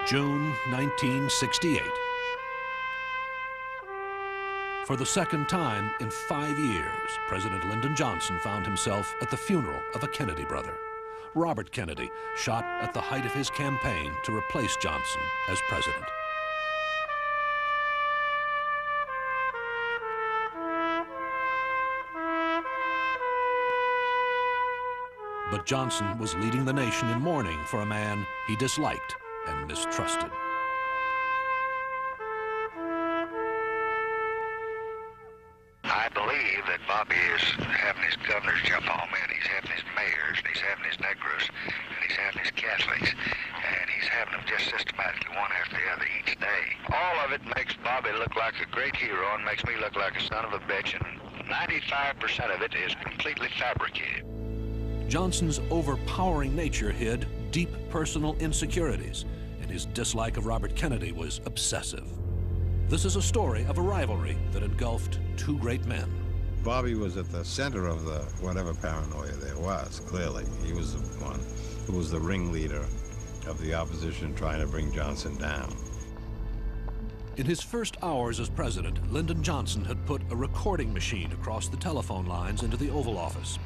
June 1968. For the second time in 5 years, President Lyndon Johnson found himself at the funeral of a Kennedy brother. Robert Kennedy, shot at the height of his campaign to replace Johnson as president. But Johnson was leading the nation in mourning for a man he disliked and mistrusted. I believe that Bobby is having his governors jump on me, and he's having his mayors, and he's having his Negroes, and he's having his Catholics, and he's having them just systematically one after the other each day. All of it makes Bobby look like a great hero and makes me look like a son of a bitch, and 95% of it is completely fabricated. Johnson's overpowering nature hid deep personal insecurities, and his dislike of Robert Kennedy was obsessive. This is a story of a rivalry that engulfed two great men. Bobby was at the center of the whatever paranoia there was, clearly. He was the one who was the ringleader of the opposition trying to bring Johnson down. In his first hours as president, Lyndon Johnson had put a recording machine across the telephone lines into the Oval Office.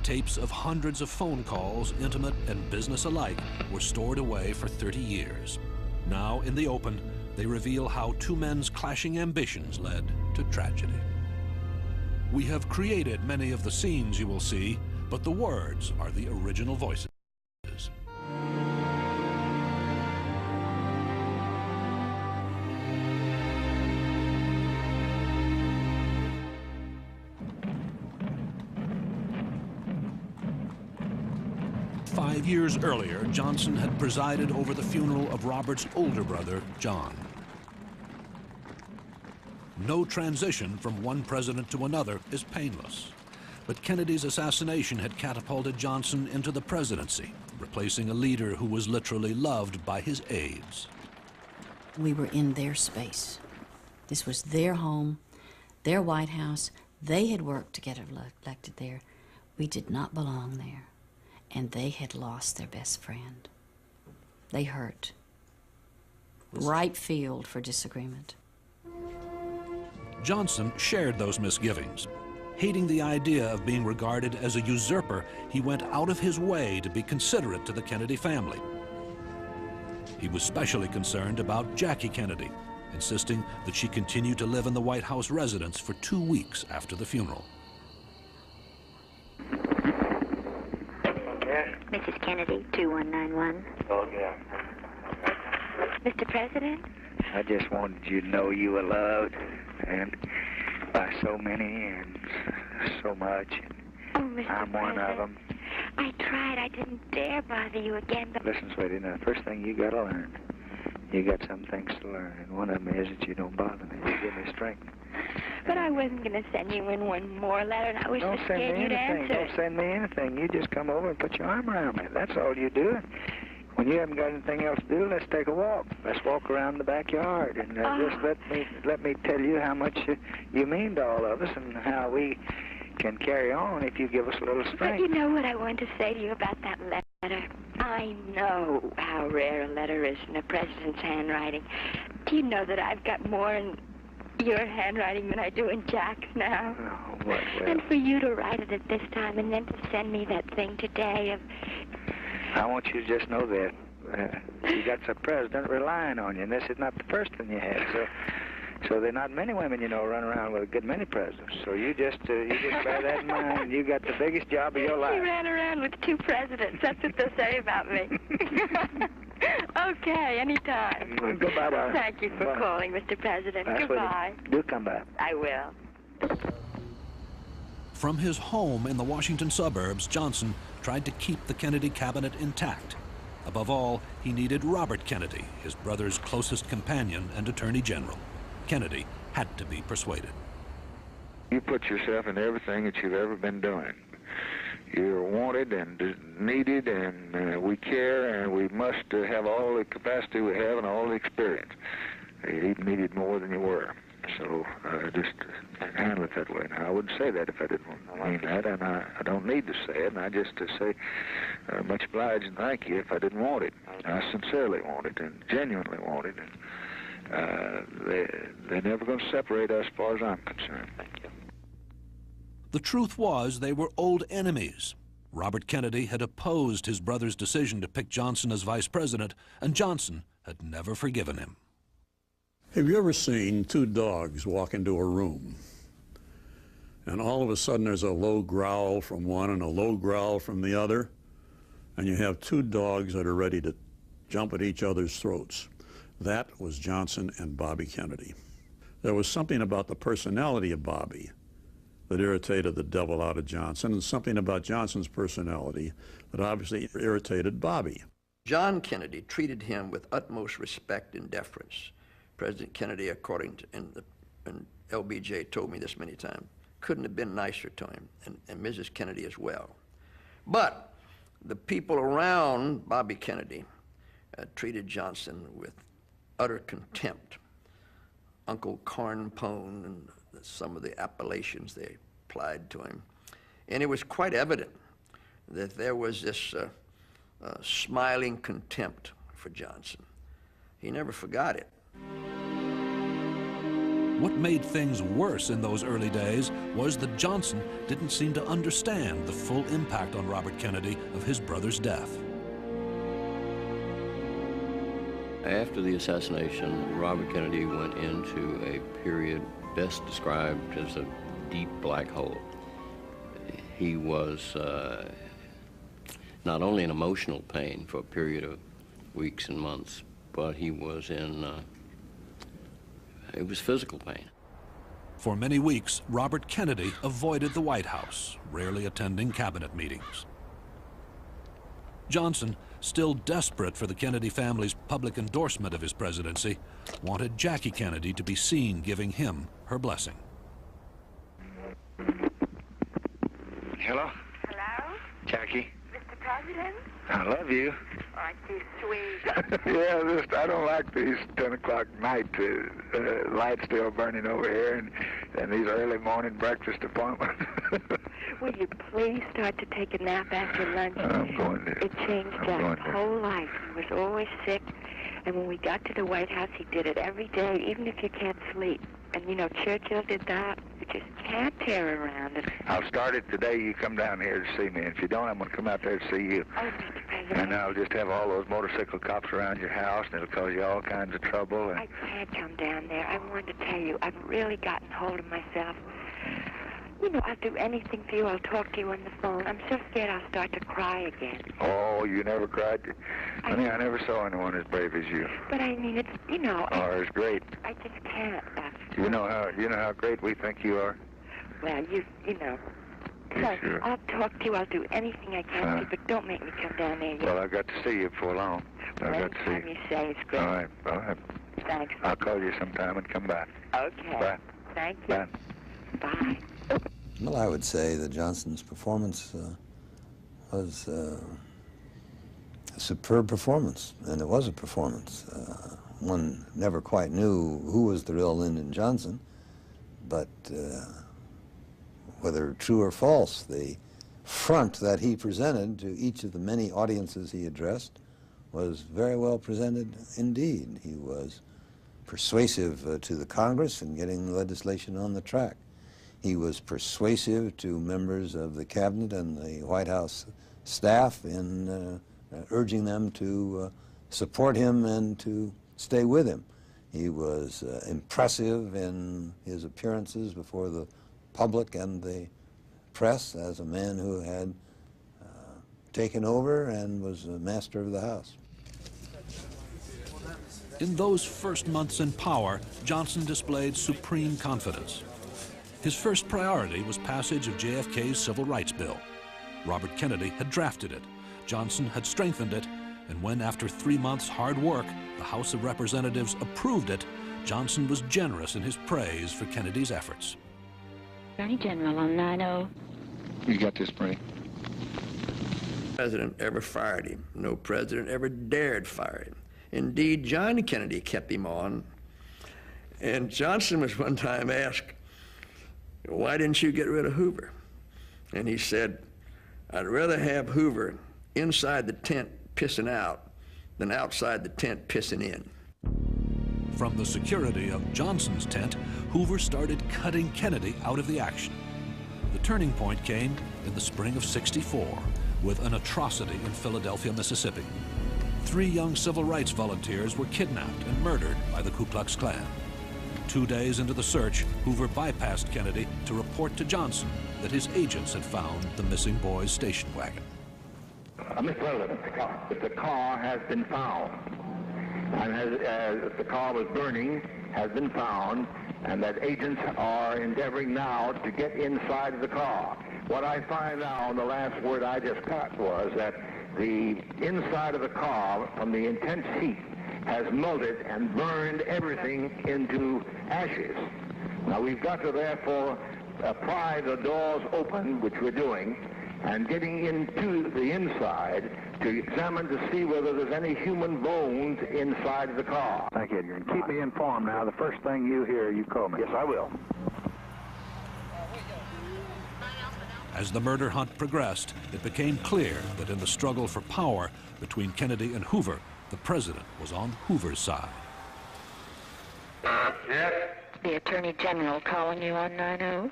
Tapes of hundreds of phone calls, intimate and business alike, were stored away for 30 years. Now, in the open, they reveal how two men's clashing ambitions led to tragedy. We have created many of the scenes you will see, but the words are the original voices. 5 years earlier, Johnson had presided over the funeral of Robert's older brother, John. No transition from one president to another is painless. But Kennedy's assassination had catapulted Johnson into the presidency, replacing a leader who was literally loved by his aides. We were in their space. This was their home, their White House. They had worked to get elected there. We did not belong there. And they had lost their best friend. They hurt. Ripe field for disagreement. Johnson shared those misgivings. Hating the idea of being regarded as a usurper, he went out of his way to be considerate to the Kennedy family. He was specially concerned about Jackie Kennedy, insisting that she continue to live in the White House residence for 2 weeks after the funeral. Mrs. Kennedy, 2191. Oh, yeah. Mr. President? I just wanted you to know you were loved, and by so many and so much. Oh, Mr. I'm one of them. I tried. I didn't dare bother you again, but... Listen, sweetie, now, the first thing you got to learn, you got some things to learn, and one of them is that you don't bother me. You give me strength. But I wasn't going to send you in one more letter, and I was Don't just send scared me you'd anything. answer. Don't send me anything. You just come over and put your arm around me. That's all you do. When you haven't got anything else to do, let's take a walk. Let's walk around the backyard, and just let me tell you how much you mean to all of us, and how we can carry on if you give us a little strength. But you know what I wanted to say to you about that letter? I know how rare a letter is in a president's handwriting. Do you know that I've got more in your handwriting than I do in Jack's now? Oh, well. And for you to write it at this time and then to send me that thing today of... I want you to just know that you got the president relying on you, and this is not the first one you had. So there are not many women, you know, run around with a good many presidents. So you just bear that in mind. You got the biggest job of your life. He ran around with 2 presidents. That's what they'll say about me. Okay, anytime. Goodbye, darling. Thank you for calling, Mr. President. Goodbye. Do come back. I will. From his home in the Washington suburbs, Johnson tried to keep the Kennedy cabinet intact. Above all, he needed Robert Kennedy, his brother's closest companion and attorney general. Kennedy had to be persuaded. You put yourself in everything that you've ever been doing. You're wanted and needed, and we care, and we must have all the capacity we have and all the experience. You even needed more than you were. So just handle it that way. Now, I wouldn't say that if I didn't mean that, and I don't need to say it, and I just to say much obliged and thank you if I didn't want it. I sincerely want it and genuinely want it, and they're never going to separate us as far as I'm concerned. Thank you. The truth was they were old enemies. Robert Kennedy had opposed his brother's decision to pick Johnson as vice president, and Johnson had never forgiven him. Have you ever seen two dogs walk into a room, and all of a sudden there's a low growl from one and a low growl from the other, and you have two dogs that are ready to jump at each other's throats? That was Johnson and Bobby Kennedy. There was something about the personality of Bobby that irritated the devil out of Johnson, and something about Johnson's personality that obviously irritated Bobby. John Kennedy treated him with utmost respect and deference. President Kennedy, according to, and LBJ told me this many times, couldn't have been nicer to him, and Mrs. Kennedy as well. But the people around Bobby Kennedy treated Johnson with utter contempt. Uncle Cornpone and some of the appellations they applied to him. And it was quite evident that there was this smiling contempt for Johnson. He never forgot it. What made things worse in those early days was that Johnson didn't seem to understand the full impact on Robert Kennedy of his brother's death. After the assassination, Robert Kennedy went into a period best described as a deep black hole. He was not only in emotional pain for a period of weeks and months, but he was in it was physical pain. For many weeks, Robert Kennedy avoided the White House, rarely attending cabinet meetings. Johnson, still desperate for the Kennedy family's public endorsement of his presidency, wanted Jackie Kennedy to be seen giving him her blessing. Hello? Hello? Jackie? Mr. President? I love you. Aren't you sweet? Yeah, I don't like these 10 o'clock night lights still burning over here and these early morning breakfast appointments. Will you please start to take a nap after lunch? I'm going to. It changed Jack's whole life. He was always sick, and when we got to the White House, he did it every day, even if you can't sleep. And, you know, Churchill did that. You just can't tear around it. I'll start it the day you come down here to see me. If you don't, I'm going to come out there to see you. Oh, Mr. President. And I'll just have all those motorcycle cops around your house, and it'll cause you all kinds of trouble. And I can't come down there. I wanted to tell you, I've really gotten hold of myself. You know, I'll do anything for you. I'll talk to you on the phone. I'm so scared I'll start to cry again. Oh, you never cried? Honey, I never saw anyone as brave as you. But I mean, it's, you know... Oh, it's great. I just can't. You know how great we think you are? Well, you know... So, sure. I'll talk to you. I'll do anything I can to you, but don't make me come down there yet. Well, I've got to see you before long. I've got to see Anytime you say it's great. All right. Thanks. I'll call you sometime and come by. Okay. Bye. Thank you. Bye. Bye. Well, I would say that Johnson's performance was a superb performance, and it was a performance. One never quite knew who was the real Lyndon Johnson, but whether true or false, the front that he presented to each of the many audiences he addressed was very well presented indeed. He was persuasive to the Congress in getting legislation on the track. He was persuasive to members of the cabinet and the White House staff in urging them to support him and to stay with him. He was impressive in his appearances before the public and the press as a man who had taken over and was a master of the House. In those first months in power, Johnson displayed supreme confidence. His first priority was passage of JFK's Civil Rights Bill. Robert Kennedy had drafted it. Johnson had strengthened it, and when, after 3 months' hard work, the House of Representatives approved it, Johnson was generous in his praise for Kennedy's efforts. Attorney General on 9-0. You got this, Frank? No president ever fired him. No president ever dared fire him. Indeed, John Kennedy kept him on. And Johnson was one time asked, why didn't you get rid of Hoover? And he said, I'd rather have Hoover inside the tent pissing out than outside the tent pissing in. From the security of Johnson's tent, Hoover started cutting Kennedy out of the action. The turning point came in the spring of '64 with an atrocity in Philadelphia, Mississippi. 3 young civil rights volunteers were kidnapped and murdered by the Ku Klux Klan. 2 days into the search, Hoover bypassed Kennedy to report to Johnson that his agents had found the missing boy's station wagon. Mr. President, the car has been found, and the car was burning, has been found, and that agents are endeavoring now to get inside of the car. What I find now, and the last word I just got, was that the inside of the car, from the intense heat, has melted and burned everything into ashes. Now we've got to therefore pry the doors open, which we're doing, and getting into the inside to examine to see whether there's any human bones inside of the car. Thank you, Edgar. Keep me informed now. The first thing you hear, you call me. Yes, I will. As the murder hunt progressed, it became clear that in the struggle for power between Kennedy and Hoover, the president was on Hoover's side. Yes? The Attorney General calling you on 90.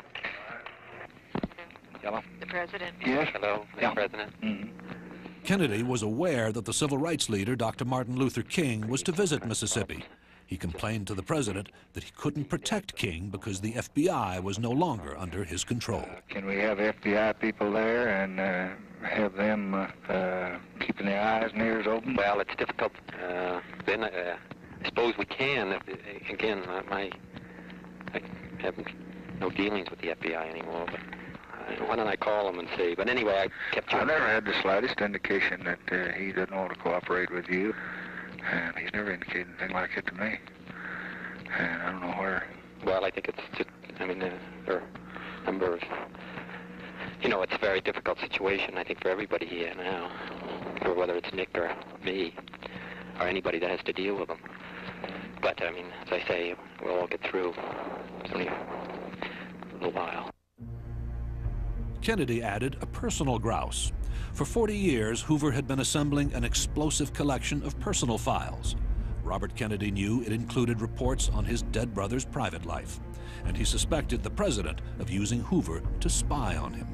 Hello? The President. Yes? Hello, Mr. President. Mm-hmm. Kennedy was aware that the civil rights leader, Dr. Martin Luther King, was to visit Mississippi. He complained to the president that he couldn't protect King because the FBI was no longer under his control. Can we have FBI people there and have them keeping their eyes and ears open? Well, it's difficult. Then I suppose we can. Again, I have no dealings with the FBI anymore, but why don't I call him and see? But anyway, I kept you... I never had the slightest indication that he didn't want to cooperate with you, and he's never indicated anything like it to me. And I don't know where... Well, I think it's just, I mean, there are a number of... You know, it's a very difficult situation, I think, for everybody here now, or whether it's Nick or me, or anybody that has to deal with them. But, I mean, as I say, we'll all get through. It's only a little while. Kennedy added a personal grouse. For 40 years, Hoover had been assembling an explosive collection of personal files. Robert Kennedy knew it included reports on his dead brother's private life, and he suspected the president of using Hoover to spy on him.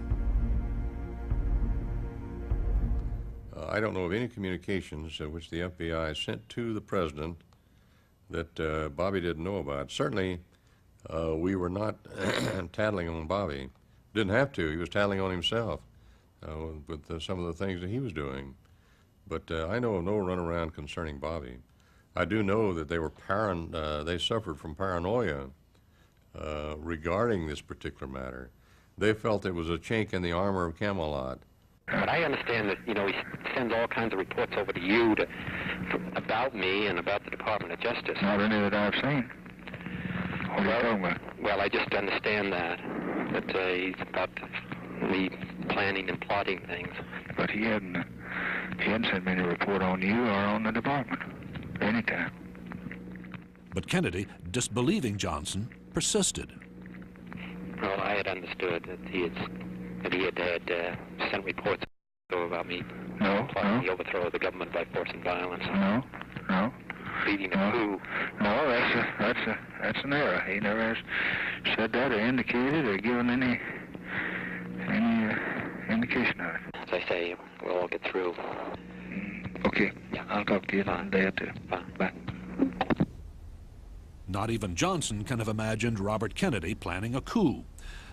I don't know of any communications which the FBI sent to the president that Bobby didn't know about. Certainly, we were not tattling on Bobby. Didn't have to. He was tattling on himself with some of the things that he was doing. But I know of no runaround concerning Bobby. I do know that they were they suffered from paranoia regarding this particular matter. They felt it was a chink in the armor of Camelot. But I understand that, you know, he sends all kinds of reports over to you about me and about the Department of Justice. Not any that I've seen. What are you talking about? Well, I just understand that he's about me planning and plotting things. But he hadn't sent me any report on you or on the department anytime. But Kennedy, disbelieving Johnson, persisted. Well, I had understood that he had sent reports about me plotting the overthrow of the government by force and violence. No. Leading a coup. No, that's an error. He never has said that or indicated or given any indication of it. As I say, we'll all get through. Okay. Yeah. I'll talk to you in a day or two. Bye. Not even Johnson can have imagined Robert Kennedy planning a coup.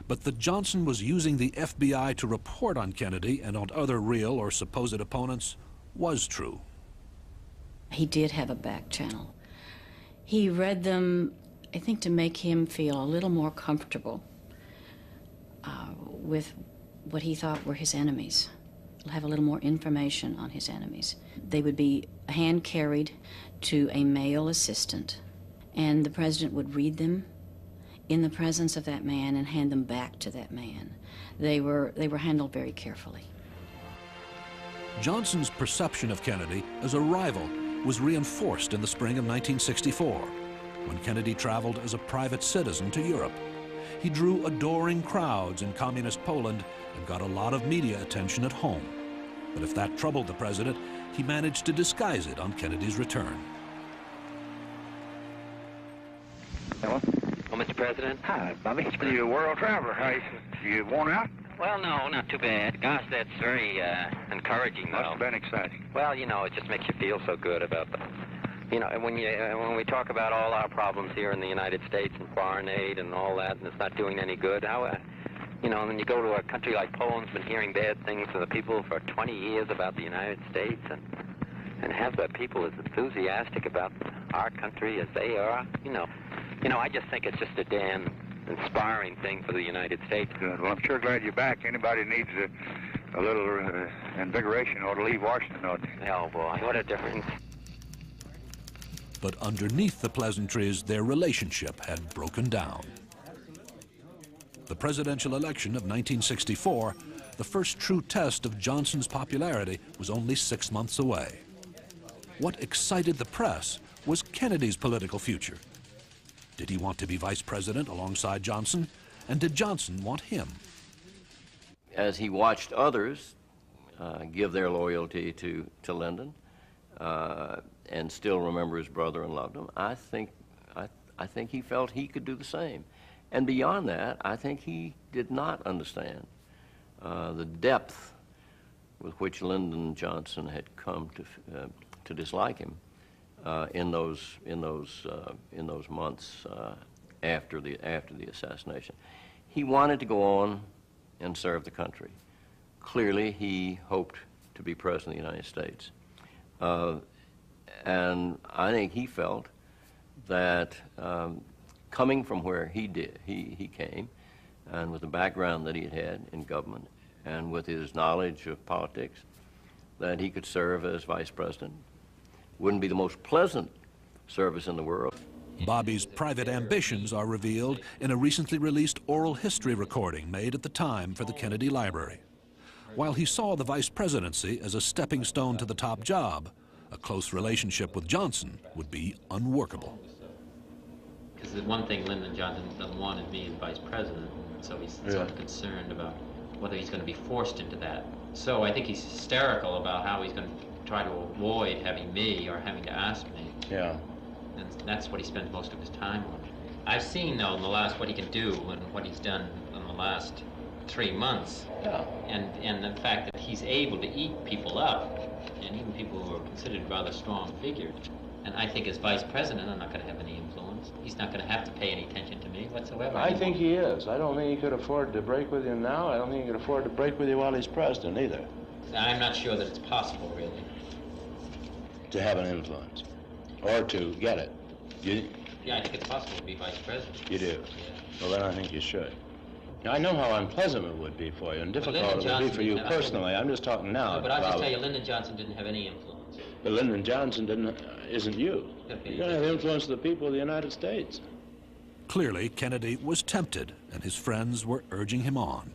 But that Johnson was using the FBI to report on Kennedy and on other real or supposed opponents was true. He did have a back channel. He read them, I think, to make him feel a little more comfortable with what he thought were his enemies, have a little more information on his enemies. They would be hand-carried to a male assistant, and the president would read them in the presence of that man and hand them back to that man. They were handled very carefully. Johnson's perception of Kennedy as a rival was reinforced in the spring of 1964. when Kennedy traveled as a private citizen to Europe. He drew adoring crowds in communist Poland and got a lot of media attention at home. But if that troubled the president, he managed to disguise it on Kennedy's return. Hello? Oh, Mr. President? Hi, Bobby. You're a world traveler. How you worn out? Well, no, not too bad. Gosh, that's very encouraging, though. Must have been exciting. Well, you know, it just makes you feel so good about the... You know, when we talk about all our problems here in the United States and foreign aid and all that, and it's not doing any good, how, you know, and then you go to a country like Poland's been hearing bad things from the people for 20 years about the United States, and have the people as enthusiastic about our country as they are, you know, I just think it's just a damn inspiring thing for the United States. Good. Well, I'm sure glad you're back. Anybody needs a little invigoration ought to leave Washington, ought to. Oh, boy, what a difference. But underneath the pleasantries, their relationship had broken down. The presidential election of 1964, the first true test of Johnson's popularity, was only 6 months away. What excited the press was Kennedy's political future. Did he want to be vice president alongside Johnson? And did Johnson want him? As he watched others give their loyalty to Lyndon, and still remember his brother and loved him, I think he felt he could do the same. And beyond that, I think he did not understand the depth with which Lyndon Johnson had come to dislike him in those months after the assassination. He wanted to go on and serve the country. Clearly, he hoped to be president of the United States. And I think he felt that coming from where he came, and with the background that he had in government, and with his knowledge of politics, that he could serve as vice president. Wouldn't be the most pleasant service in the world. Bobby's private ambitions are revealed in a recently released oral history recording made at the time for the Kennedy Library. While he saw the vice presidency as a stepping stone to the top job, a close relationship with Johnson would be unworkable. Because the one thing Lyndon Johnson doesn't want is being vice president, so he's sort of concerned about whether he's going to be forced into that. So I think he's hysterical about how he's going to try to avoid having me or having to ask me. Yeah. And that's what he spends most of his time on. I've seen, though, in the last what he can do and what he's done in the last 3 months. Yeah. And the fact that he's able to eat people up, and even people who are considered rather strong figures. And I think as vice president, I'm not going to have any influence. He's not going to have to pay any attention to me whatsoever. I think he is. I don't think he could afford to break with you now. I don't think he could afford to break with you while he's president either. I'm not sure that it's possible, really. To have an influence. Or to get it. Yeah, I think it's possible to be vice president. You do? Yeah. Well, then I think you should. Now, I know how unpleasant it would be for you and difficult it would be for you personally. I'm just talking now. No, but I'll just tell you, Lyndon Johnson didn't have any influence. But Lyndon Johnson isn't you. You don't have the influence of the people of the United States. Clearly, Kennedy was tempted, and his friends were urging him on.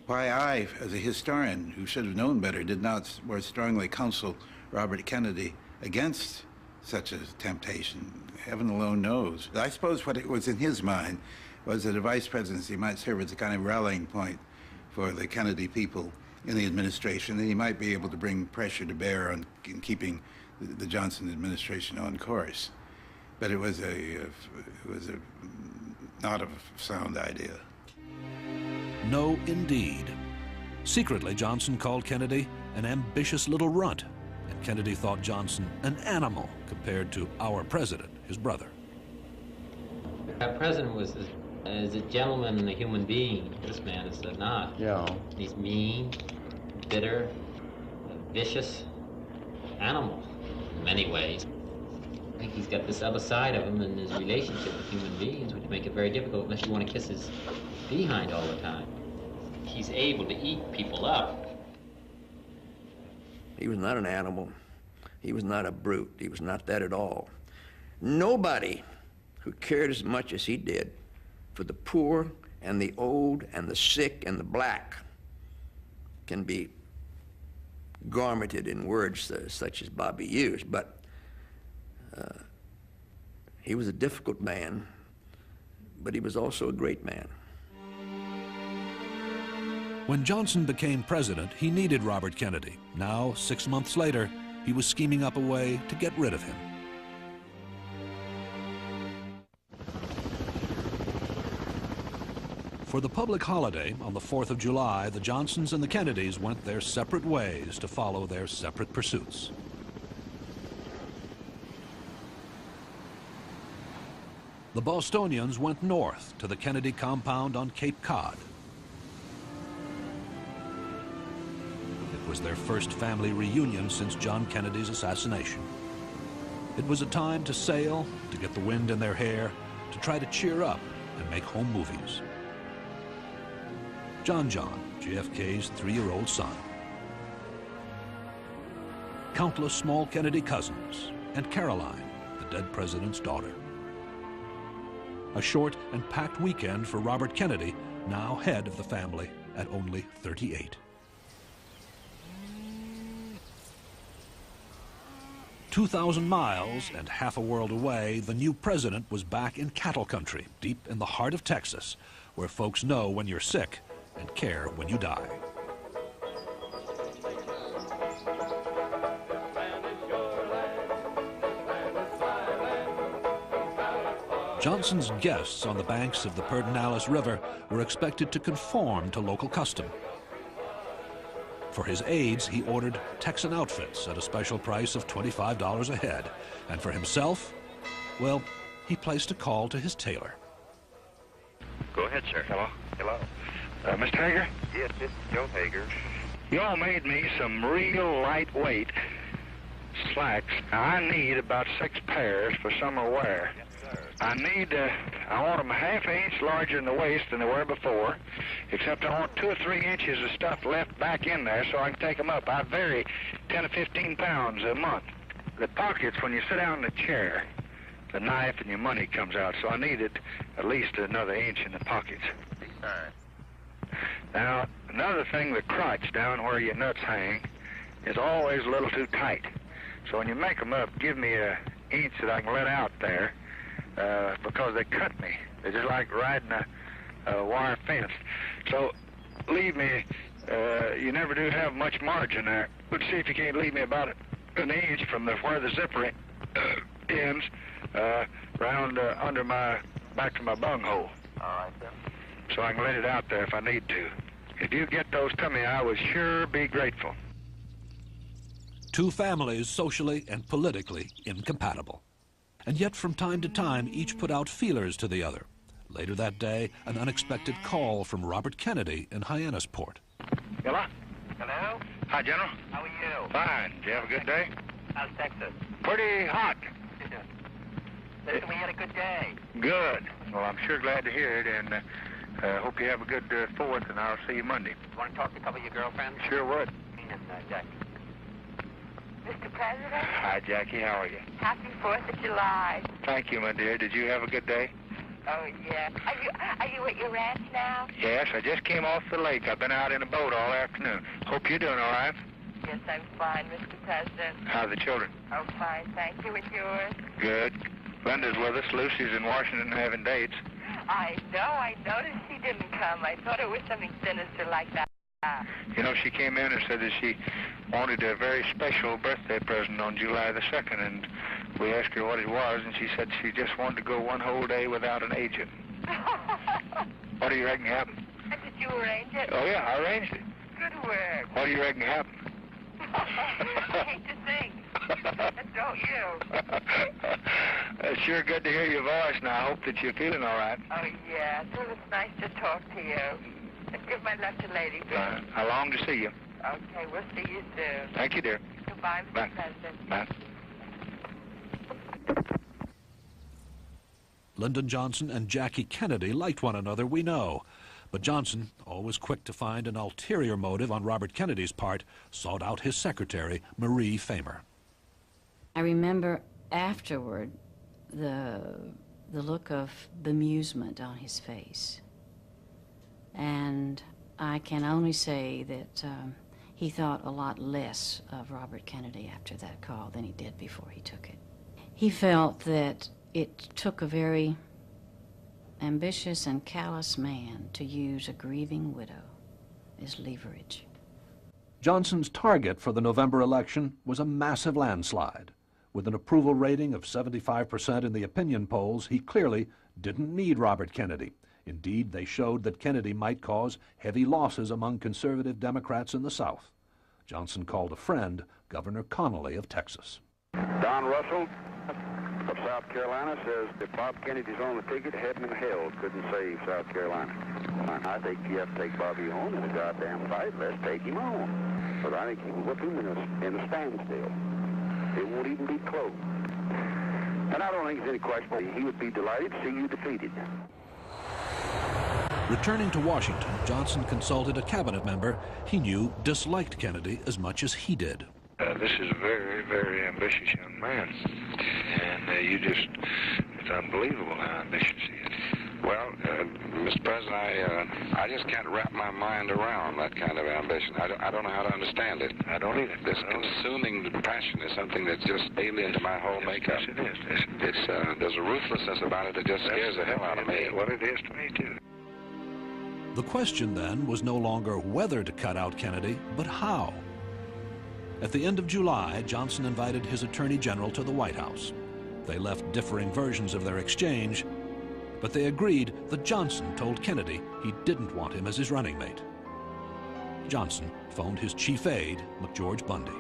Why I, as a historian who should have known better, did not more strongly counsel Robert Kennedy against such a temptation, heaven alone knows. I suppose what it was in his mind was that a vice presidency might serve as a kind of rallying point for the Kennedy people in the administration, and he might be able to bring pressure to bear on keeping the Johnson administration on course. But it was not a sound idea. No, indeed. Secretly, Johnson called Kennedy an ambitious little runt, and Kennedy thought Johnson an animal compared to our president, his brother. Our president was as a gentleman and a human being. This man is not. Yeah. He's mean, bitter, vicious animal in many ways. I think he's got this other side of him in his relationship with human beings, which make it very difficult unless you want to kiss his behind all the time. He's able to eat people up. He was not an animal. He was not a brute. He was not that at all. Nobody who cared as much as he did for the poor and the old and the sick and the black can be garmented in words such as Bobby used, but He was a difficult man, but he was also a great man. When Johnson became president, he needed Robert Kennedy. Now, 6 months later, he was scheming up a way to get rid of him. For the public holiday on the 4th of July, the Johnsons and the Kennedys went their separate ways to follow their separate pursuits. The Bostonians went north to the Kennedy compound on Cape Cod. It was their first family reunion since John Kennedy's assassination. It was a time to sail, to get the wind in their hair, to try to cheer up and make home movies. John, JFK's 3-year-old son. Countless small Kennedy cousins, and Caroline, the dead president's daughter. A short and packed weekend for Robert Kennedy, now head of the family at only 38. "2,000 miles and half a world away, the new president was back in cattle country, deep in the heart of Texas, where folks know when you're sick and care when you die. Johnson's guests on the banks of the Pedernales River were expected to conform to local custom. For his aides, he ordered Texan outfits at a special price of $25 a head. And for himself, well, he placed a call to his tailor. Go ahead, sir. Hello? Hello. Mr. Hager? Yes, this is Joe Hager. You all made me some real lightweight slacks. Now, I need about 6 pairs for summer wear. Yes, sir. I want them a ½ inch larger in the waist than they were before, except I want 2 or 3 inches of stuff left back in there so I can take them up. I vary 10 to 15 pounds a month. The pockets, when you sit down in the chair, the knife and your money comes out, so I needed at least another inch in the pockets. Now, another thing, the crotch down where your nuts hang is always a little too tight. So when you make them up, give me an inch that I can let out there, because they cut me. They're just like riding a wire fence. So leave me, you never do have much margin there. Let's see if you can't leave me about an inch from where the zipper ends, round under back to my bunghole. All right, then. So I can let it out there if I need to. If you get those to me, I would sure be grateful. Two families socially and politically incompatible. And yet from time to time, each put out feelers to the other. Later that day, an unexpected call from Robert Kennedy in Hyannisport. Hello? Hello? Hi, General. How are you? Fine. Did you have a good day? How's Texas? Pretty hot. Listen, we had a good day. Good. Well, I'm sure glad to hear it, and hope you have a good 4th, and I'll see you Monday. You want to talk to a couple of your girlfriends? Sure would. Jackie. Mr. President, Hi, Jackie. How are you? happy 4th of July. Thank you, my dear. Did you have a good day? Oh, yeah. Are you at your ranch now? Yes, I just came off the lake. I've been out in a boat all afternoon. Hope you're doing all right. Yes, I'm fine, Mr. President. How are the children? Oh, fine, thank you. And yours? Good. Linda's with us. Lucy's in Washington having dates. I know. I noticed she didn't come. I thought it was something sinister like that. You know, she came in and said that she wanted a very special birthday present on July the 2nd, and we asked her what it was, and she said she just wanted to go one whole day without an agent. What do you reckon happened? Did you arrange it? Oh, yeah, I arranged it. Good work. What do you reckon happened? I hate to think. Don't you? It's sure good to hear your voice now. I hope that you're feeling all right. Oh, yes. It was nice to talk to you. And give my love to Lady Boo. I long to see you. Okay, we'll see you soon. Thank you, dear. Goodbye, Mr. Bye. President. Bye. Lyndon Johnson and Jackie Kennedy liked one another, we know. But Johnson, always quick to find an ulterior motive on Robert Kennedy's part, sought out his secretary, Marie Famer. I remember afterward the look of bemusement on his face. And I can only say that he thought a lot less of Robert Kennedy after that call than he did before he took it. He felt that It took a very ambitious and callous man to use a grieving widow as leverage. Johnson's target for the November election was a massive landslide. With an approval rating of 75% in the opinion polls, he clearly didn't need Robert Kennedy. Indeed, they showed that Kennedy might cause heavy losses among conservative Democrats in the South. Johnson called a friend, Governor Connolly of Texas. Don Russell of South Carolina says if Bob Kennedy's on the ticket, heaven and hell couldn't save South Carolina. I think you have to take Bobby on in a goddamn fight. Let's take him on. But I think you can whip him in a standstill. It won't even be close. And I don't think there's any question. He would be delighted to see you defeated. Returning to Washington, Johnson consulted a cabinet member he knew disliked Kennedy as much as he did. This is a very, very ambitious young man. And it's unbelievable how ambitious he is. Well, Mr. President, I just can't wrap my mind around that kind of ambition. I don't know how to understand it. I don't either. This consuming passion is something that's just alien to my whole makeup. Yes, it is. There's a ruthlessness about it that just scares the hell out of me. Well, it is to me, too. The question then was no longer whether to cut out Kennedy, but how. At the end of July, Johnson invited his Attorney General to the White House. They left differing versions of their exchange, but they agreed that Johnson told Kennedy he didn't want him as his running mate. Johnson phoned his chief aide, McGeorge Bundy.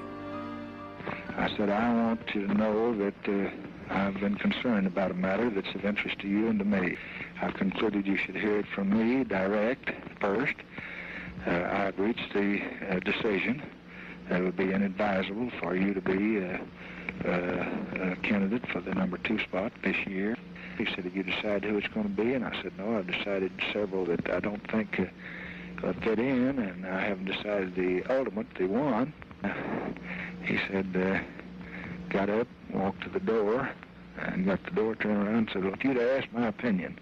I said, I want you to know that I've been concerned about a matter that's of interest to you and to me. I've concluded you should hear it from me direct first. I've reached the decision that it would be inadvisable for you to be a candidate for the number 2 spot this year. He said, have you decided who it's going to be? And I said, no, I've decided several that I don't think fit in, and I haven't decided the ultimate, the one. He said, got up, walked to the door, and got the door turned around and said, well, if you'd asked my opinion,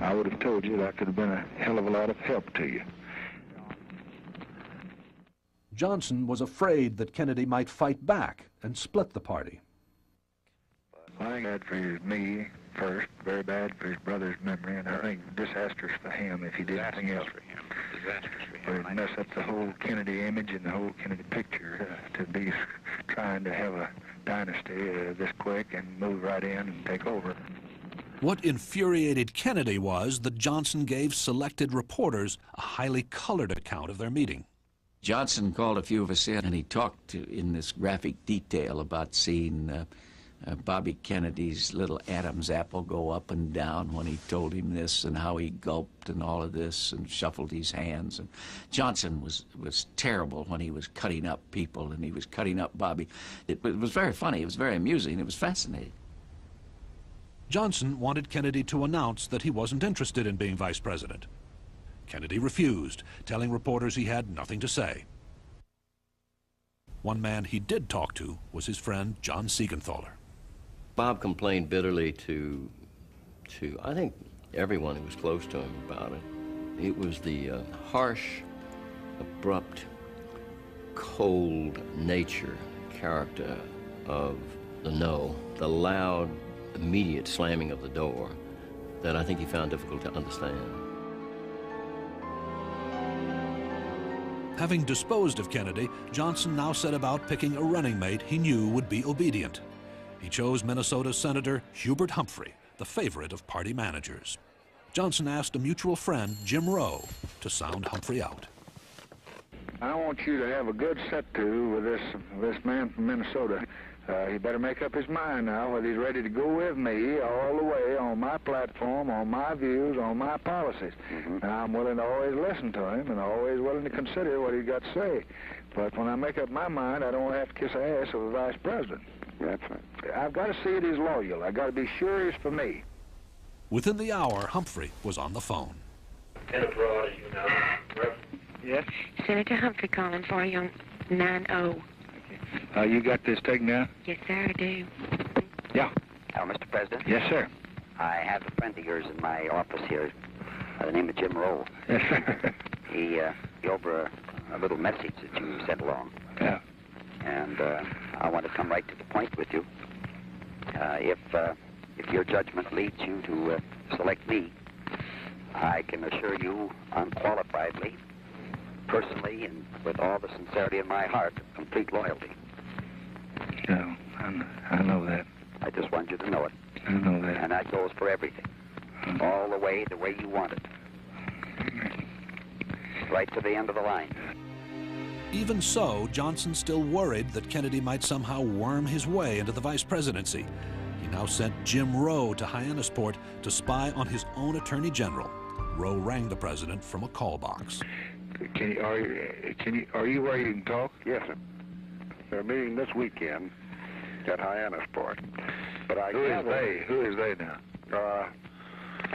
I would have told you that I could have been a hell of a lot of help to you. Johnson was afraid that Kennedy might fight back and split the party. I think bad for me first, very bad for his brother's memory, and I think disastrous for him if he did anything else. Disastrous for him. It would mess up the whole Kennedy image and the whole Kennedy picture to be trying to have a dynasty this quick and move right in and take over. What infuriated Kennedy was that Johnson gave selected reporters a highly colored account of their meeting. Johnson called a few of us in, and he talked in this graphic detail about seeing Bobby Kennedy's little Adam's apple go up and down when he told him this, and how he gulped and all of this and shuffled his hands. And Johnson was terrible when he was cutting up people, and he was cutting up Bobby. It was very funny. It was very amusing. It was fascinating. Johnson wanted Kennedy to announce that he wasn't interested in being vice president. Kennedy refused, telling reporters he had nothing to say. One man he did talk to was his friend John Siegenthaler. Bob complained bitterly to I think everyone who was close to him about it. It was the harsh, abrupt, cold character of the no, the loud, immediate slamming of the door that I think he found difficult to understand. Having disposed of Kennedy, Johnson now set about picking a running mate he knew would be obedient. He chose Minnesota Senator Hubert Humphrey, the favorite of party managers. Johnson asked a mutual friend, Jim Rowe, to sound Humphrey out. I want you to have a good set-to with this man from Minnesota. He better make up his mind now whether he's ready to go with me all the way on my platform, on my views, on my policies. And I'm willing to always listen to him and always willing to consider what he's got to say. But when I make up my mind, I don't want to have to kiss the ass of a vice president. That's right. I've got to see it as loyal. I've got to be sure he's for me. Within the hour, Humphrey was on the phone. And abroad, as you know. Yes? Senator Humphrey calling for you on 9-0. You got this taken down? Yes, sir, I do. Yeah. Hello, Mr. President? Yes, sir. I have a friend of yours in my office here by the name of Jim Rowe. Yes, sir. He over a little message that you sent along. Yeah. And I want to come right to the point with you. If if your judgment leads you to select me, I can assure you unqualifiedly, personally, and with all the sincerity in my heart, complete loyalty. No, I know that. I just want you to know it. I know that. And that goes for everything. All the way you want it. Right to the end of the line. Even so, Johnson still worried that Kennedy might somehow worm his way into the vice presidency. He now sent Jim Rowe to Hyannisport to spy on his own attorney general. Rowe rang the president from a call box. Are you where you can talk? Yes, sir. They're meeting this weekend at Hyannisport. But Who is they? Who is they now?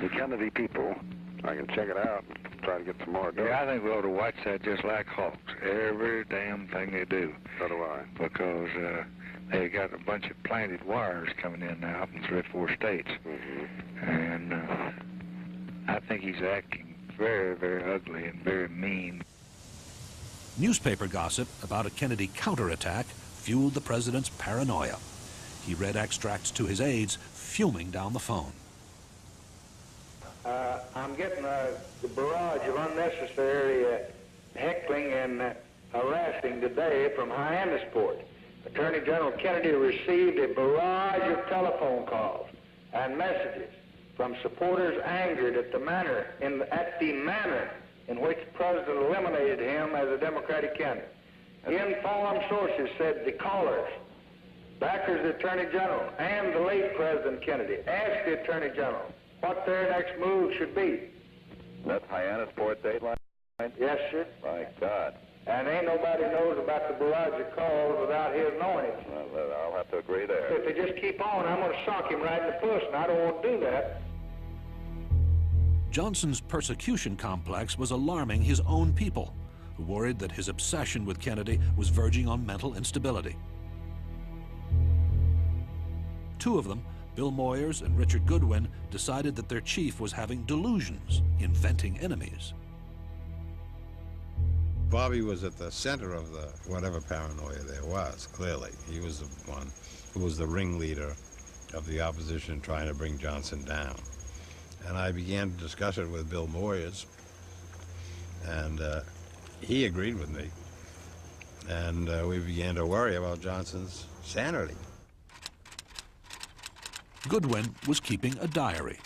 The Kennedy people. I can check it out and try to get some more done. Yeah, I think we ought to watch that just like hawks. Every damn thing they do. So do I. Because they got a bunch of planted wires coming in now from 3 or 4 states. Mm-hmm. And I think he's acting very, very ugly and very mean. Newspaper gossip about a Kennedy counterattack fueled the president's paranoia. He read extracts to his aides, fuming down the phone. I'm getting the barrage of unnecessary heckling and harassing today from Hyannisport. Attorney General Kennedy received a barrage of telephone calls and messages from supporters angered at the manner in which the president eliminated him as a Democratic candidate. Informed sources said the callers, backers of the Attorney General and the late President Kennedy, asked the Attorney General what their next move should be. That's Hyannisport dateline? Yes, sir. My God. And ain't nobody knows about the barrage of calls without his knowing it. Well, I'll have to agree there. If they just keep on, I'm going to sock him right in the puss, and I don't want to do that. Johnson's persecution complex was alarming his own people, who worried that his obsession with Kennedy was verging on mental instability. 2 of them, Bill Moyers and Richard Goodwin, decided that their chief was having delusions, inventing enemies. Bobby was at the center of the whatever paranoia there was, clearly. He was the one who was the ringleader of the opposition trying to bring Johnson down. And I began to discuss it with Bill Moyers, and he agreed with me. And we began to worry about Johnson's sanity. Goodwin was keeping a diary.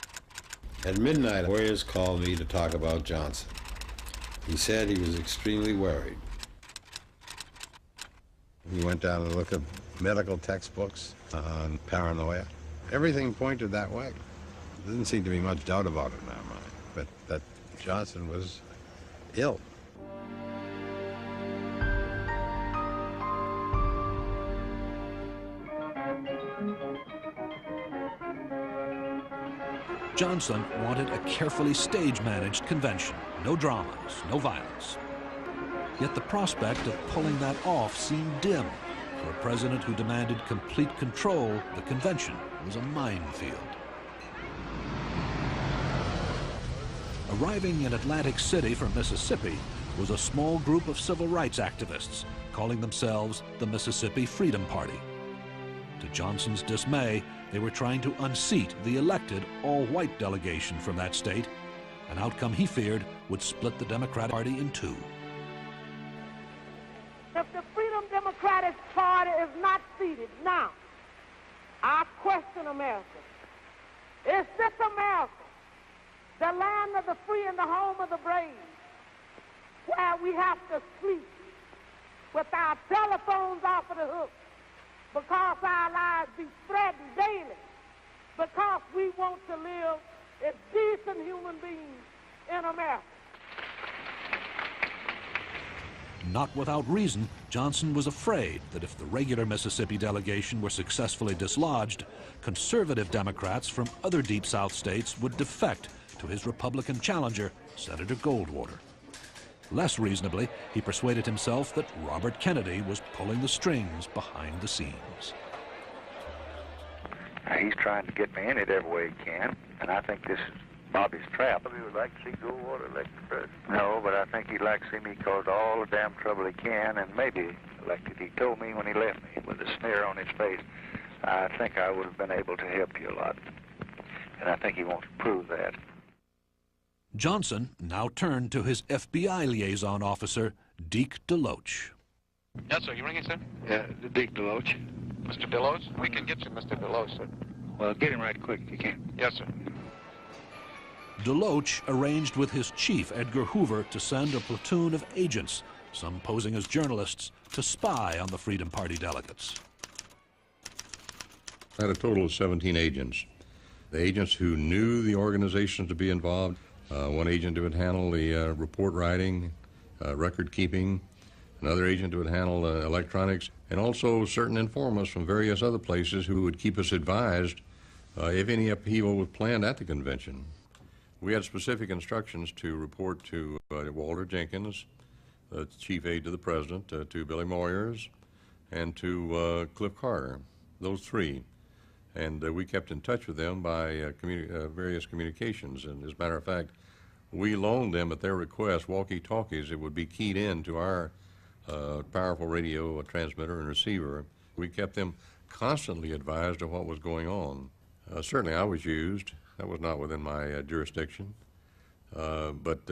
At midnight, Moyers called me to talk about Johnson. He said he was extremely worried. We went down and looked at medical textbooks on paranoia. Everything pointed that way. There didn't seem to be much doubt about it in our mind, but that Johnson was ill. Johnson wanted a carefully stage-managed convention. No dramas, no violence. Yet the prospect of pulling that off seemed dim. For a president who demanded complete control, the convention was a minefield. Arriving in Atlantic City from Mississippi was a small group of civil rights activists calling themselves the Mississippi Freedom Party. To Johnson's dismay, they were trying to unseat the elected all-white delegation from that state, an outcome he feared would split the Democratic Party in 2. If the Freedom Democratic Party is not seated now, I question America. Is this America, the land of the free and the home of the brave, where we have to sleep with our telephones off of the hook because our lives be threatened daily, because we want to live as decent human beings in America? Not without reason, Johnson was afraid that if the regular Mississippi delegation were successfully dislodged, conservative Democrats from other Deep South states would defect to his Republican challenger, Senator Goldwater. Less reasonably, he persuaded himself that Robert Kennedy was pulling the strings behind the scenes. He's trying to get me in it every way he can, and I think this is Bobby's trap. He would like to see Goldwater elected president. No, but I think he'd like to see me cause all the damn trouble he can, and maybe elected. He told me when he left me with a sneer on his face, I think I would have been able to help you a lot. and I think he wants to prove that. Johnson now turned to his FBI liaison officer, Deke DeLoach. Yes, sir. You ringing, sir? Yeah, Dick DeLoach. Mr. Deloach? We can get you Mr. Deloach, sir. Well, get him right quick if you can. Yes, sir. DeLoach arranged with his chief, Edgar Hoover, to send a platoon of agents, some posing as journalists, to spy on the Freedom Party delegates. I had a total of 17 agents. The agents who knew the organizations to be involved, one agent who would handle the report writing, record keeping, another agent who would handle electronics, and also certain informants from various other places who would keep us advised if any upheaval was planned at the convention. We had specific instructions to report to Walter Jenkins, the chief aide to the president, to Billy Moyers, and to Cliff Carter, those three. And we kept in touch with them by various communications. And as a matter of fact, we loaned them at their request walkie-talkies that would be keyed in to our powerful radio transmitter and receiver. We kept them constantly advised of what was going on. Certainly I was used. That was not within my jurisdiction. But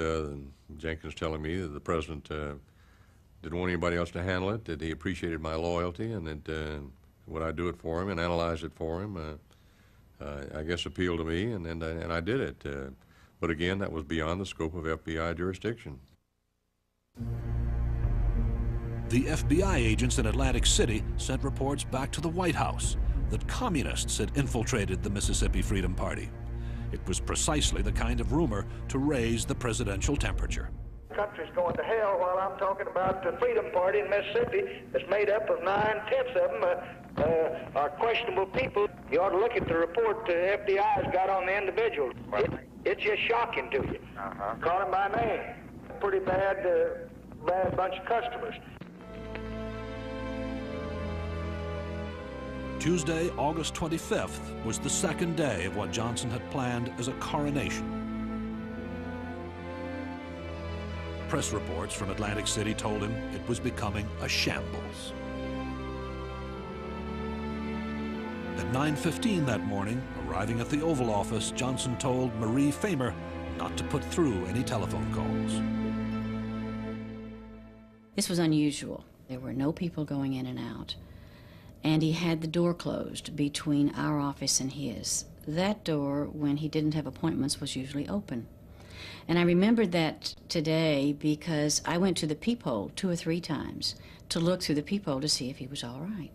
Jenkins telling me that the president didn't want anybody else to handle it, that he appreciated my loyalty, and that would I do it for him and analyze it for him, I guess appealed to me, and I did it. But again, that was beyond the scope of FBI jurisdiction. The FBI agents in Atlantic City sent reports back to the White House that communists had infiltrated the Mississippi Freedom Party. It was precisely the kind of rumor to raise the presidential temperature. The country's going to hell while I'm talking about the Freedom Party in Mississippi that's made up of 9/10 of them are questionable people. You ought to look at the report the FBI's got on the individual. It's just shocking to you. Call him by name. Pretty bad bunch of customers. Tuesday, August 25th, was the second day of what Johnson had planned as a coronation. Press reports from Atlantic City told him it was becoming a shambles. At 9:15 that morning, arriving at the Oval Office, Johnson told Marie Famer not to put through any telephone calls. This was unusual. There were no people going in and out. And he had the door closed between our office and his. That door, when he didn't have appointments, was usually open. And I remembered that today because I went to the peephole 2 or 3 times to look through the peephole to see if he was all right.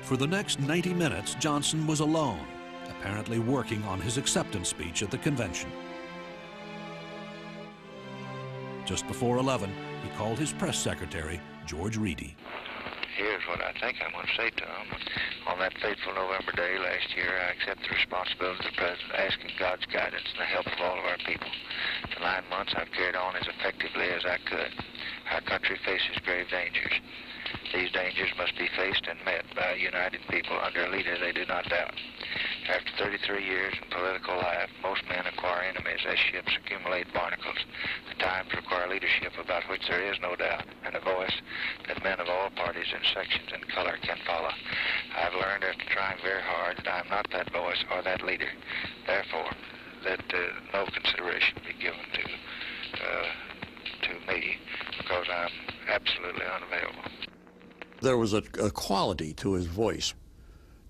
For the next 90 minutes, Johnson was alone, apparently working on his acceptance speech at the convention. Just before 11, he called his press secretary, George Reedy. Here's what I think I'm going to say to him. On that fateful November day last year, I accept the responsibility of the president, asking God's guidance and the help of all of our people. For 9 months, I've carried on as effectively as I could. Our country faces grave dangers. These dangers must be faced and met by a united people under a leader they do not doubt. After 33 years in political life, most men acquire enemies as ships accumulate barnacles. The times require leadership about which there is no doubt, and a voice that men of all parties and sections and color can follow. I've learned after trying very hard that I'm not that voice or that leader. Therefore, that no consideration be given to me because I'm absolutely unavailable. There was a quality to his voice.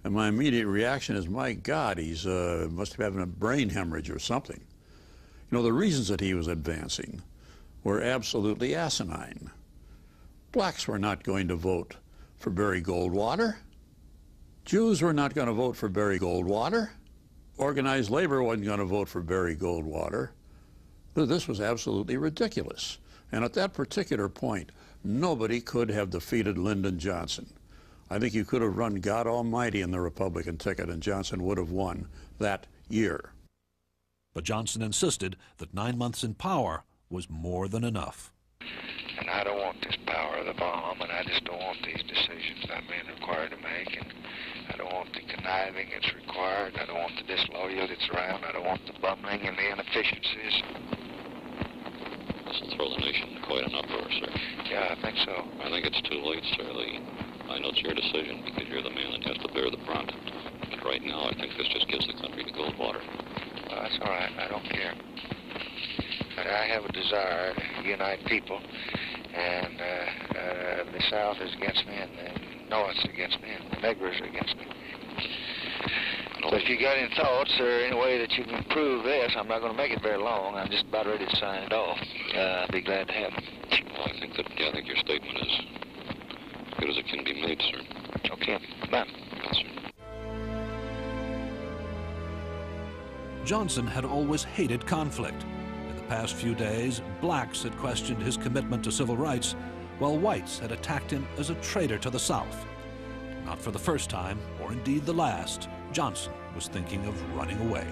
And my immediate reaction is, my God, he's must be having a brain hemorrhage or something. You know, the reasons that he was advancing were absolutely asinine. Blacks were not going to vote for Barry Goldwater. Jews were not going to vote for Barry Goldwater. Organized labor wasn't going to vote for Barry Goldwater. This was absolutely ridiculous. And at that particular point, nobody could have defeated Lyndon Johnson. I think you could have run God Almighty in the Republican ticket and Johnson would have won that year. But Johnson insisted that 9 months in power was more than enough. And I don't want this power of the bomb, and I just don't want these decisions I'm being required to make, and I don't want the conniving that's required, I don't want the disloyalty that's around, I don't want the bumbling and the inefficiencies. This will throw the nation in quite an uproar, sir. Yeah, I think so. I think it's too late, sir. I know it's your decision because you're the man that has to bear the brunt. But right now, I think this just gives the country the cold water. Well, that's all right. I don't care. But I have a desire to unite people, and the South is against me, and the North is against me, and the Negroes are against me. But if you got any thoughts or any way that you can improve this, I'm not going to make it very long. I'm just about ready to sign it off. I'd be glad to have them. Well, I think your statement is as good as it can be made, sir. Okay. Bye. Yes, sir. Johnson had always hated conflict. In the past few days, blacks had questioned his commitment to civil rights, while whites had attacked him as a traitor to the South. Not for the first time, or indeed the last, Johnson was thinking of running away.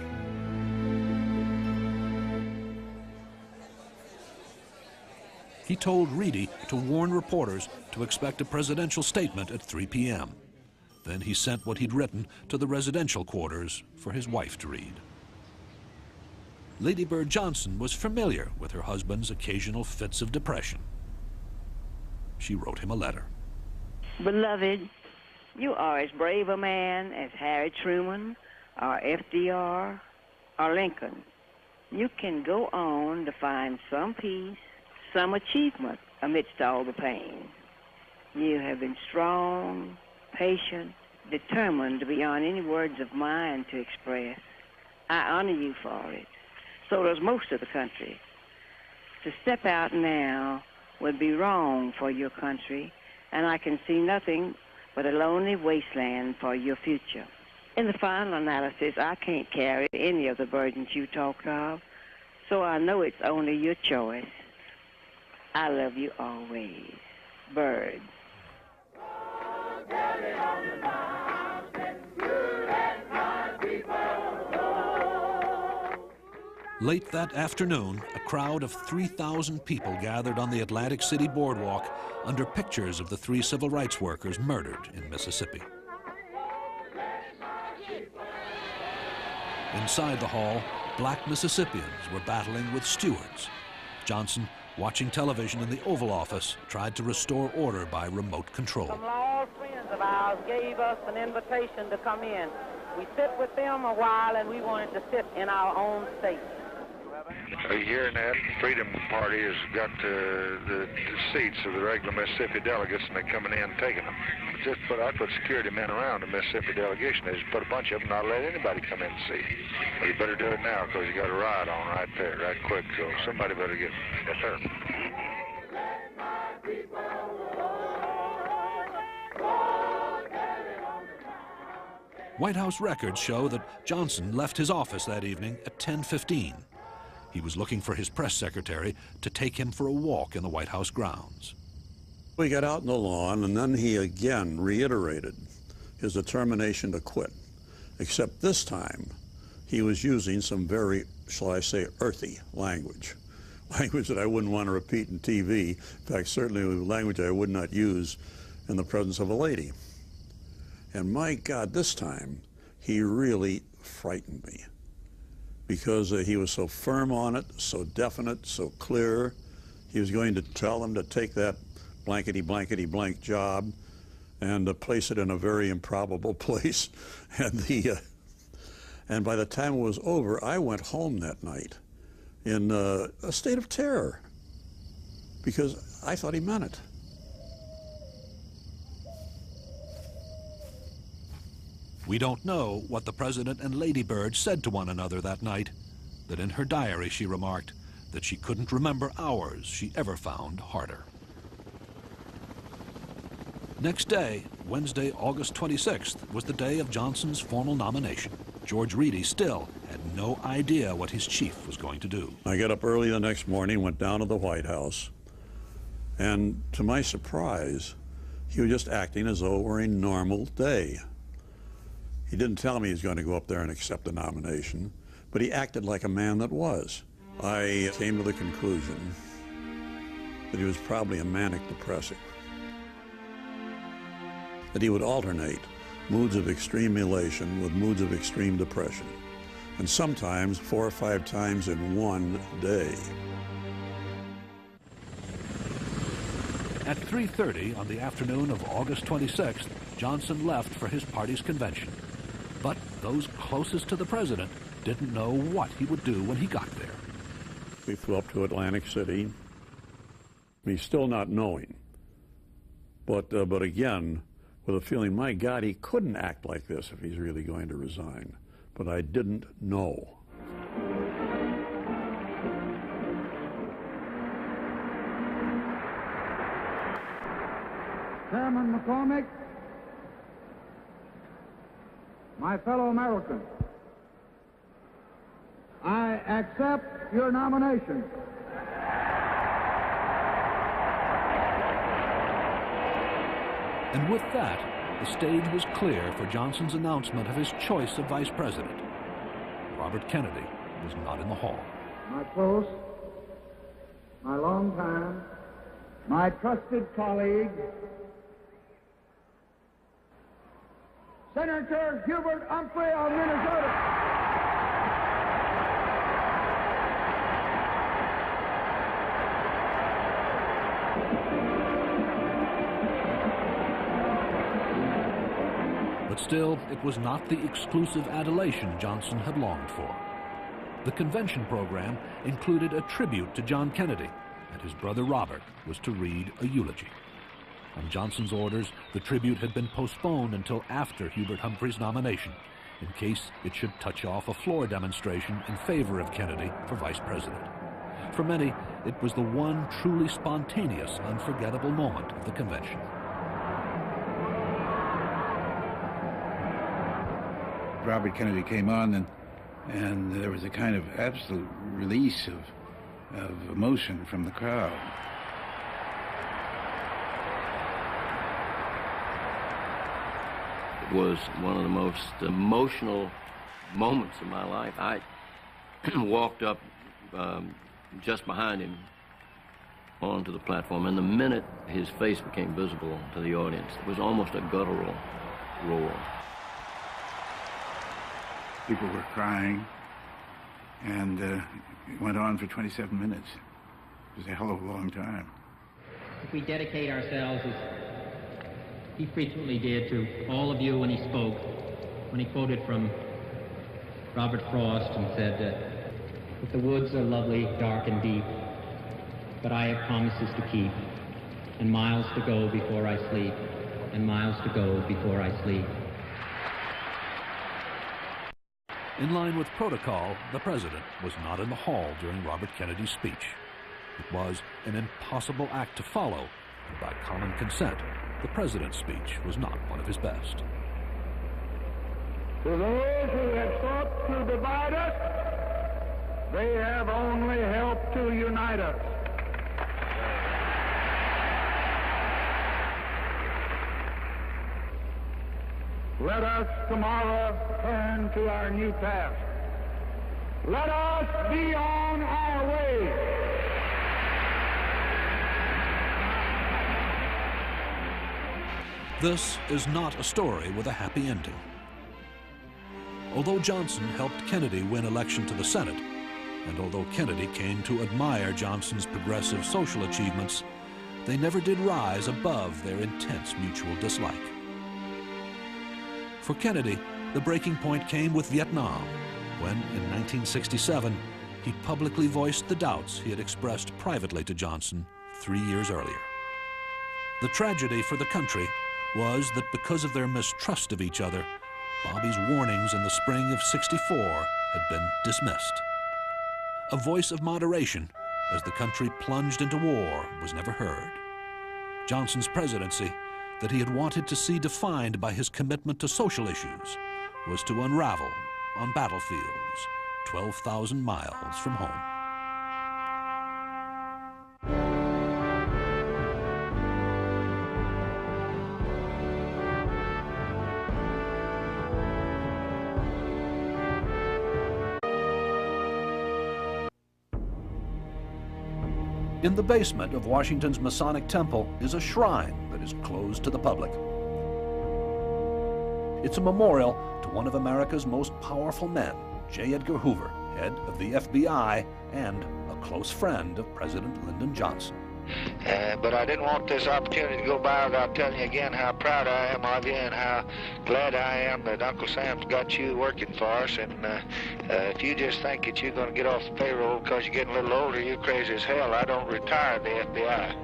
He told Reedy to warn reporters to expect a presidential statement at 3 p.m. Then he sent what he'd written to the residential quarters for his wife to read. Lady Bird Johnson was familiar with her husband's occasional fits of depression. She wrote him a letter. Beloved, you are as brave a man as Harry Truman or FDR or Lincoln. You can go on to find some peace, some achievement amidst all the pain. You have been strong, patient, determined beyond any words of mine to express. I honor you for it. So does most of the country. To step out now would be wrong for your country, and I can see nothing but a lonely wasteland for your future. In the final analysis, I can't carry any of the burdens you talk of, so I know it's only your choice. I love you always. Bird. Late that afternoon, a crowd of 3,000 people gathered on the Atlantic City boardwalk under pictures of the 3 civil rights workers murdered in Mississippi. Inside the hall, black Mississippians were battling with stewards. Johnson, watching television in the Oval Office, tried to restore order by remote control. Some law friends of ours gave us an invitation to come in. We sit with them a while, and we wanted to sit in our own state. Are you hearing that? Freedom Party has got the seats of the regular Mississippi delegates, and they're coming in and taking them. I put security men around the Mississippi delegation. They just put a bunch of them, not let anybody come in and see. Well, you better do it now, because you got a riot on right there, right quick. So somebody better get. Yes, sir. White House records show that Johnson left his office that evening at 10:15. He was looking for his press secretary to take him for a walk in the White House grounds. We got out in the lawn, and then he again reiterated his determination to quit, except this time he was using some very, shall I say, earthy language that I wouldn't want to repeat in TV. In fact, certainly language I would not use in the presence of a lady. And my God, this time he really frightened me, because he was so firm on it, so definite, so clear. He was going to tell them to take that blankety-blankety-blank job and place it in a very improbable place. And by the time it was over, I went home that night in a state of terror, because I thought he meant it. We don't know what the President and Lady Bird said to one another that night, that in her diary she remarked that she couldn't remember hours she ever found harder. Next day, Wednesday, August 26th, was the day of Johnson's formal nomination. George Reedy still had no idea what his chief was going to do. I got up early the next morning, went down to the White House, and to my surprise, he was just acting as though it were a normal day. He didn't tell me he was going to go up there and accept the nomination, but he acted like a man that was. I came to the conclusion that he was probably a manic depressive, that he would alternate moods of extreme elation with moods of extreme depression, and sometimes 4 or 5 times in one day. At 3:30 on the afternoon of August 26th, Johnson left for his party's convention. But those closest to the president didn't know what he would do when he got there. We flew up to Atlantic City. He's still not knowing. But again, with a feeling, my God, he couldn't act like this if he's really going to resign. But I didn't know. Chairman McCormick, my fellow Americans, I accept your nomination. And with that, the stage was clear for Johnson's announcement of his choice of vice president. Robert Kennedy was not in the hall. My close, my long time, my trusted colleague, Senator Hubert Humphrey of Minnesota. But still, it was not the exclusive adulation Johnson had longed for. The convention program included a tribute to John Kennedy, and his brother Robert was to read a eulogy. On Johnson's orders, the tribute had been postponed until after Hubert Humphrey's nomination, in case it should touch off a floor demonstration in favor of Kennedy for vice president. For many, it was the one truly spontaneous, unforgettable moment of the convention. Robert Kennedy came on, and there was a kind of absolute release of emotion from the crowd. It was one of the most emotional moments of my life. I walked up just behind him onto the platform, and the minute his face became visible to the audience, it was almost a guttural roar. People were crying, and it went on for 27 minutes. It was a hell of a long time. If we dedicate ourselves, as he frequently did, to all of you when he spoke, when he quoted from Robert Frost and said, "If the woods are lovely, dark and deep, but I have promises to keep, and miles to go before I sleep, and miles to go before I sleep." In line with protocol, the president was not in the hall during Robert Kennedy's speech. It was an impossible act to follow, and by common consent, the president's speech was not one of his best. To those who have sought to divide us, they have only helped to unite us. Let us tomorrow turn to our new task. Let us be on our way. This is not a story with a happy ending. Although Johnson helped Kennedy win election to the Senate, and although Kennedy came to admire Johnson's progressive social achievements, they never did rise above their intense mutual dislike. For Kennedy, the breaking point came with Vietnam, when, in 1967, he publicly voiced the doubts he had expressed privately to Johnson 3 years earlier. The tragedy for the country was that because of their mistrust of each other, Bobby's warnings in the spring of '64 had been dismissed. A voice of moderation as the country plunged into war was never heard. Johnson's presidency, that he had wanted to see defined by his commitment to social issues, was to unravel on battlefields 12,000 miles from home. In the basement of Washington's Masonic Temple is a shrine that is closed to the public. It's a memorial to one of America's most powerful men, J. Edgar Hoover, head of the FBI and a close friend of President Lyndon Johnson. But I didn't want this opportunity to go by without telling you again how proud I am of you and how glad I am that Uncle Sam's got you working for us. And if you just think that you're going to get off the payroll because you're getting a little older, you're crazy as hell. I don't retire the FBI.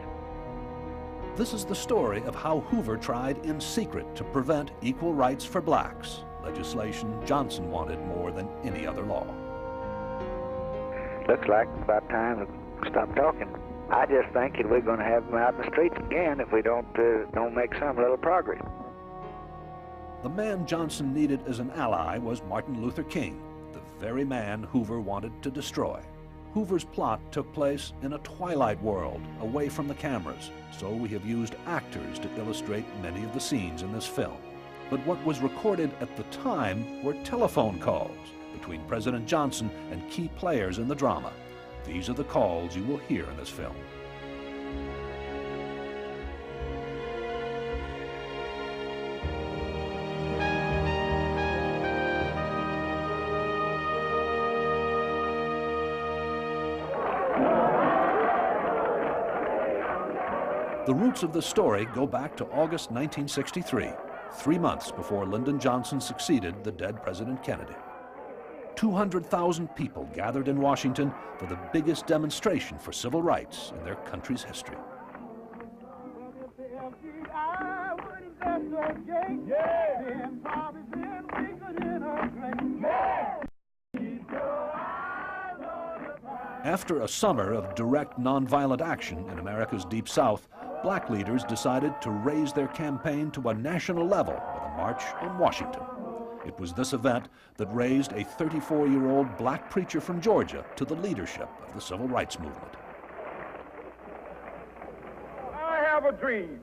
This is the story of how Hoover tried in secret to prevent equal rights for blacks, legislation Johnson wanted more than any other law. Looks like about time to stop talking. I just think that we're going to have them out in the streets again if we don't make some little progress. The man Johnson needed as an ally was Martin Luther King, the very man Hoover wanted to destroy. Hoover's plot took place in a twilight world, away from the cameras, so we have used actors to illustrate many of the scenes in this film. But what was recorded at the time were telephone calls between President Johnson and key players in the drama. These are the calls you will hear in this film. The roots of the story go back to August 1963, 3 months before Lyndon Johnson succeeded the dead President Kennedy. 200,000 people gathered in Washington for the biggest demonstration for civil rights in their country's history. After a summer of direct nonviolent action in America's Deep South, black leaders decided to raise their campaign to a national level with a march on Washington. It was this event that raised a 34-year-old black preacher from Georgia to the leadership of the civil rights movement. I have a dream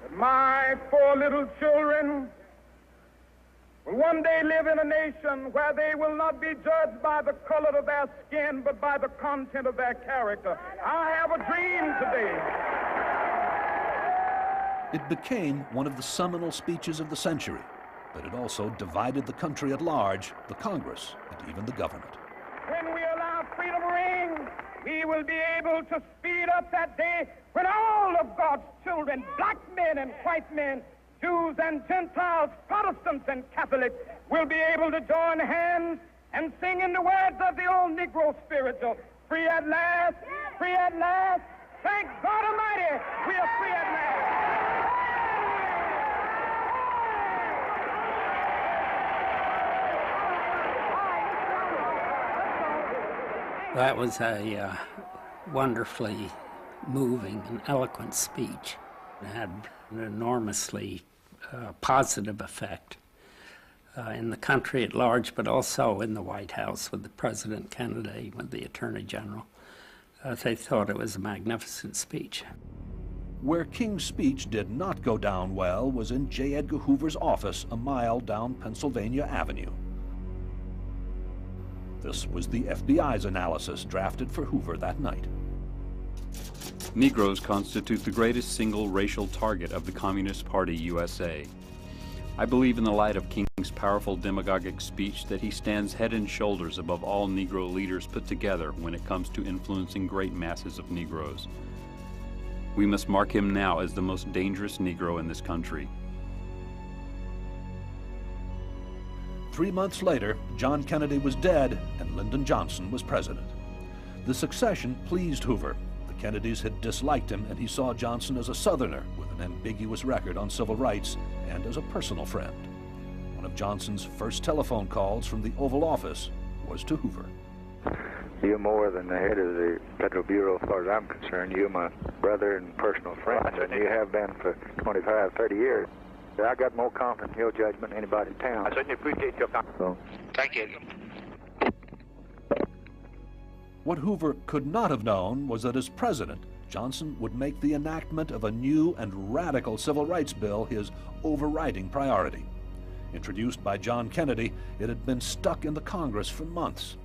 that my 4 little children will one day live in a nation where they will not be judged by the color of their skin, but by the content of their character. I have a dream today. It became one of the seminal speeches of the century, but it also divided the country at large, the Congress, and even the government. When we allow freedom to ring, we will be able to speed up that day when all of God's children, black men and white men, Jews and Gentiles, Protestants and Catholics, will be able to join hands and sing in the words of the old Negro spiritual, free at last, free at last. Thank God Almighty, we are free at last. That was a wonderfully moving and eloquent speech. It had an enormously positive effect in the country at large, but also in the White House with the President Kennedy, with the Attorney General. They thought it was a magnificent speech. Where King's speech did not go down well was in J. Edgar Hoover's office a mile down Pennsylvania Avenue. This was the FBI's analysis drafted for Hoover that night. Negroes constitute the greatest single racial target of the Communist Party USA. I believe in the light of King's powerful demagogic speech that he stands head and shoulders above all Negro leaders put together when it comes to influencing great masses of Negroes. We must mark him now as the most dangerous Negro in this country. 3 months later, John Kennedy was dead and Lyndon Johnson was president. The succession pleased Hoover. The Kennedys had disliked him, and he saw Johnson as a Southerner with an ambiguous record on civil rights and as a personal friend. One of Johnson's first telephone calls from the Oval Office was to Hoover. You're more than the head of the Federal Bureau as far as I'm concerned. You're my brother and personal friend, and you have been for 25, 30 years. I got more confidence in your judgment than anybody in town. I certainly appreciate your confidence. So. Thank you. What Hoover could not have known was that as president, Johnson would make the enactment of a new and radical civil rights bill his overriding priority. Introduced by John Kennedy, it had been stuck in the Congress for months.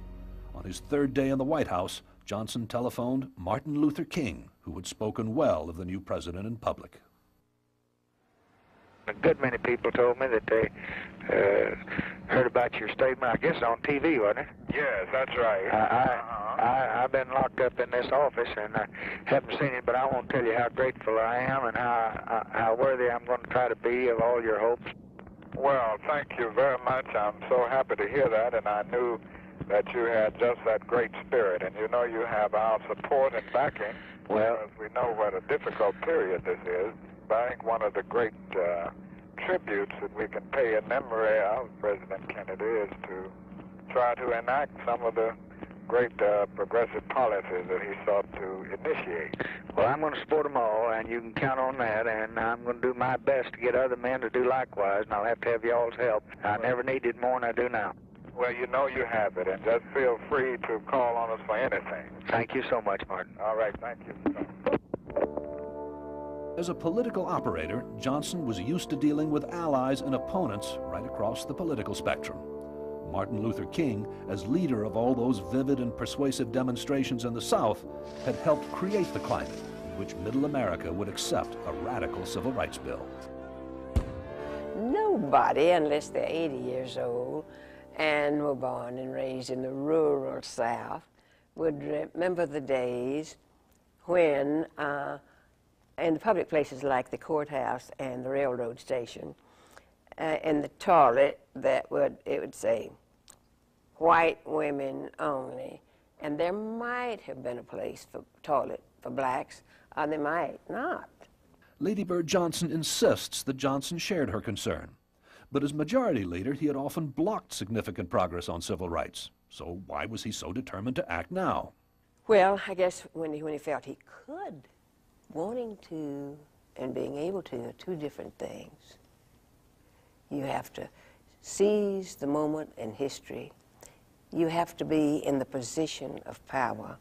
On his third day in the White House, Johnson telephoned Martin Luther King, who had spoken well of the new president in public. A good many people told me that they heard about your statement, I guess on TV, wasn't it? Yes, that's right. I've been locked up in this office and I haven't seen it, but I want to tell you how grateful I am and how worthy I'm going to try to be of all your hopes. Well, thank you very much. I'm so happy to hear that, and I knew that you had just that great spirit, and you know you have our support and backing. Well, because we know what a difficult period this is. But I think one of the great tributes that we can pay in memory of President Kennedy is to try to enact some of the great progressive policies that he sought to initiate. Well, I'm going to support them all, and you can count on that, and I'm going to do my best to get other men to do likewise, and I'll have to have y'all's help. I never needed more than I do now. Well, you know you have it, and just feel free to call on us for anything. Thank you so much, Martin. All right, thank you. As a political operator, Johnson was used to dealing with allies and opponents right across the political spectrum. Martin Luther King, as leader of all those vivid and persuasive demonstrations in the South, had helped create the climate in which Middle America would accept a radical civil rights bill. Nobody, unless they're 80 years old and were born and raised in the rural South, would remember the days when in the public places like the courthouse and the railroad station, in the toilet, it would say, white women only. And there might have been a place for toilet for blacks, or there might not. Lady Bird Johnson insists that Johnson shared her concern. But as majority leader, he had often blocked significant progress on civil rights. So why was he so determined to act now? Well, I guess when he felt he could, wanting to and being able to are two different things. You have to seize the moment in history. You have to be in the position of power.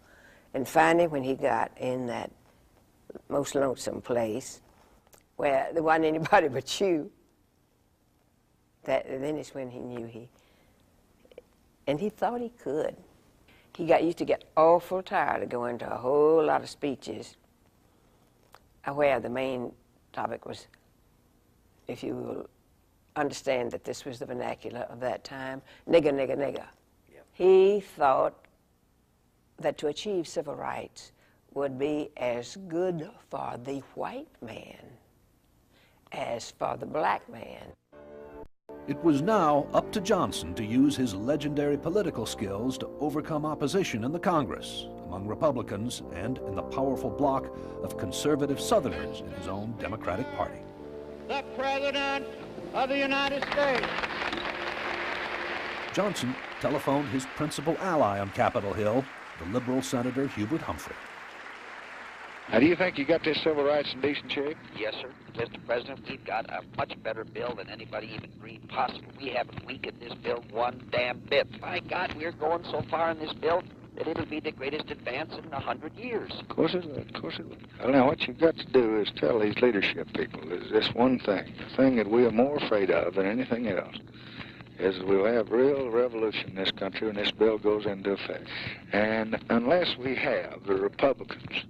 And finally, when he got in that most lonesome place where there wasn't anybody but you, then is when he knew and he thought he could. He used to get awful tired of going to a whole lot of speeches where the main topic was, if you will understand that this was the vernacular of that time, nigger, nigger, nigger. Yep. He thought that to achieve civil rights would be as good for the white man as for the black man. It was now up to Johnson to use his legendary political skills to overcome opposition in the Congress, among Republicans, and in the powerful bloc of conservative Southerners in his own Democratic Party. The President of the United States. Johnson telephoned his principal ally on Capitol Hill, the liberal Senator Hubert Humphrey. Now, do you think you got this civil rights in decent shape? Yes, sir. Mr. President, we've got a much better bill than anybody even dreamed possible. We haven't weakened this bill one damn bit. My God, we're going so far in this bill that it'll be the greatest advance in 100 years. Of course it will. Of course it will. Well, now, what you've got to do is tell these leadership people is this one thing. The thing that we are more afraid of than anything else is that we'll have real revolution in this country when this bill goes into effect. And unless we have the Republicans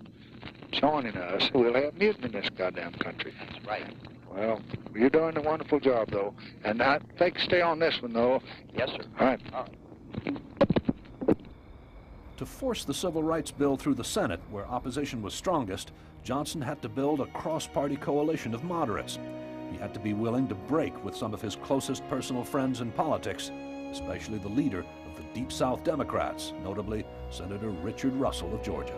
joining us, we'll have mutiny in this goddamn country. That's right. Well, you're doing a wonderful job, though. And I think stay on this one, though. Yes, sir. All right. All right. To force the Civil Rights Bill through the Senate, where opposition was strongest, Johnson had to build a cross-party coalition of moderates. He had to be willing to break with some of his closest personal friends in politics, especially the leader of the Deep South Democrats, notably Senator Richard Russell of Georgia.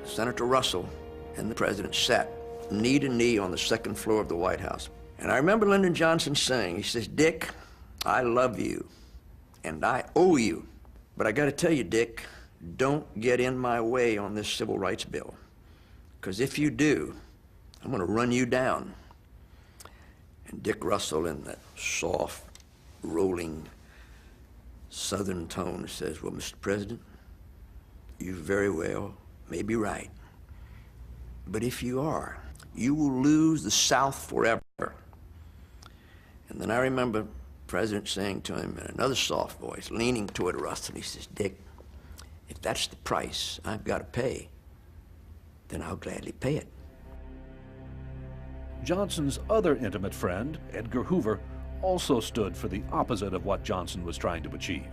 Senator Russell and the president sat knee to knee on the second floor of the White House. And I remember Lyndon Johnson saying, he says, "Dick, I love you and I owe you. But I gotta tell you, Dick, don't get in my way on this civil rights bill. Because if you do, I'm gonna run you down." And Dick Russell, in that soft, rolling Southern tone, says, "Well, Mr. President, you very well may be right. But if you are, you will lose the South forever." And then I remember the President saying to him in another soft voice, leaning toward Russell, he says, "Dick, if that's the price I've got to pay, then I'll gladly pay it." Johnson's other intimate friend, Edgar Hoover, also stood for the opposite of what Johnson was trying to achieve.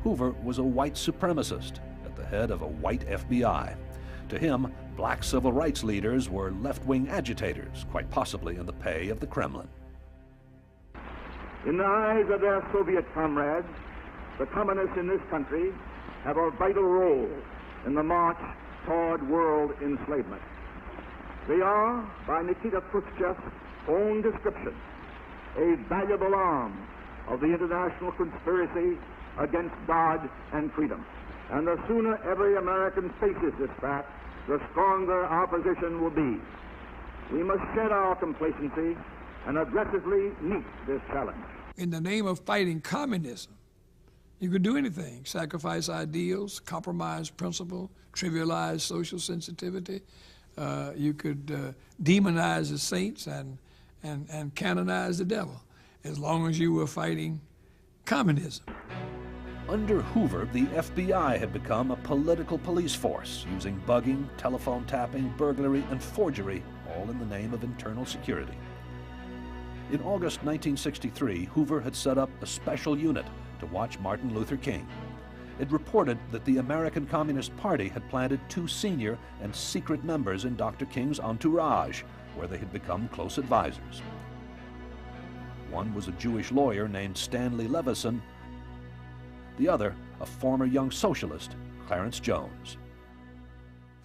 Hoover was a white supremacist at the head of a white FBI. To him, black civil rights leaders were left-wing agitators, quite possibly in the pay of the Kremlin. In the eyes of their Soviet comrades, the communists in this country have a vital role in the march toward world enslavement. They are, by Nikita Khrushchev's own description, a valuable arm of the international conspiracy against God and freedom. And the sooner every American faces this fact, the stronger our position will be. We must shed our complacency and aggressively meet this challenge. In the name of fighting communism, you could do anything: sacrifice ideals, compromise principle, trivialize social sensitivity. You could demonize the saints and canonize the devil, as long as you were fighting communism. Under Hoover, the FBI had become a political police force, using bugging, telephone tapping, burglary, and forgery, all in the name of internal security. In August 1963, Hoover had set up a special unit to watch Martin Luther King. It reported that the American Communist Party had planted 2 senior and secret members in Dr. King's entourage, where they had become close advisors. One was a Jewish lawyer named Stanley Levison, the other a former young socialist, Clarence Jones.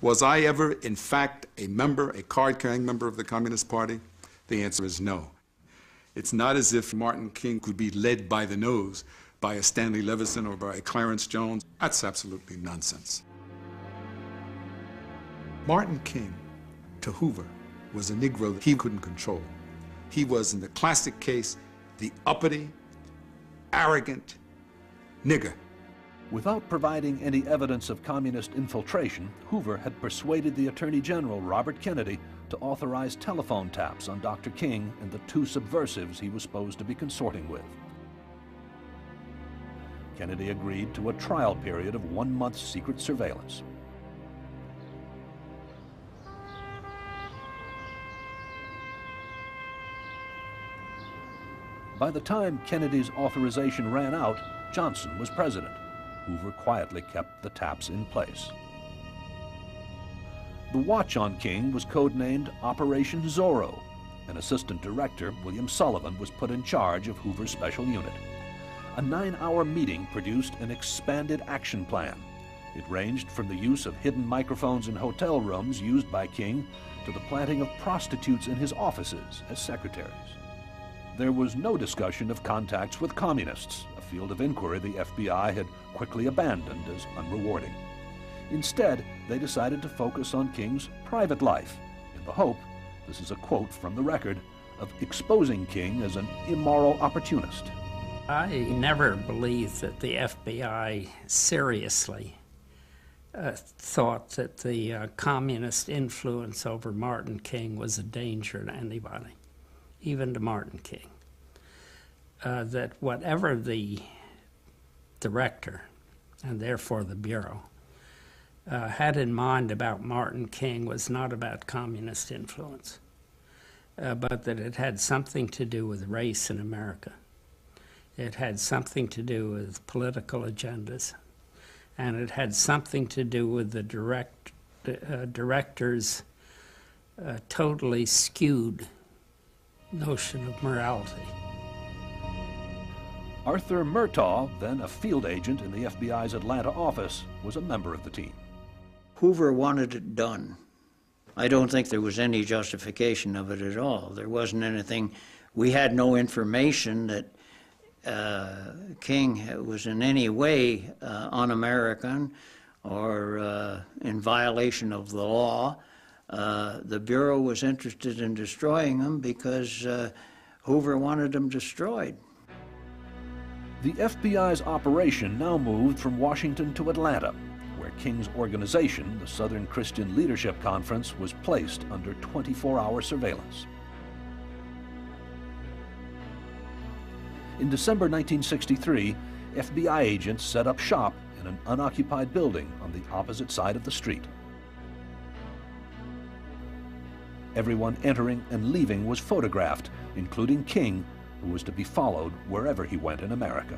Was I ever, in fact, a member, a card-carrying member of the Communist Party? The answer is no. It's not as if Martin King could be led by the nose by a Stanley Levison or by a Clarence Jones. That's absolutely nonsense. Martin King, to Hoover, was a Negro that he couldn't control. He was, in the classic case, the uppity, arrogant nigger. Without providing any evidence of communist infiltration, Hoover had persuaded the Attorney General, Robert Kennedy, to authorize telephone taps on Dr. King and the 2 subversives he was supposed to be consorting with. Kennedy agreed to a trial period of 1 month's secret surveillance. By the time Kennedy's authorization ran out, Johnson was president. Hoover quietly kept the taps in place. The watch on King was codenamed Operation Zorro. An assistant director, William Sullivan, was put in charge of Hoover's special unit. A 9-hour meeting produced an expanded action plan. It ranged from the use of hidden microphones in hotel rooms used by King to the planting of prostitutes in his offices as secretaries. There was no discussion of contacts with communists, a field of inquiry the FBI had quickly abandoned as unrewarding. Instead, they decided to focus on King's private life, in the hope, this is a quote from the record, of exposing King as an immoral opportunist. I never believed that the FBI seriously thought that the communist influence over Martin King was a danger to anybody, even to Martin King. That whatever the director, and therefore the Bureau, had in mind about Martin King was not about communist influence, but that it had something to do with race in America. It had something to do with political agendas, and it had something to do with the director's totally skewed notion of morality. Arthur Murtaugh, then a field agent in the FBI's Atlanta office, was a member of the team. Hoover wanted it done. I don't think there was any justification of it at all. There wasn't anything. We had no information that King was in any way un-American or in violation of the law. The Bureau was interested in destroying him because Hoover wanted him destroyed. The FBI's operation now moved from Washington to Atlanta, where King's organization, the Southern Christian Leadership Conference, was placed under 24-hour surveillance. In December 1963, FBI agents set up shop in an unoccupied building on the opposite side of the street. Everyone entering and leaving was photographed, including King, who was to be followed wherever he went in America.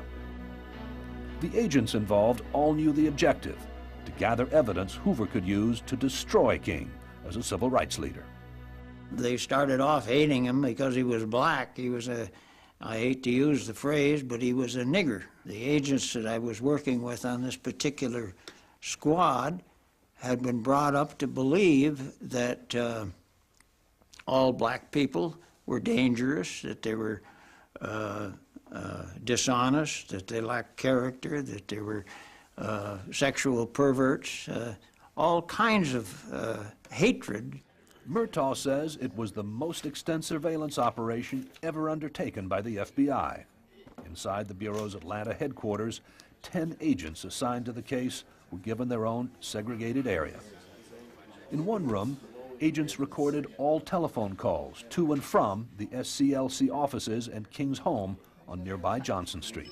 The agents involved all knew the objective: to gather evidence Hoover could use to destroy King as a civil rights leader. They started off hating him because he was black. He was I hate to use the phrase, but he was a nigger. The agents that I was working with on this particular squad had been brought up to believe that all black people were dangerous, that they were dishonest, that they lacked character, that they were sexual perverts, all kinds of hatred. Murtaugh says it was the most extensive surveillance operation ever undertaken by the FBI. Inside the Bureau's Atlanta headquarters, 10 agents assigned to the case were given their own segregated area. In one room, agents recorded all telephone calls to and from the SCLC offices and King's home on nearby Johnson Street.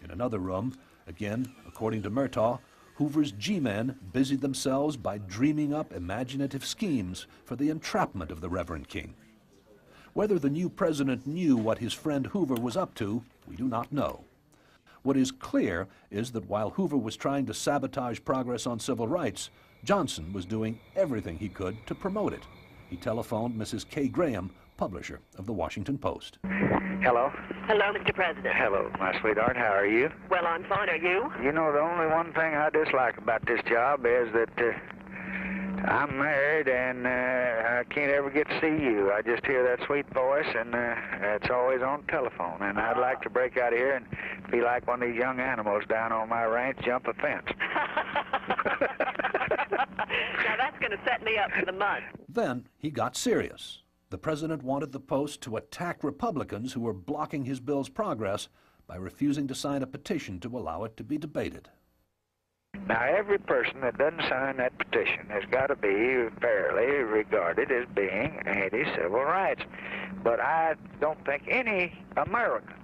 In another room, again, according to Murtaugh, Hoover's G-men busied themselves by dreaming up imaginative schemes for the entrapment of the Reverend King. Whether the new president knew what his friend Hoover was up to, we do not know. What is clear is that while Hoover was trying to sabotage progress on civil rights, Johnson was doing everything he could to promote it. He telephoned Mrs. Kay Graham, publisher of the Washington Post. Hello? Hello, Mr. President. Hello, my sweetheart. How are you? Well, I'm fine. Are you? You know, the only one thing I dislike about this job is that I'm married and I can't ever get to see you. I just hear that sweet voice and it's always on telephone. And I'd like to break out of here and be like one of these young animals down on my ranch, jump a fence. Now, that's going to set me up for the mud. Then he got serious. The president wanted the Post to attack Republicans who were blocking his bill's progress by refusing to sign a petition to allow it to be debated. Now, every person that doesn't sign that petition has got to be fairly regarded as being anti-civil rights. But I don't think any American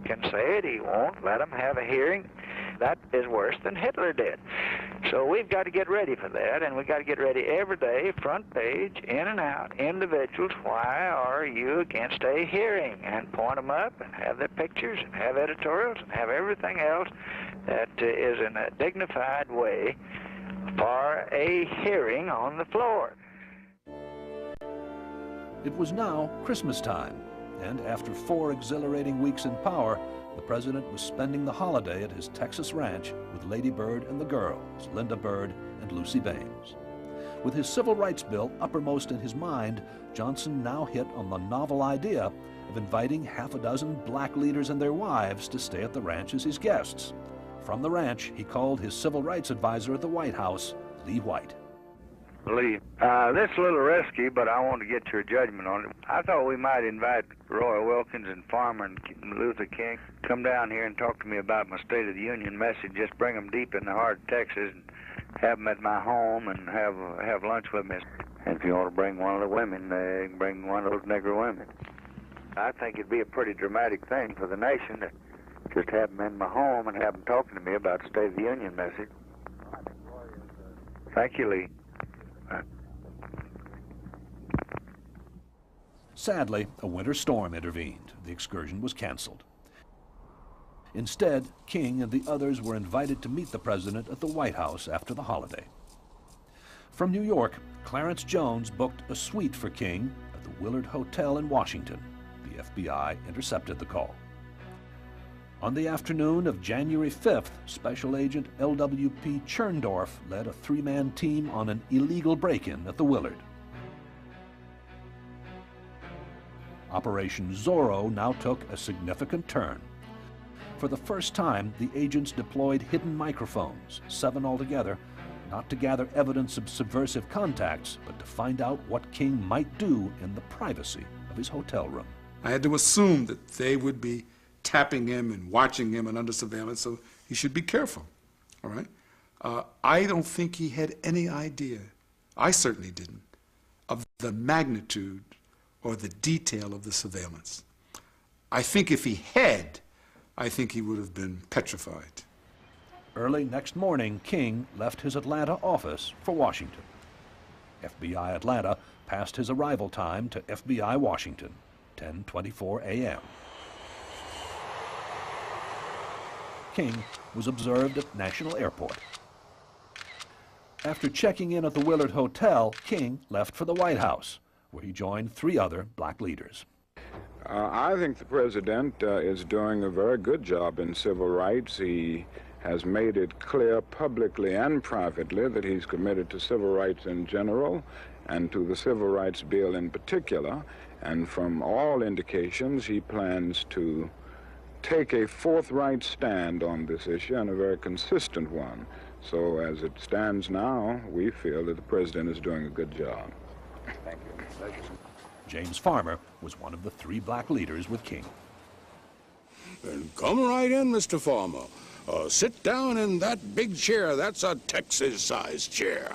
can say it. He won't let them have a hearing. That is worse than Hitler did. So we've got to get ready for that, and we've got to get ready every day, front page, in and out, individuals. Why are you against a hearing? And point them up and have their pictures and have editorials and have everything else that is in a dignified way for a hearing on the floor. It was now Christmas time, and after 4 exhilarating weeks in power, the president was spending the holiday at his Texas ranch with Lady Bird and the girls, Linda Bird and Lucy Baines. With his civil rights bill uppermost in his mind, Johnson now hit on the novel idea of inviting half a dozen black leaders and their wives to stay at the ranch as his guests. From the ranch, he called his civil rights advisor at the White House, Lee White. Lee, this is a little risky, but I want to get your judgment on it. I thought we might invite Roy Wilkins and Farmer and Luther King come down here and talk to me about my State of the Union message. Just bring them deep in the heart of Texas and have them at my home and have lunch with me. And if you want to bring one of the women, you can bring one of those Negro women. I think it'd be a pretty dramatic thing for the nation to just have them in my home and have them talking to me about the State of the Union message. Thank you, Lee. Sadly, a winter storm intervened. The excursion was canceled. Instead, King and the others were invited to meet the president at the White House after the holiday. From New York, Clarence Jones booked a suite for King at the Willard Hotel in Washington. The FBI intercepted the call. On the afternoon of January 5th, Special Agent LWP Cherndorf led a 3-man team on an illegal break-in at the Willard. Operation Zorro now took a significant turn. For the first time, the agents deployed hidden microphones, 7 altogether, not to gather evidence of subversive contacts, but to find out what King might do in the privacy of his hotel room. I had to assume that they would be tapping him and watching him and under surveillance, so he should be careful, all right? I don't think he had any idea, I certainly didn't, of the magnitude or the detail of the surveillance. I think if he had, I think he would have been petrified. Early next morning, King left his Atlanta office for Washington. FBI Atlanta passed his arrival time to FBI Washington, 10:24 a.m. King was observed at National Airport. After checking in at the Willard Hotel, King left for the White House, where he joined 3 other black leaders. I think the president is doing a very good job in civil rights. He has made it clear publicly and privately that he's committed to civil rights in general and to the Civil Rights Bill in particular. And from all indications, he plans to take a forthright stand on this issue, and a very consistent one. So as it stands now, we feel that the president is doing a good job. Thank you. Pleasure. James Farmer was one of the 3 black leaders with King. And come right in, Mr. Farmer. Sit down in that big chair. That's a Texas-sized chair.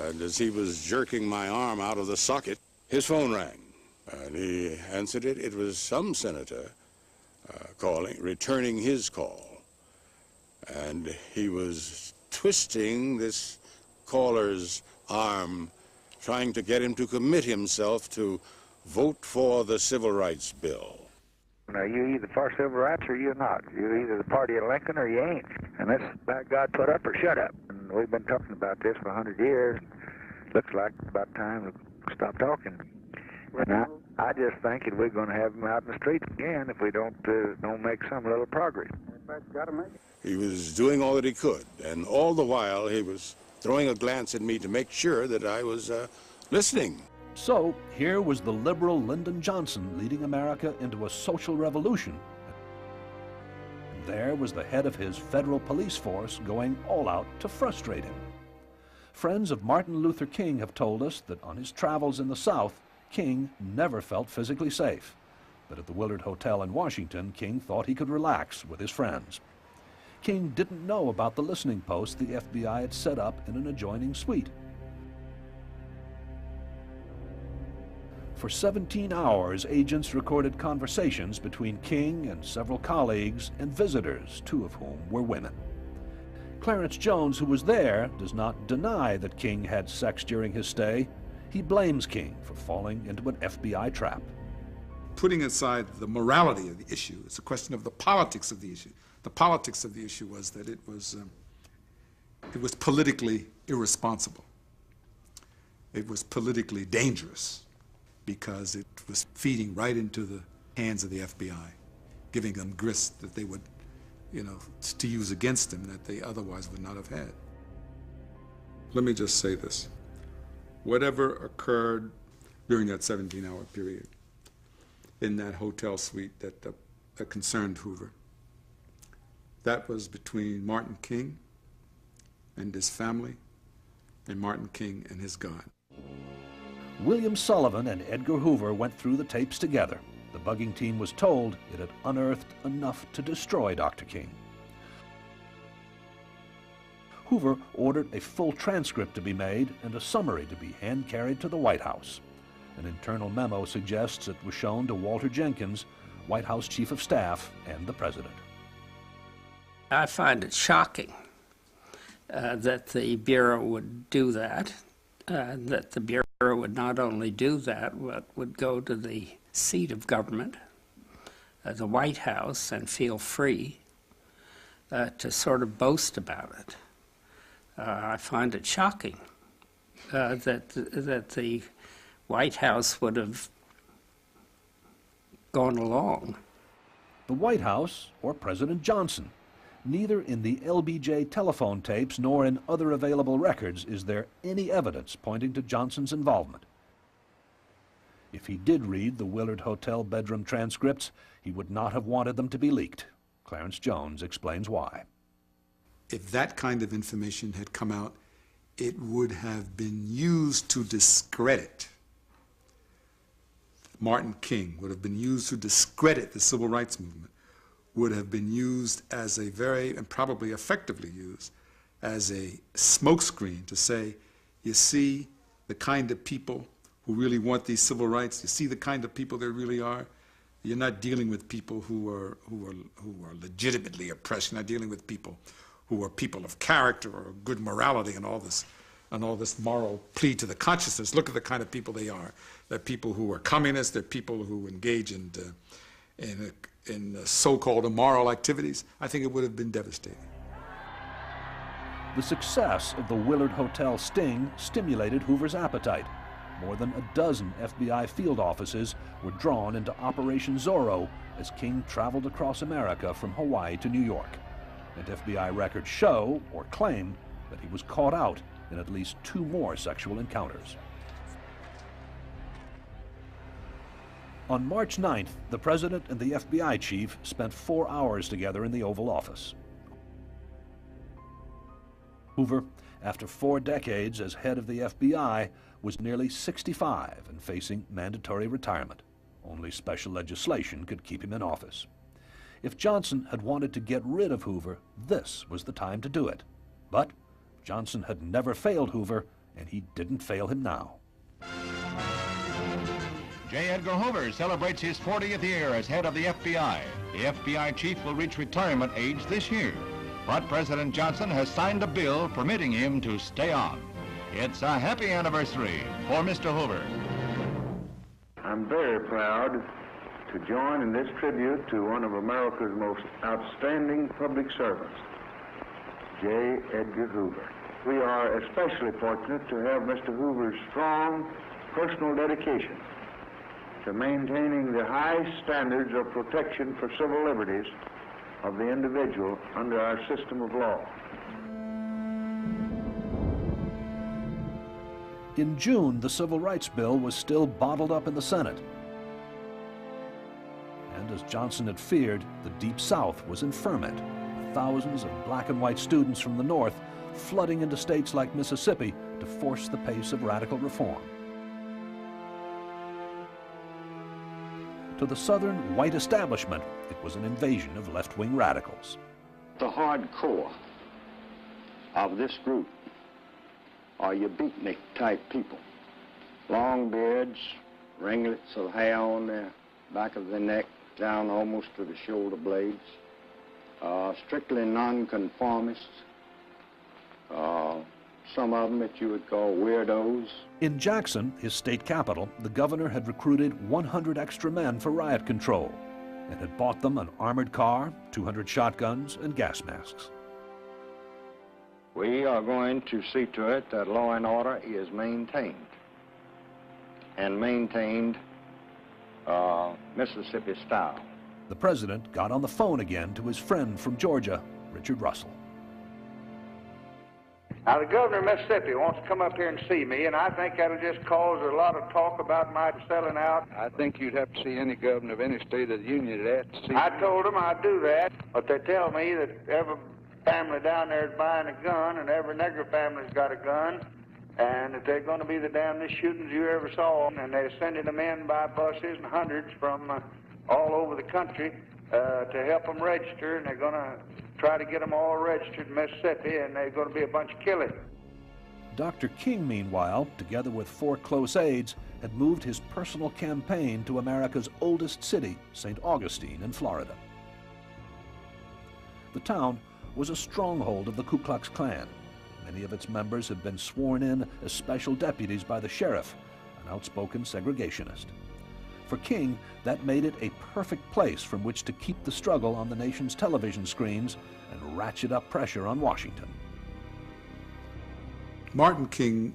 And as he was jerking my arm out of the socket, his phone rang. And he answered it. It was some senator returning his call. And he was twisting this caller's arm, trying to get him to commit himself to vote for the Civil Rights Bill. Now, you either for civil rights or you're not. You're either the party of Lincoln or you ain't. And that's by God, put up or shut up. And we've been talking about this for 100 years. Looks like about time to stop talking. And I just think that we're going to have them out in the streets again if we don't make some little progress. He was doing all that he could, and all the while he was throwing a glance at me to make sure that I was listening. So here was the liberal Lyndon Johnson leading America into a social revolution. There was the head of his federal police force going all out to frustrate him. Friends of Martin Luther King have told us that on his travels in the South, King never felt physically safe. But at the Willard Hotel in Washington, King thought he could relax with his friends. King didn't know about the listening post the FBI had set up in an adjoining suite. For 17 hours, agents recorded conversations between King and several colleagues and visitors, 2 of whom were women. Clarence Jones, who was there, does not deny that King had sex during his stay. He blames King for falling into an FBI trap. Putting aside the morality of the issue, it's a question of the politics of the issue. The politics of the issue was that it was politically irresponsible. It was politically dangerous because it was feeding right into the hands of the FBI, giving them grist that they would, to use against them that they otherwise would not have had. Let me just say this. Whatever occurred during that 17-hour period in that hotel suite that concerned Hoover, that was between Martin King and his family and Martin King and his God. William Sullivan and Edgar Hoover went through the tapes together. The bugging team was told it had unearthed enough to destroy Dr. King. Hoover ordered a full transcript to be made and a summary to be hand-carried to the White House. An internal memo suggests it was shown to Walter Jenkins, White House Chief of Staff, and the President. I find it shocking that the Bureau would do that, that the Bureau would not only do that, but would go to the seat of government, the White House, and feel free to sort of boast about it. I find it shocking that the White House would have gone along. The White House or President Johnson. Neither in the LBJ telephone tapes nor in other available records is there any evidence pointing to Johnson's involvement. If he did read the Willard Hotel bedroom transcripts, he would not have wanted them to be leaked. Clarence Jones explains why. If that kind of information had come out, it would have been used to discredit Martin King, would have been used to discredit the civil rights movement, would have been used as a very, and probably effectively used, as a smokescreen to say, you see the kind of people who really want these civil rights, you see the kind of people there really are. You're not dealing with people who are legitimately oppressed. You're not dealing with people who are people of character or good morality and all this and all this moral plea to the consciousness. Look at the kind of people they are. They're people who are communists. They're people who engage in so-called immoral activities. I think it would have been devastating. The success of the Willard Hotel sting stimulated Hoover's appetite. More than a dozen FBI field offices were drawn into Operation Zorro as King traveled across America from Hawaii to New York. And FBI records show, or claim, that he was caught out in at least 2 more sexual encounters. On March 9th, the President and the FBI chief spent 4 hours together in the Oval Office. Hoover, after 4 decades as head of the FBI, was nearly 65 and facing mandatory retirement. Only special legislation could keep him in office. If Johnson had wanted to get rid of Hoover, this was the time to do it. But Johnson had never failed Hoover, and he didn't fail him now. J. Edgar Hoover celebrates his 40th year as head of the FBI. The FBI chief will reach retirement age this year. But President Johnson has signed a bill permitting him to stay on. It's a happy anniversary for Mr. Hoover. I'm very proud to join in this tribute to one of America's most outstanding public servants, J. Edgar Hoover. We are especially fortunate to have Mr. Hoover's strong personal dedication to maintaining the high standards of protection for civil liberties of the individual under our system of law. In June, the Civil Rights Bill was still bottled up in the Senate. And as Johnson had feared, the Deep South was in ferment, with thousands of black and white students from the North flooding into states like Mississippi to force the pace of radical reform. To the Southern white establishment, it was an invasion of left-wing radicals. The hardcore of this group are your beatnik type people. Long beards, ringlets of hair on the back of the neck, down almost to the shoulder blades. Strictly nonconformists. Some of them that you would call weirdos. In Jackson, his state capital, the governor had recruited 100 extra men for riot control and had bought them an armored car, 200 shotguns, and gas masks. We are going to see to it that law and order is maintained, and maintained Mississippi style. The president got on the phone again to his friend from Georgia, Richard Russell. Now, the governor of Mississippi wants to come up here and see me, and I think that'll just cause a lot of talk about my selling out. I think you'd have to see any governor of any state of the union to see. I told them I'd do that, but they tell me that every family down there is buying a gun, and every nigger family's got a gun, and that they're going to be the damnedest shootings you ever saw, and they're sending them in by buses and hundreds from all over the country to help them register, and they're going to try to get them all registered in Mississippi, and they're going to be a bunch of killing. Dr. King, meanwhile, together with 4 close aides, had moved his personal campaign to America's oldest city, St. Augustine in Florida. The town was a stronghold of the Ku Klux Klan. Many of its members had been sworn in as special deputies by the sheriff, an outspoken segregationist. For King, that made it a perfect place from which to keep the struggle on the nation's television screens and ratchet up pressure on Washington. Martin King,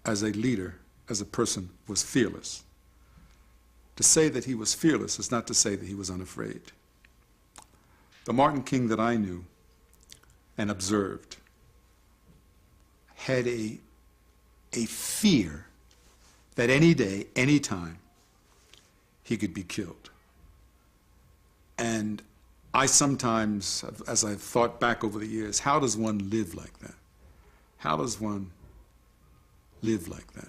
as a leader, as a person, was fearless. To say that he was fearless is not to say that he was unafraid. The Martin King that I knew and observed had a fear that any day, any time, he could be killed. And I sometimes, as I've thought back over the years, how does one live like that? How does one live like that?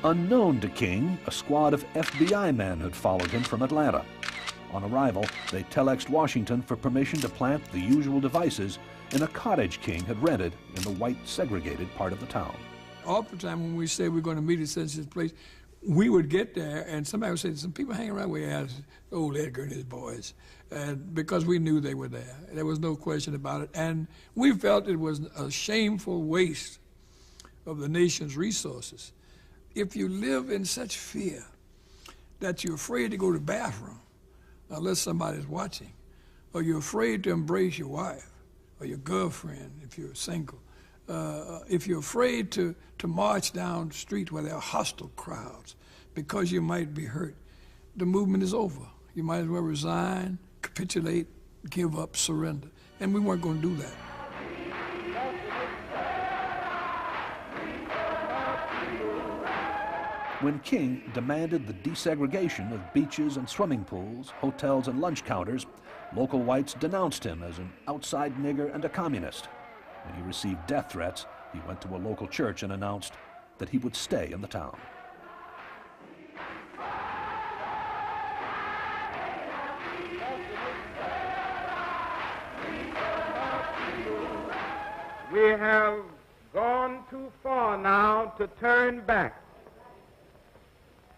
Unknown to King, a squad of FBI men had followed him from Atlanta. On arrival, they telexed Washington for permission to plant the usual devices in a cottage King had rented in the white segregated part of the town. Oftentimes when we say we're going to meet at such a place, we would get there, and somebody would say, some people hanging around where asked old Edgar and his boys, and because we knew they were there. There was no question about it. And we felt it was a shameful waste of the nation's resources. If you live in such fear that you're afraid to go to the bathroom unless somebody's watching, or you're afraid to embrace your wife or your girlfriend if you're single, if you're afraid to march down the street where there are hostile crowds because you might be hurt, the movement is over. You might as well resign, capitulate, give up, surrender. And we weren't going to do that. When King demanded the desegregation of beaches and swimming pools, hotels and lunch counters, local whites denounced him as an outside nigger and a communist. When he received death threats, he went to a local church and announced that he would stay in the town. We have gone too far now to turn back,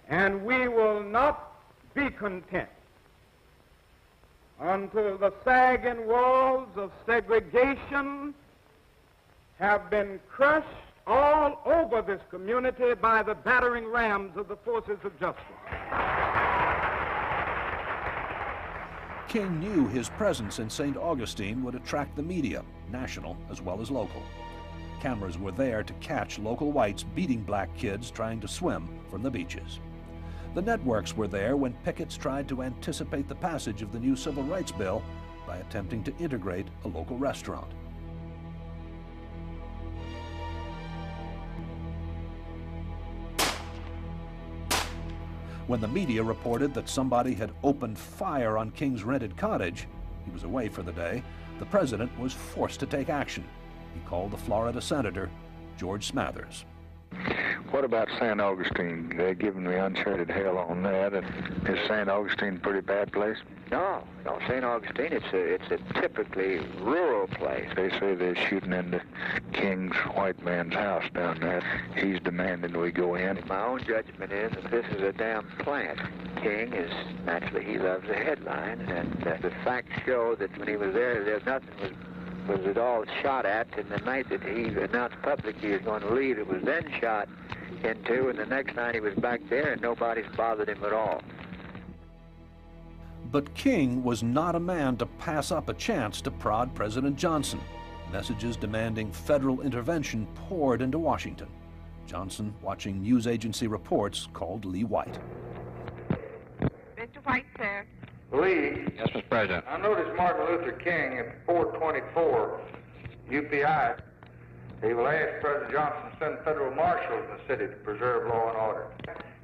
and we will not be content until the sagging walls of segregation have been crushed all over this community by the battering rams of the forces of justice. King knew his presence in St. Augustine would attract the media, national as well as local. Cameras were there to catch local whites beating black kids trying to swim from the beaches. The networks were there when pickets tried to anticipate the passage of the new Civil Rights Bill by attempting to integrate a local restaurant. When the media reported that somebody had opened fire on King's rented cottage, he was away for the day, the president was forced to take action. He called the Florida senator, George Smathers. What about St. Augustine? They're giving me uncharted hell on that. And is St. Augustine a pretty bad place? No, St. Augustine, it's a typically rural place. They say they're shooting into King's white man's house down there. He's demanding we go in. My own judgment is that this is a damn plant. King is, naturally, he loves a headline, and the facts show that when he was there nothing was at all shot at, and the night that he announced publicly he was going to leave, it was then shot into, and the next night he was back there, and nobody's bothered him at all. But King was not a man to pass up a chance to prod President Johnson. Messages demanding federal intervention poured into Washington. Johnson, watching news agency reports, called Lee White. Mr. White, sir. Lee. Yes, Mr. President. I noticed Martin Luther King at 424 UPI. He will ask President Johnson to send federal marshals in the city to preserve law and order.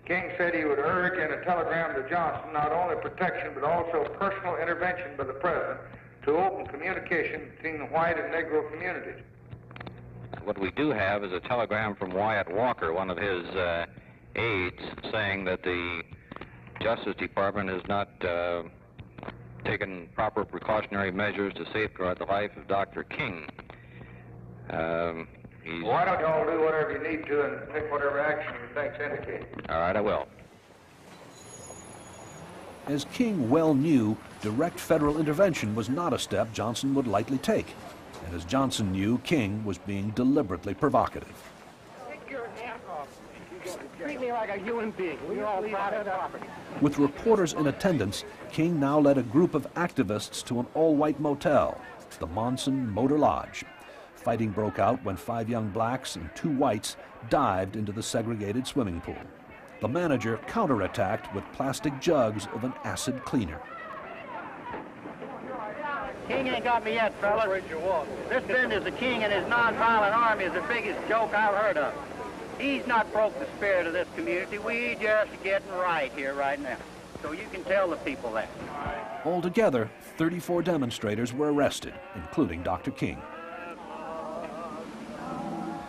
King said he would urge in a telegram to Johnson not only protection but also personal intervention by the president to open communication between the white and Negro communities. What we do have is a telegram from Wyatt Walker, one of his aides, saying that the Justice Department has not taken proper precautionary measures to safeguard the life of Dr. King. Why don't you all do whatever you need to and take whatever action you think's indicated? All right, I will. As King well knew, direct federal intervention was not a step Johnson would likely take. And as Johnson knew, King was being deliberately provocative. Take your hand off. Treat me like a human being. We're all private property. With reporters in attendance, King now led a group of activists to an all-white motel, the Monson Motor Lodge. Fighting broke out when 5 young blacks and 2 whites dived into the segregated swimming pool. The manager counterattacked with plastic jugs of an acid cleaner. King ain't got me yet, fella. This business of King and his nonviolent army is the biggest joke I've heard of. He's not broke the spirit of this community. We just getting right here right now. So you can tell the people that. Altogether, 34 demonstrators were arrested, including Dr. King.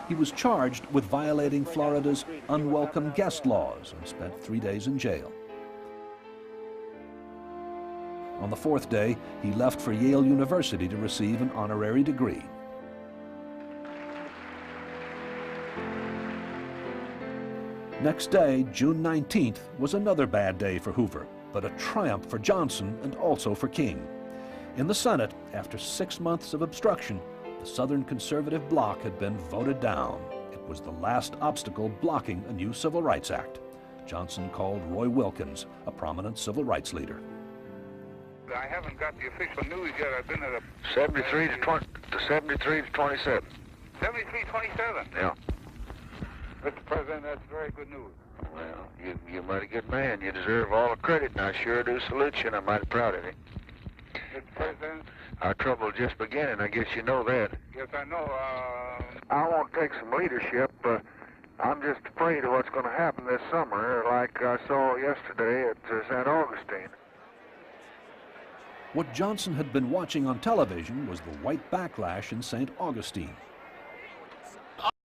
He was charged with violating Florida's unwelcome guest laws and spent 3 days in jail. On the 4th day, he left for Yale University to receive an honorary degree. Next day, June 19th, was another bad day for Hoover, but a triumph for Johnson and also for King. In the Senate, after 6 months of obstruction, the Southern conservative bloc had been voted down. It was the last obstacle blocking a new Civil Rights Act. Johnson called Roy Wilkins, a prominent civil rights leader. I haven't got the official news yet. I've been at a 73 to 27. 73-27. Yeah. Mr. President, that's very good news. Well, you're a mighty good man. You deserve all the credit, and I sure do salute you, and I'm mighty proud of you. Mr. President? Our trouble just beginning. I guess you know that. Yes, I know. I want to take some leadership. I'm just afraid of what's going to happen this summer, like I saw yesterday at St. Augustine. What Johnson had been watching on television was the white backlash in St. Augustine.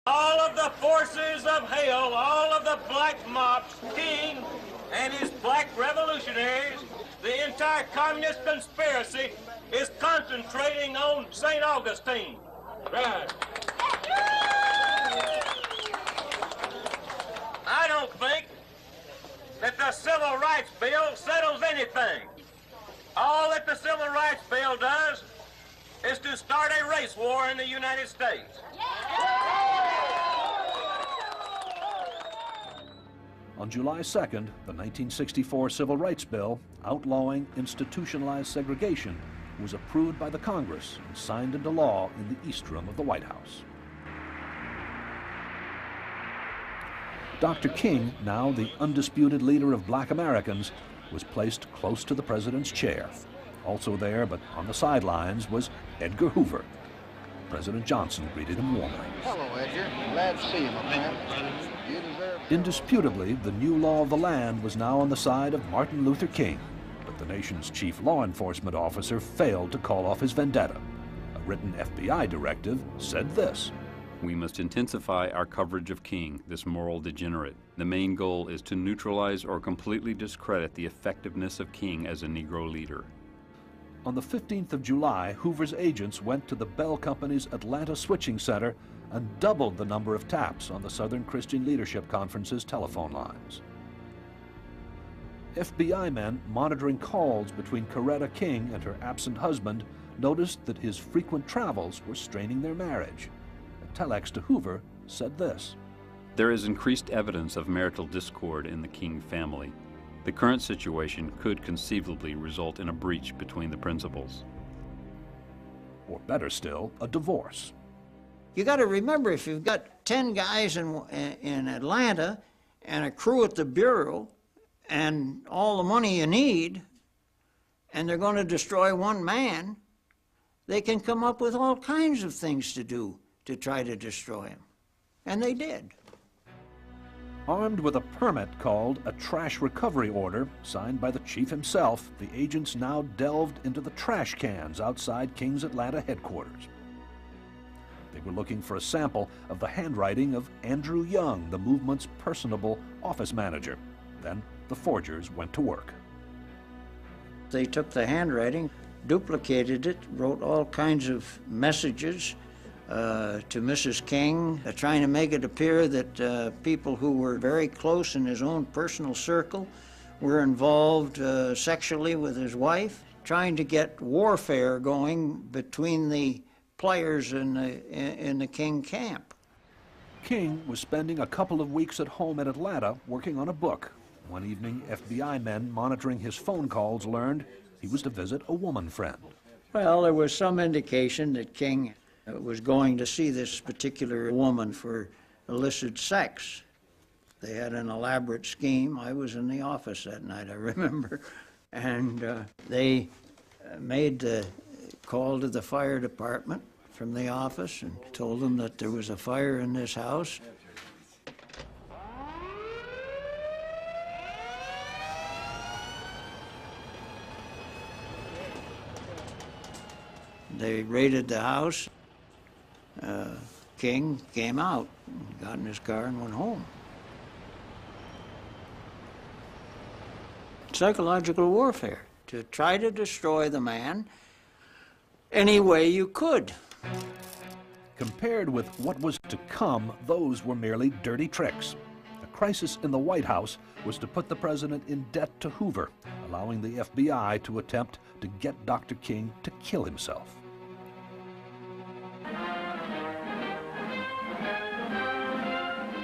All of the forces of hell, all of the black mops, King and his black revolutionaries, the entire communist conspiracy is concentrating on St. Augustine. Right. I don't think that the Civil Rights Bill settles anything. All that the Civil Rights Bill does is to start a race war in the United States. On July 2nd, the 1964 Civil Rights Bill, outlawing institutionalized segregation, was approved by the Congress and signed into law in the East Room of the White House. Dr. King, now the undisputed leader of black Americans, was placed close to the president's chair. Also there, but on the sidelines, was Edgar Hoover. President Johnson greeted him warmly. Hello, Edgar. Glad to see you, my friend. You deserve... Indisputably, the new law of the land was now on the side of Martin Luther King, but the nation's chief law enforcement officer failed to call off his vendetta. A written FBI directive said this: "We must intensify our coverage of King, this moral degenerate. The main goal is to neutralize or completely discredit the effectiveness of King as a Negro leader." On the 15th of July, Hoover's agents went to the Bell Company's Atlanta switching center and doubled the number of taps on the Southern Christian Leadership Conference's telephone lines. FBI men monitoring calls between Coretta King and her absent husband noticed that his frequent travels were straining their marriage. A telex to Hoover said this: "There is increased evidence of marital discord in the King family. The current situation could conceivably result in a breach between the principals." Or better still, a divorce. You got to remember, if you've got 10 guys in Atlanta and a crew at the Bureau and all the money you need, and they're going to destroy one man, they can come up with all kinds of things to do to try to destroy him. And they did. Armed with a permit called a trash recovery order, signed by the chief himself, the agents now delved into the trash cans outside King's Atlanta headquarters. They were looking for a sample of the handwriting of Andrew Young, the movement's personable office manager. Then the forgers went to work. They took the handwriting, duplicated it, wrote all kinds of messages to Mrs. King, trying to make it appear that people who were very close in his own personal circle were involved sexually with his wife, trying to get warfare going between the players in the King camp. King was spending a couple of weeks at home in Atlanta working on a book. One evening, FBI men monitoring his phone calls learned he was to visit a woman friend. Well, there was some indication that King was going to see this particular woman for illicit sex. They had an elaborate scheme. I was in the office that night, I remember. And they made the call to the fire department from the office and told them that there was a fire in this house. They raided the house. King came out, got in his car and went home. Psychological warfare, to try to destroy the man any way you could. Compared with what was to come, those were merely dirty tricks. A crisis in the White House was to put the president in debt to Hoover, allowing the FBI to attempt to get Dr. King to kill himself.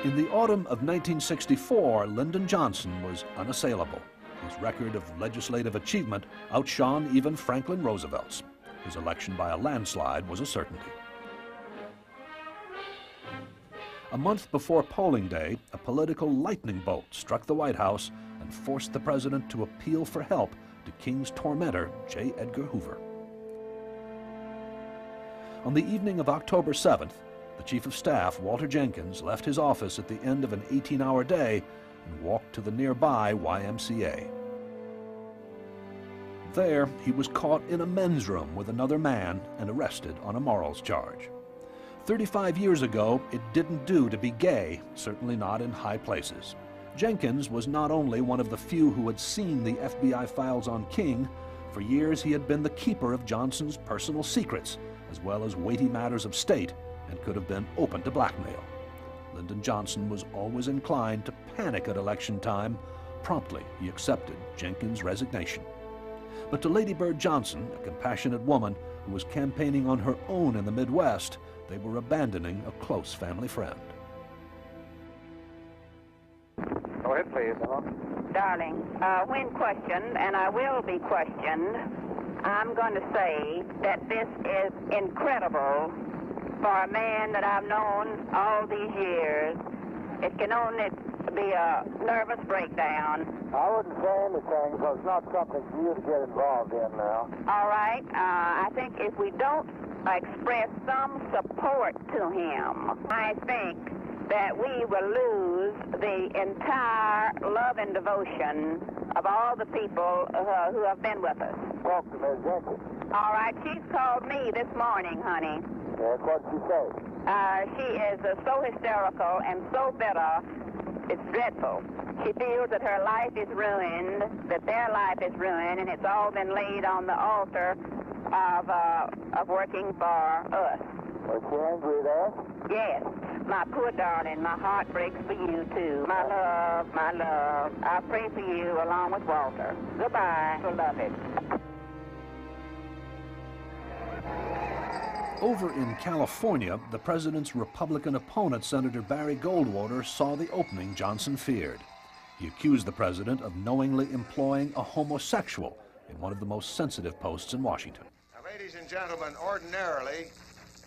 In the autumn of 1964, Lyndon Johnson was unassailable. His record of legislative achievement outshone even Franklin Roosevelt's. His election by a landslide was a certainty. A month before polling day, a political lightning bolt struck the White House and forced the president to appeal for help to King's tormentor, J. Edgar Hoover. On the evening of October 7th, the Chief of Staff, Walter Jenkins, left his office at the end of an 18-hour day and walked to the nearby YMCA. There, he was caught in a men's room with another man and arrested on a morals charge. 35 years ago, it didn't do to be gay, certainly not in high places. Jenkins was not only one of the few who had seen the FBI files on King, for years he had been the keeper of Johnson's personal secrets, as well as weighty matters of state, and could have been open to blackmail. Lyndon Johnson was always inclined to panic at election time. Promptly, he accepted Jenkins' resignation. But to Lady Bird Johnson, a compassionate woman who was campaigning on her own in the Midwest, they were abandoning a close family friend. Go ahead, please. Darling, when questioned, and I will be questioned, I'm going to say that this is incredible for a man that I've known all these years. It can only be a nervous breakdown. I wouldn't say anything because it's not something for you to get involved in now. All right. I think if we don't express some support to him, I think that we will lose the entire love and devotion of all the people who have been with us. Talk to Ms. Jenkins. All right. She's called me this morning, honey. Yes, what'd she say? She is so hysterical and so bitter. It's dreadful. She feels that her life is ruined, that their life is ruined, and it's all been laid on the altar of working for us. Was she angry with us? Yes. My poor darling, my heart breaks for you, too. My love, my love. I pray for you along with Walter. Goodbye, beloved. Over in California, the president's Republican opponent, Senator Barry Goldwater, saw the opening Johnson feared. He accused the president of knowingly employing a homosexual in one of the most sensitive posts in Washington. Now, ladies and gentlemen, ordinarily,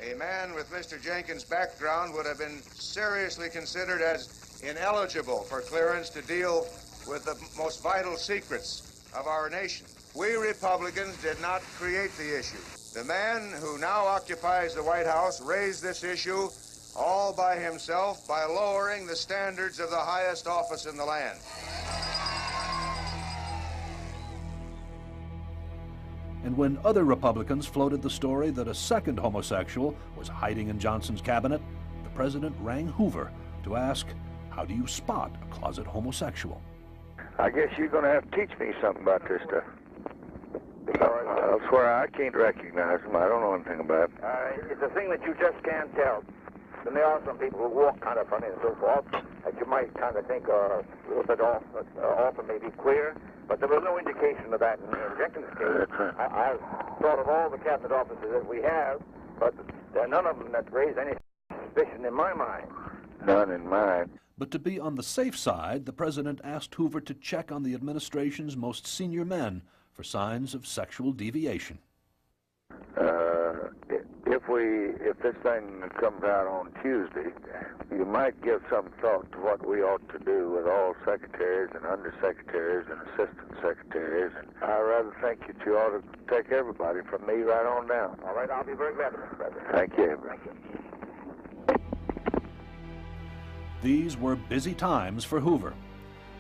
a man with Mr. Jenkins' background would have been seriously considered as ineligible for clearance to deal with the most vital secrets of our nation. We Republicans did not create the issue. The man who now occupies the White House raised this issue all by himself by lowering the standards of the highest office in the land. And when other Republicans floated the story that a second homosexual was hiding in Johnson's cabinet, the president rang Hoover to ask, how do you spot a closet homosexual? I guess you're going to have to teach me something about this stuff. I swear I can't recognize them. I don't know anything about it. It's a thing that you just can't tell. And there are some people who walk kind of funny and so forth that you might kind of think are a little bit off and maybe queer, but there was no indication of that in Jenkins' case. I've thought of all the cabinet officers that we have, but there are none of them that raise any suspicion in my mind. None in mine. But to be on the safe side, the president asked Hoover to check on the administration's most senior men for signs of sexual deviation. If this thing comes out on Tuesday, you might give some thought to what we ought to do with all secretaries and undersecretaries and assistant secretaries. And I rather think that you ought to take everybody from me right on down. All right, I'll be very glad to, Mr. President. Thank you. These were busy times for Hoover.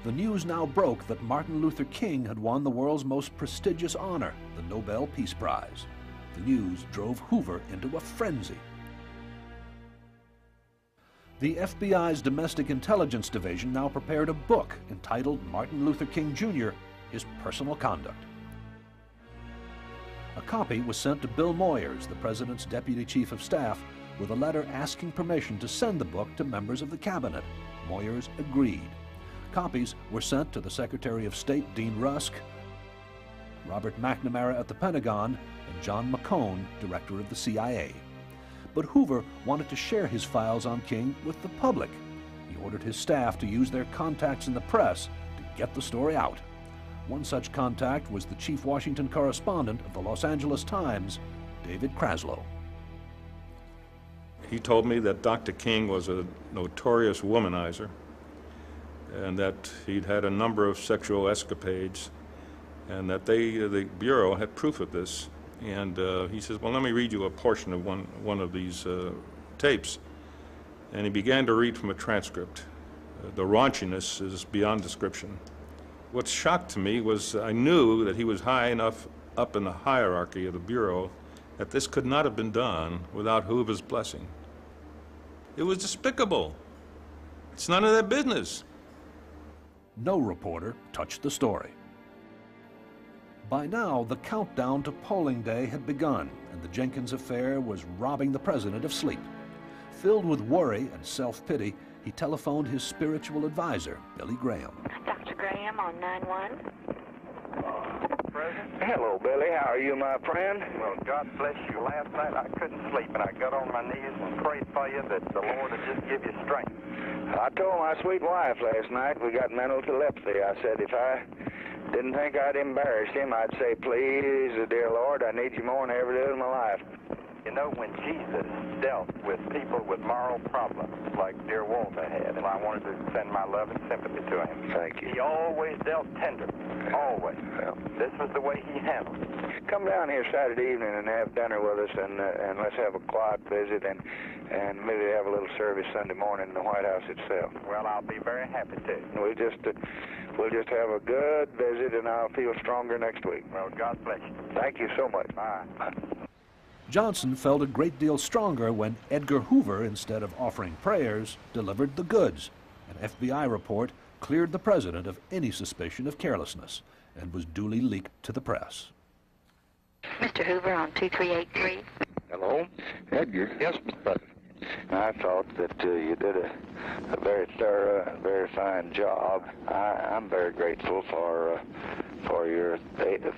The news now broke that Martin Luther King had won the world's most prestigious honor, the Nobel Peace Prize. The news drove Hoover into a frenzy. The FBI's Domestic Intelligence Division now prepared a book entitled Martin Luther King Jr., His Personal Conduct. A copy was sent to Bill Moyers, the President's Deputy Chief of Staff, with a letter asking permission to send the book to members of the Cabinet, Moyers agreed. Copies were sent to the Secretary of State, Dean Rusk, Robert McNamara at the Pentagon, and John McCone, director of the CIA. But Hoover wanted to share his files on King with the public. He ordered his staff to use their contacts in the press to get the story out. One such contact was the chief Washington correspondent of the Los Angeles Times, David Kraslow. He told me that Dr. King was a notorious womanizer and that he'd had a number of sexual escapades and that the Bureau had proof of this. And he says, well, let me read you a portion of one of these tapes. And he began to read from a transcript. The raunchiness is beyond description. What shocked to me was I knew that he was high enough up in the hierarchy of the Bureau that this could not have been done without Hoover's blessing. It was despicable. It's none of their business. No reporter touched the story. By now, the countdown to polling day had begun, and the Jenkins affair was robbing the president of sleep. Filled with worry and self-pity, he telephoned his spiritual advisor, Billy Graham. Dr. Graham on 9-1. Hello, Billy. How are you, my friend? Well, God bless you. Last night I couldn't sleep, and I got on my knees and prayed for you that the Lord would just give you strength. I told my sweet wife last night we got mental telepathy. I said if I didn't think I'd embarrass him, I'd say, please, dear Lord, I need you more than every day of my life. You know, when Jesus dealt with people with moral problems, like dear Walter had, and I wanted to send my love and sympathy to him. Thank you. He always dealt tender, always. Well, this was the way he handled it. Come down here Saturday evening and have dinner with us, and let's have a quiet visit, and maybe have a little service Sunday morning in the White House itself. Well, I'll be very happy to. We'll just have a good visit, and I'll feel stronger next week. Well, God bless you. Thank you so much. Bye. Johnson felt a great deal stronger when Edgar Hoover, instead of offering prayers, delivered the goods. An FBI report cleared the president of any suspicion of carelessness and was duly leaked to the press. Mr. Hoover on 2383. Hello? Edgar? Yes, Mr. President. I thought that you did a very thorough, very fine job. I'm very grateful for your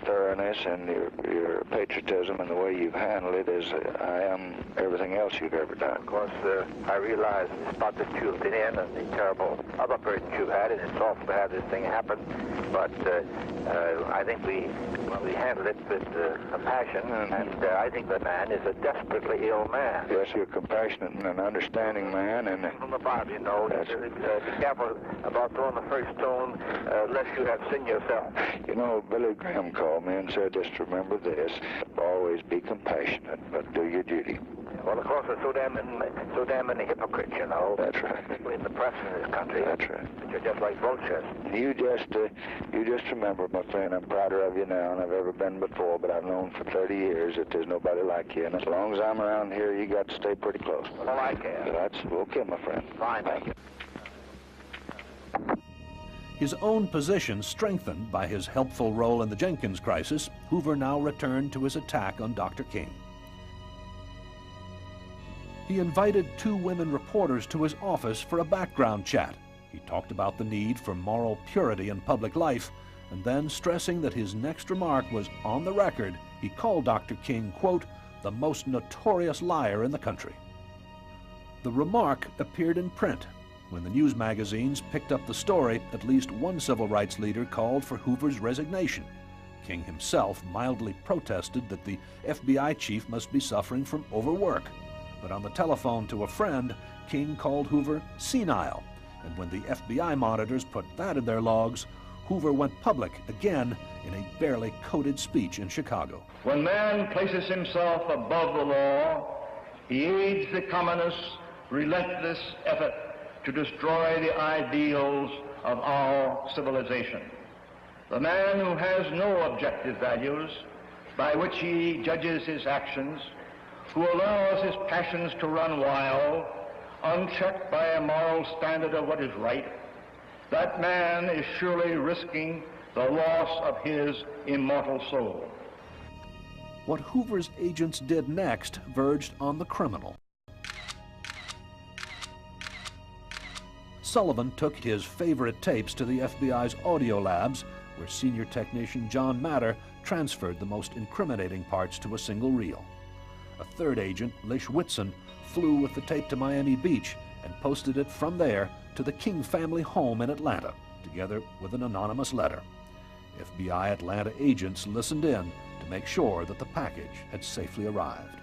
thoroughness and your patriotism and the way you've handled it, as I am everything else you've ever done. Of course, I realize the spot that you've been in and the terrible other burden you've had, and it's awful to have this thing happen. But I think we handled it with a passion, and I think the man is a desperately ill man. Yes, you're a compassionate and an understanding man, and from the Bible, you know, be careful about throwing the first stone lest you have sinned yourself. You know, Billy Graham called me and said, just remember this, always be compassionate, but do your duty. Well, of course, there's so damn many hypocrites, you know. That's right. In the press in this country. That's right. But you're just like vultures. You just remember, my friend, I'm prouder of you now than I've ever been before, but I've known for 30 years that there's nobody like you, and as long as I'm around here, you got to stay pretty close. Well, I can. That's okay, my friend. Fine, thank you. His own position strengthened by his helpful role in the Jenkins crisis, Hoover now returned to his attack on Dr. King. He invited 2 women reporters to his office for a background chat. He talked about the need for moral purity in public life, and then, stressing that his next remark was on the record, he called Dr. King, quote, the most notorious liar in the country. The remark appeared in print. When the news magazines picked up the story, at least one civil rights leader called for Hoover's resignation. King himself mildly protested that the FBI chief must be suffering from overwork. But on the telephone to a friend, King called Hoover senile. And when the FBI monitors put that in their logs, Hoover went public again in a barely coded speech in Chicago. When man places himself above the law, he aids the communists' relentless effort to destroy the ideals of our civilization. The man who has no objective values by which he judges his actions, who allows his passions to run wild, unchecked by a moral standard of what is right, that man is surely risking the loss of his immortal soul. What Hoover's agents did next verged on the criminal. Sullivan took his favorite tapes to the FBI's audio labs, where senior technician John Matter transferred the most incriminating parts to a single reel. A third agent, Lish Whitson, flew with the tape to Miami Beach and posted it from there to the King family home in Atlanta, together with an anonymous letter. FBI Atlanta agents listened in to make sure that the package had safely arrived.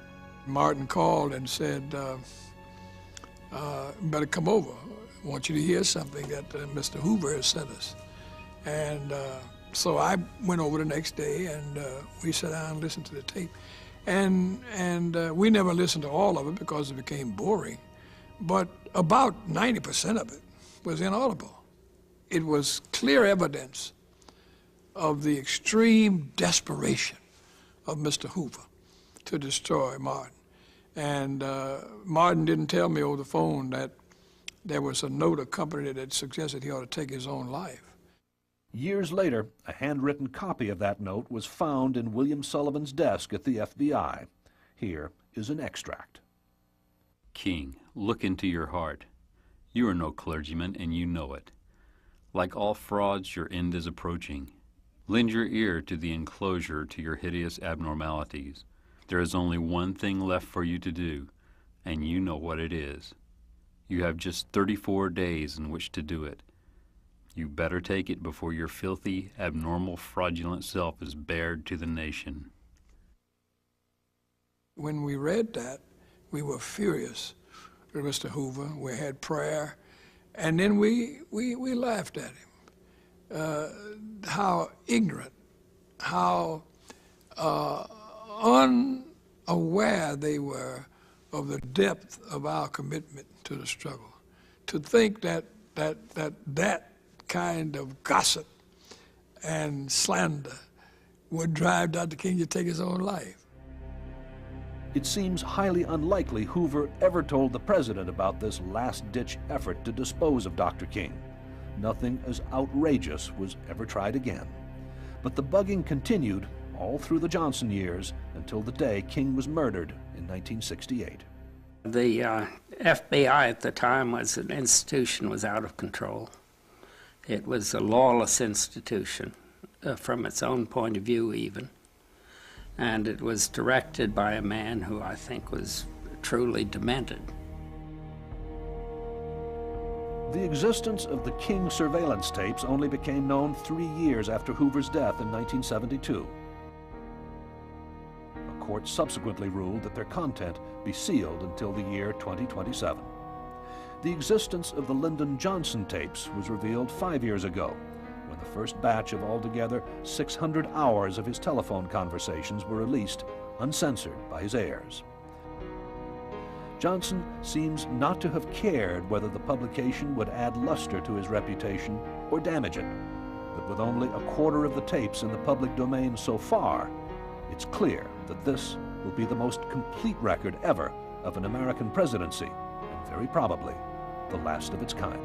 Martin called and said, better come over. I want you to hear something that Mr. Hoover has sent us. And so I went over the next day, and we sat down and listened to the tape. And we never listened to all of it because it became boring. But about 90% of it was inaudible. It was clear evidence of the extreme desperation of Mr. Hoover to destroy Martin. And Martin didn't tell me over the phone that there was a note accompanied that suggested he ought to take his own life. Years later, a handwritten copy of that note was found in William Sullivan's desk at the FBI. Here is an extract. King, look into your heart. You are no clergyman, and you know it. Like all frauds, your end is approaching. Lend your ear to the enclosure to your hideous abnormalities. There is only one thing left for you to do, and you know what it is. You have just 34 days in which to do it. You better take it before your filthy, abnormal, fraudulent self is bared to the nation. When we read that, we were furious with Mr. Hoover. We had prayer, and then we laughed at him. How ignorant, how unaware they were of the depth of our commitment to the struggle. To think that kind of gossip and slander would drive Dr. King to take his own life. It seems highly unlikely Hoover ever told the president about this last-ditch effort to dispose of Dr. King. Nothing as outrageous was ever tried again. But the bugging continued all through the Johnson years until the day King was murdered in 1968. The FBI at the time was an institution was out of control. It was a lawless institution from its own point of view even. And it was directed by a man who I think was truly demented. The existence of the King surveillance tapes only became known 3 years after Hoover's death in 1972. A court subsequently ruled that their content be sealed until the year 2027. The existence of the Lyndon Johnson tapes was revealed 5 years ago, when the first batch of altogether 600 hours of his telephone conversations were released, uncensored by his heirs. Johnson seems not to have cared whether the publication would add luster to his reputation or damage it. But with only a quarter of the tapes in the public domain so far, it's clear that this will be the most complete record ever of an American presidency, and very probably the last of its kind.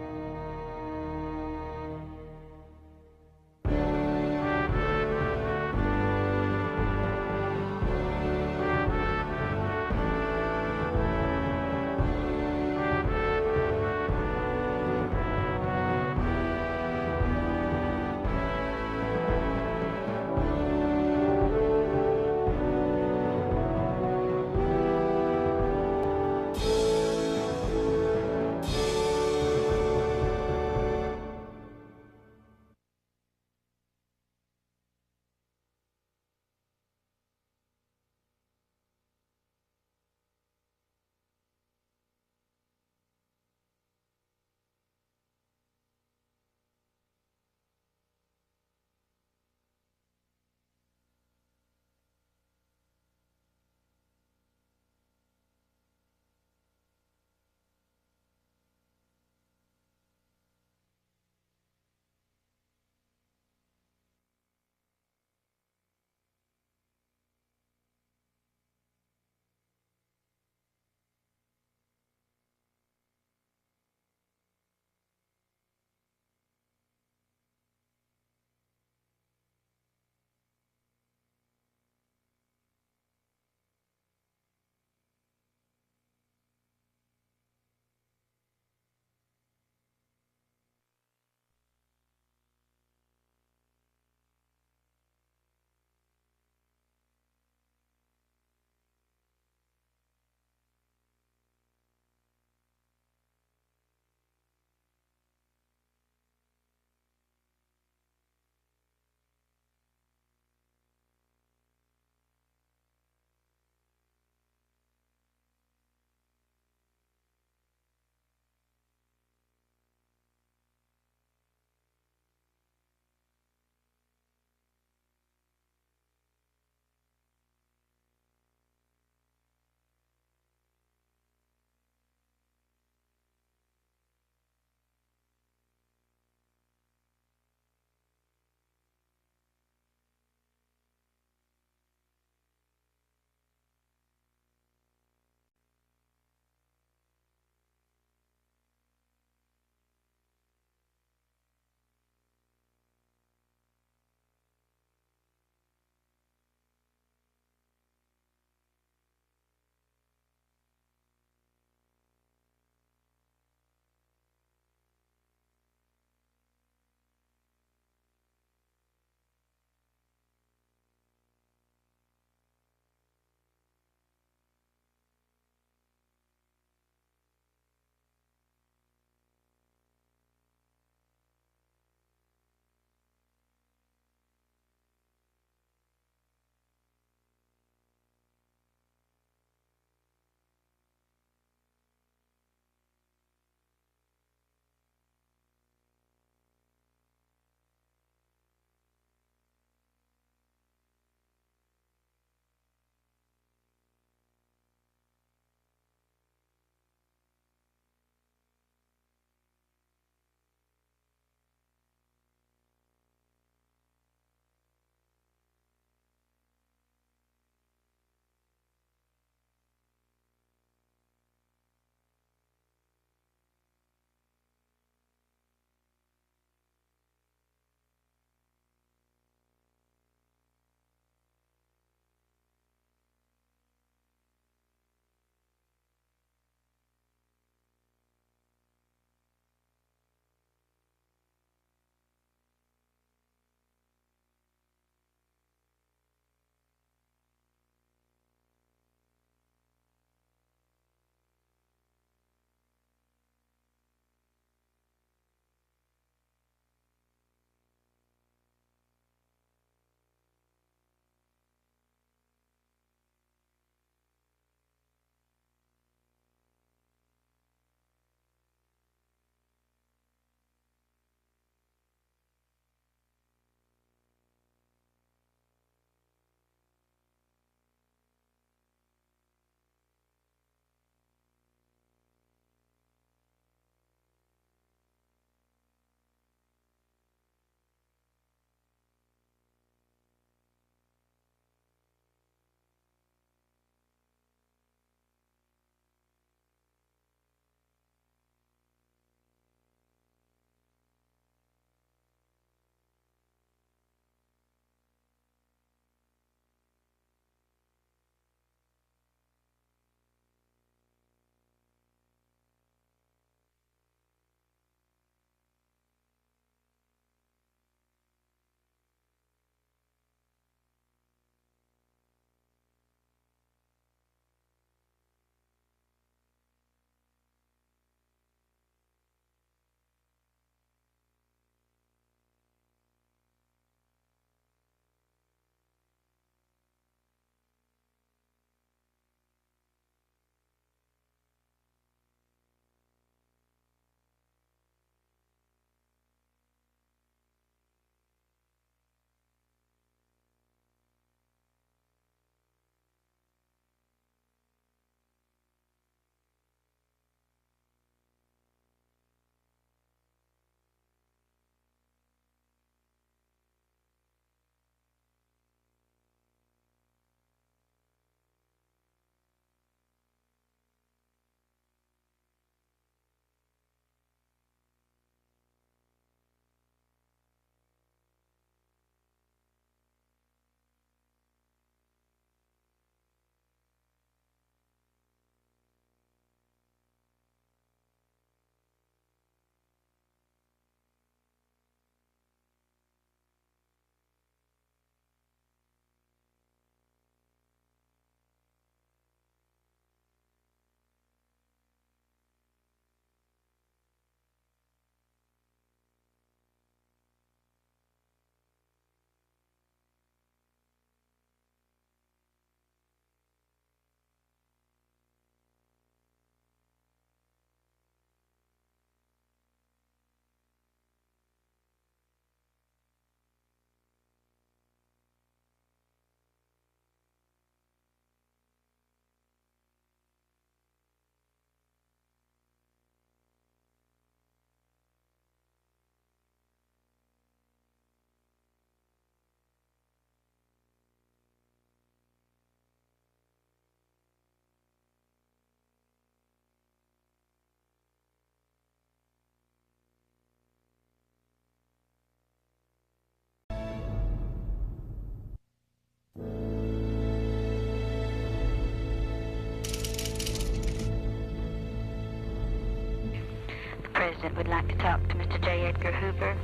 President would like to talk to Mr. J. Edgar Hoover.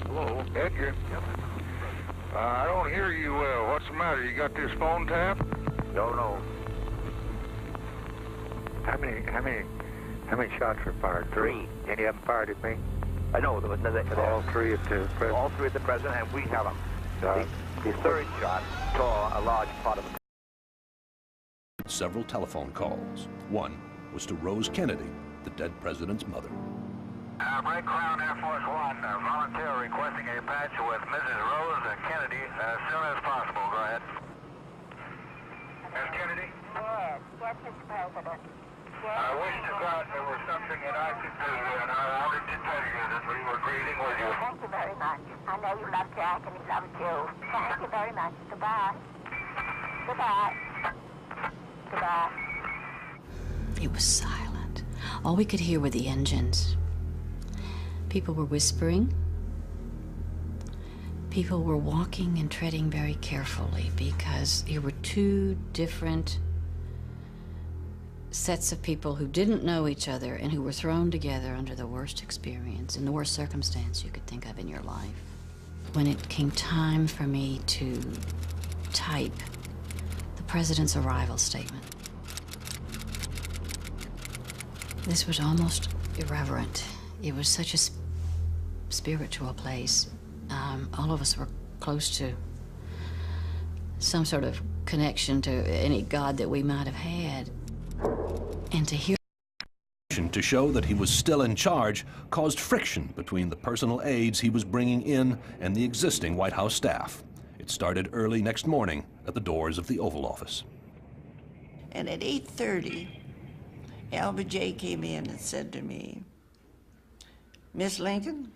Hello, Edgar. I don't hear you well. What's the matter? You got this phone tapped? No. How many shots were fired? 3. Any of them fired at me? I know there was nothing. All 3 at the president. All 3 at the president, and we have them. The third shot tore a large part of him. Several telephone calls. One was to Rose Kennedy, the dead president's mother. Break Crown Air Force One, volunteer requesting a patch with Mrs. Rose Kennedy as soon as possible. Go ahead. Miss Kennedy? Yes, Mr. President. I wish to God there was something that I could do, and I wanted to tell you that we were grieving with you. Thank you very much. I know you love Jack and he loves you. Thank you very much. Goodbye. Goodbye. Goodbye. It was silent. All we could hear were the engines. People were whispering. People were walking and treading very carefully because here were 2 different sets of people who didn't know each other and who were thrown together under the worst experience, in the worst circumstance you could think of in your life. When it came time for me to type the president's arrival statement, this was almost irreverent. It was such a spiritual place. All of us were close to some sort of connection to any god that we might have had. And to hear To show that he was still in charge caused friction between the personal aides he was bringing in and the existing White House staff. It started early next morning at the doors of the Oval Office. And at 8:30, LBJ came in and said to me, Miss Lincoln,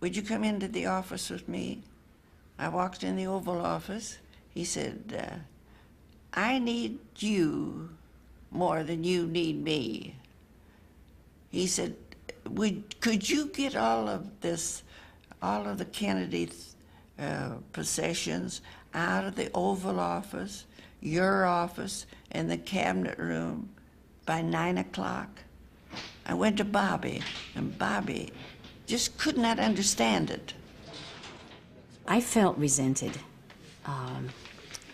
would you come into the office with me? I walked in the Oval Office. He said, I need you more than you need me. He said, could you get all of the Kennedy possessions out of the Oval Office, your office, and the cabinet room by 9 o'clock? I went to Bobby, and Bobby just could not understand it. I felt resented.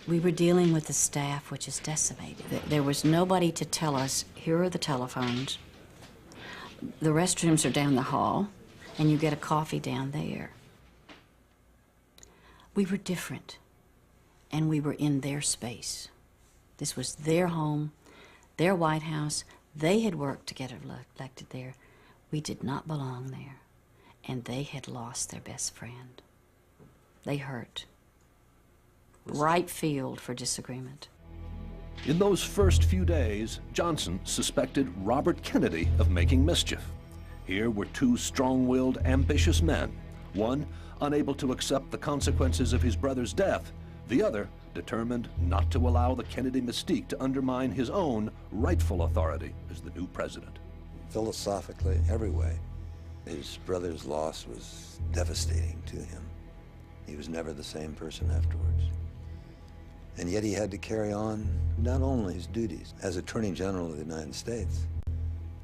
We were dealing with a staff which is decimated. There was nobody to tell us, here are the telephones, the restrooms are down the hall, and you get a coffee down there. We were different, and we were in their space. This was their home, their White House. They had worked to get elected there. We did not belong there, and they had lost their best friend. They hurt. Ripe field for disagreement. In those first few days, Johnson suspected Robert Kennedy of making mischief. Here were 2 strong-willed, ambitious men, one unable to accept the consequences of his brother's death, the other determined not to allow the Kennedy mystique to undermine his own rightful authority as the new president. Philosophically, every way, his brother's loss was devastating to him. He was never the same person afterwards. And yet he had to carry on not only his duties as Attorney General of the United States,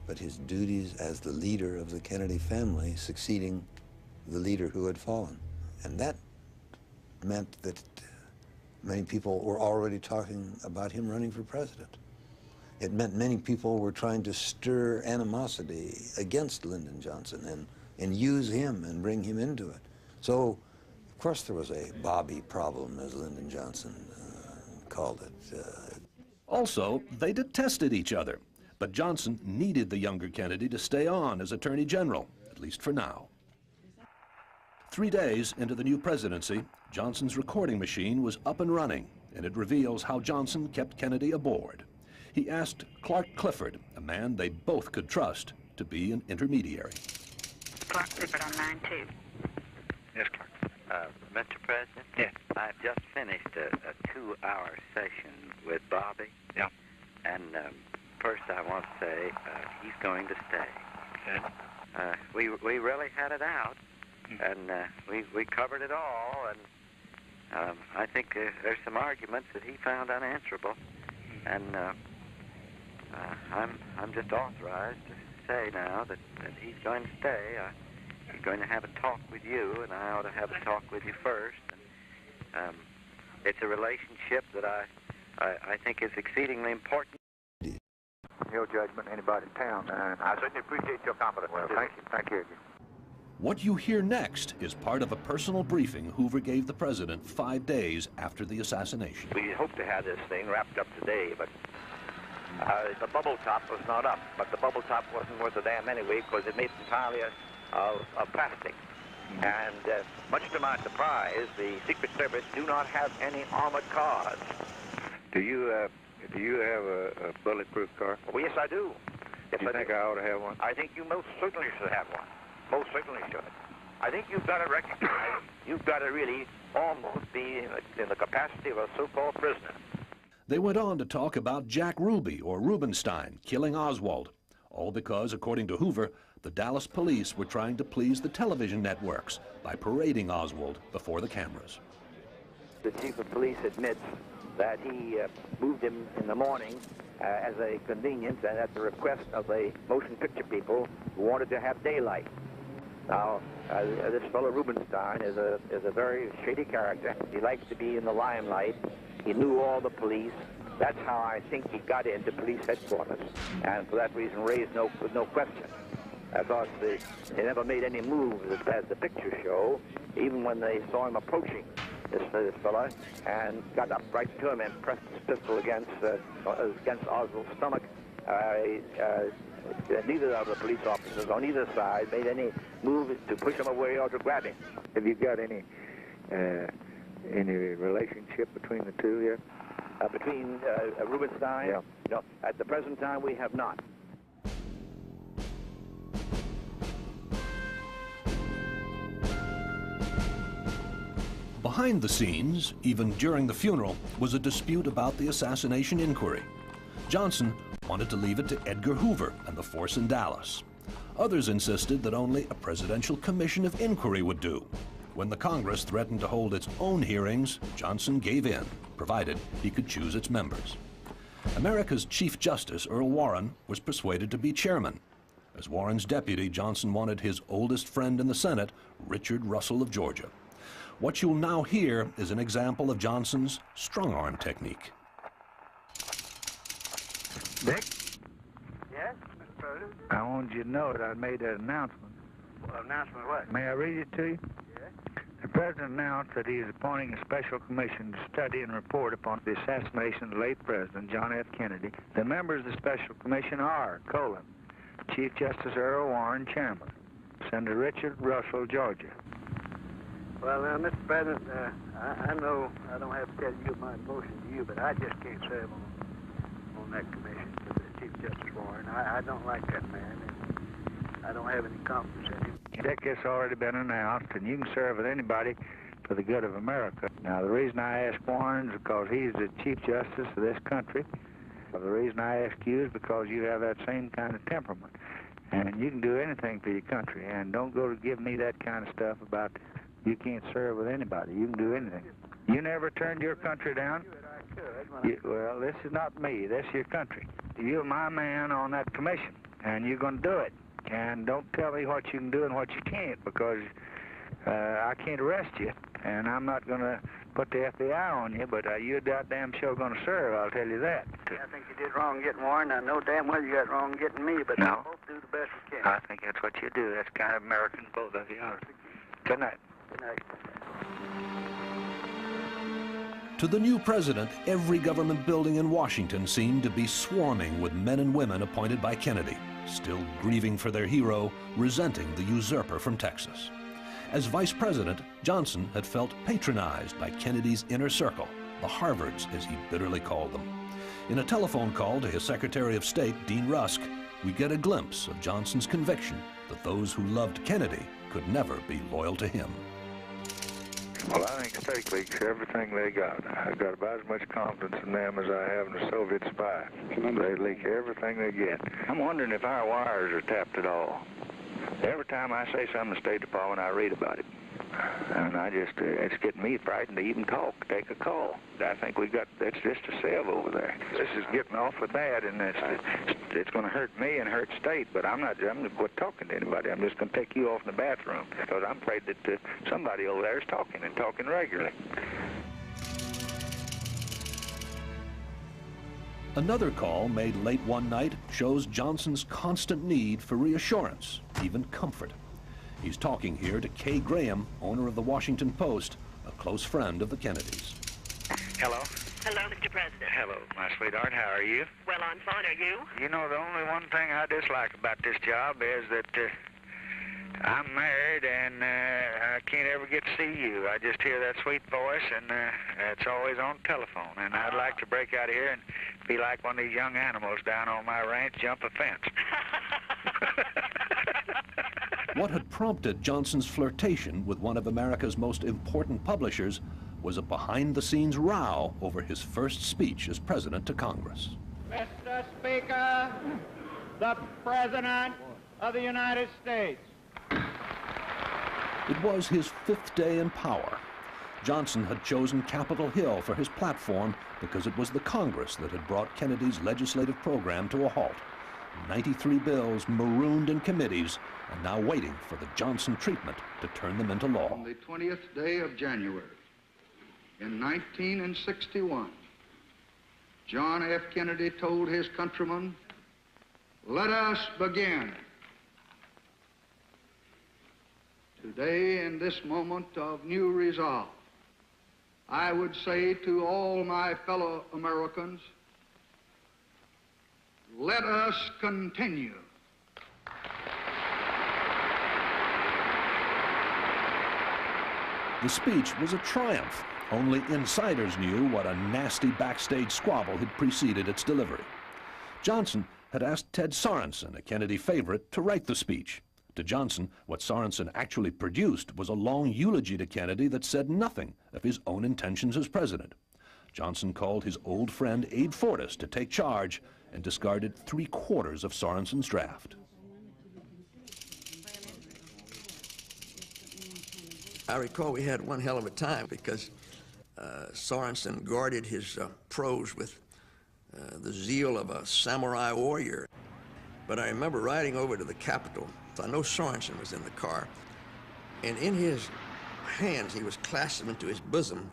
but his duties as the leader of the Kennedy family, succeeding the leader who had fallen. And that meant that many people were already talking about him running for president. It meant many people were trying to stir animosity against Lyndon Johnson and use him and bring him into it. So, of course, there was a Bobby problem, as Lyndon Johnson called it. Also, they detested each other, but Johnson needed the younger Kennedy to stay on as Attorney General, at least for now. 3 days into the new presidency, Johnson's recording machine was up and running, and it reveals how Johnson kept Kennedy aboard. He asked Clark Clifford, a man they both could trust, to be an intermediary. Clark Clifford on line 2. Yes, Clark. Mr. President? Yes. I've just finished a 2-hour session with Bobby. Yeah. And first I want to say he's going to stay. Okay. We really had it out, and we covered it all, and I think there's some arguments that he found unanswerable, and I'm just authorized to say now that he's going to stay. He's going to have a talk with you, and I ought to have a talk with you first. And, it's a relationship that I think is exceedingly important. Your judgment, anybody in town. I certainly appreciate your confidence. Well, thank you. What you hear next is part of a personal briefing Hoover gave the president 5 days after the assassination. We hoped to have this thing wrapped up today, but the bubble top was not up. But the bubble top wasn't worth a damn anyway, because it made entirely of plastic. And much to my surprise, the Secret Service do not have any armored cars. Do you have a bulletproof car? Well, yes, I do. Yes, I think I ought to have one? I think you most certainly should have one. Most certainly should. I think you've got to recognize, you've got to really almost be in the capacity of a so-called prisoner. They went on to talk about Jack Ruby, or Rubenstein, killing Oswald, all because, according to Hoover, the Dallas police were trying to please the television networks by parading Oswald before the cameras. The chief of police admits that he moved him in the morning as a convenience and at the request of the motion picture people who wanted to have daylight. Now, this fellow Rubenstein is a very shady character. He likes to be in the limelight. He knew all the police. That's how I think he got into police headquarters, and for that reason raised no question. I thought they never made any moves as the pictures show, even when they saw him approaching this fellow, and got up right to him and pressed his pistol against Oswald's stomach. Neither of the police officers on either side made any move to push him away or to grab him. Have you got any relationship between the two yet? Between Rubenstein? Yeah. No, at the present time we have not. Behind the scenes, even during the funeral, was a dispute about the assassination inquiry. Johnson wanted to leave it to Edgar Hoover and the force in Dallas. Others insisted that only a presidential commission of inquiry would do. When the Congress threatened to hold its own hearings, Johnson gave in, provided he could choose its members. America's Chief Justice, Earl Warren, was persuaded to be chairman. As Warren's deputy, Johnson wanted his oldest friend in the Senate, Richard Russell of Georgia. What you'll now hear is an example of Johnson's strong-arm technique. Dick? Yes, Mr. President? I wanted you to know that I made that announcement. Well, announcement what? May I read it to you? Yes. The President announced that he is appointing a special commission to study and report upon the assassination of the late President John F. Kennedy. The members of the special commission are, Chief Justice Earl Warren, Chairman. Senator Richard Russell, Georgia. Well, Mr. President, I know I don't have to tell you my motion to you, but I just can't serve on that commission for the Chief Justice Warren. I don't like that man, and I don't have any confidence in him. Dick, it's already been announced, and you can serve with anybody for the good of America. Now, the reason I ask Warren is because he's the Chief Justice of this country. The reason I ask you is because you have that same kind of temperament, and you can do anything for your country, and don't go to give me that kind of stuff about you can't serve with anybody. You can do anything. You never turned your country down? Well, this is not me. This is your country. You're my man on that commission, and you're going to do it. And don't tell me what you can do and what you can't, because I can't arrest you, and I'm not going to put the FBI on you, but you're goddamn sure going to serve, I'll tell you that. I think you did wrong getting Warren. I know damn well you got wrong getting me, but no. We both do the best we can. I think that's what you do. That's kind of American, both of you are. Good night. Good night. To the new president, every government building in Washington seemed to be swarming with men and women appointed by Kennedy, still grieving for their hero, resenting the usurper from Texas. As vice president, Johnson had felt patronized by Kennedy's inner circle, the Harvards, as he bitterly called them. In a telephone call to his Secretary of State, Dean Rusk, we get a glimpse of Johnson's conviction that those who loved Kennedy could never be loyal to him. Well, I think State leaks everything they got. I've got about as much confidence in them as I have in a Soviet spy. They leak everything they get. I'm wondering if our wires are tapped at all. Every time I say something to the State Department, I read about it. And it's getting me frightened to even take a call. I think it's just a sieve over there. This is getting awfully bad, and It's going to hurt me and hurt state, but I'm going to quit talking to anybody. I'm just going to take you off in the bathroom because I'm afraid that somebody over there is talking and talking regularly. Another call made late one night shows Johnson's constant need for reassurance, even comfort. He's talking here to Kay Graham, owner of the Washington Post, a close friend of the Kennedys. Hello? Hello, Mr. President. Hello, my sweetheart. How are you? Well, I'm fine. Are you? You know, the only one thing I dislike about this job is that I'm married and I can't ever get to see you. I just hear that sweet voice, and it's always on telephone. And I'd like to break out of here and be like one of these young animals down on my ranch, jump a fence. What had prompted Johnson's flirtation with one of America's most important publishers was a behind-the-scenes row over his first speech as president to Congress. Mr. Speaker, the President of the United States. It was his fifth day in power. Johnson had chosen Capitol Hill for his platform because it was the Congress that had brought Kennedy's legislative program to a halt. 93 bills marooned in committees and now waiting for the Johnson treatment to turn them into law. On the 20th day of January in 1961, John F. Kennedy told his countrymen, "Let us begin." Today, in this moment of new resolve, I would say to all my fellow Americans, let us continue. The speech was a triumph. Only insiders knew what a nasty backstage squabble had preceded its delivery. Johnson had asked Ted Sorensen, a Kennedy favorite, to write the speech. To Johnson, what Sorensen actually produced was a long eulogy to Kennedy that said nothing of his own intentions as president. Johnson called his old friend Abe Fortas to take charge and discarded 3/4 of Sorensen's draft. I recall we had one hell of a time because Sorensen guarded his prose with the zeal of a samurai warrior. But I remember riding over to the Capitol. So I know Sorensen was in the car, and in his hands, he was clasped into his bosom,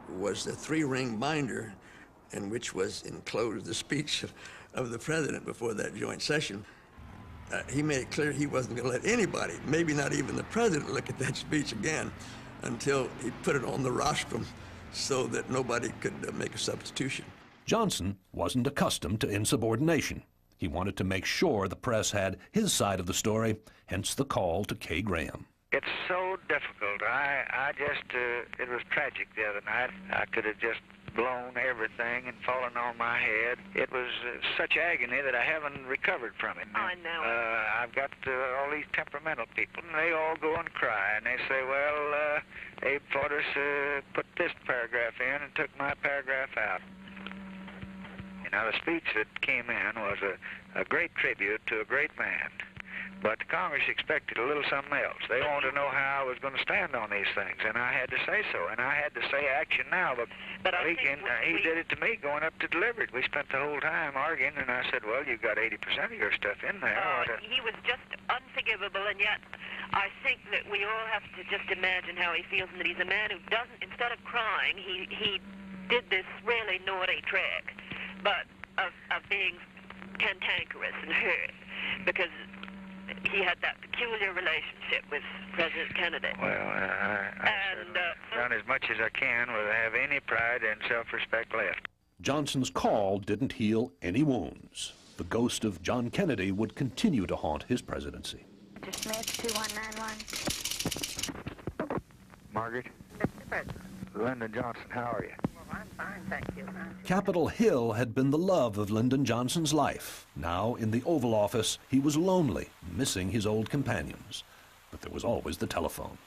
was the 3-ring binder in which was enclosed the speech of the president before that joint session. He made it clear he wasn't going to let anybody, maybe not even the president, look at that speech again until he put it on the rostrum so that nobody could make a substitution. Johnson wasn't accustomed to insubordination. He wanted to make sure the press had his side of the story, hence the call to Kay Graham. It's so difficult. It was tragic the other night. I could have just blown everything and fallen on my head. It was such agony that I haven't recovered from it. I know. I've got all these temperamental people, and they all go and cry, and they say, well, Abe Fortas put this paragraph in and took my paragraph out. Now, the speech that came in was a great tribute to a great man. But Congress expected a little something else. They wanted to know how I was going to stand on these things, and I had to say so. And I had to say action now. But he did it to me going up to deliver it. We spent the whole time arguing, and I said, well, you've got 80% of your stuff in there. He was just unforgivable, and yet I think that we all have to just imagine how he feels, and that he's a man who doesn't, instead of crying, he did this really naughty trick. But of being cantankerous and hurt, because he had that peculiar relationship with President Kennedy. Well, I've done as much as I can without have any pride and self-respect left. Johnson's call didn't heal any wounds. The ghost of John Kennedy would continue to haunt his presidency. Mr. Smith, 2191. Margaret? Mr. President. Lyndon Johnson, how are you? I'm fine, thank you. Capitol Hill had been the love of Lyndon Johnson's life. Now, in the Oval Office, he was lonely, missing his old companions. But there was always the telephone.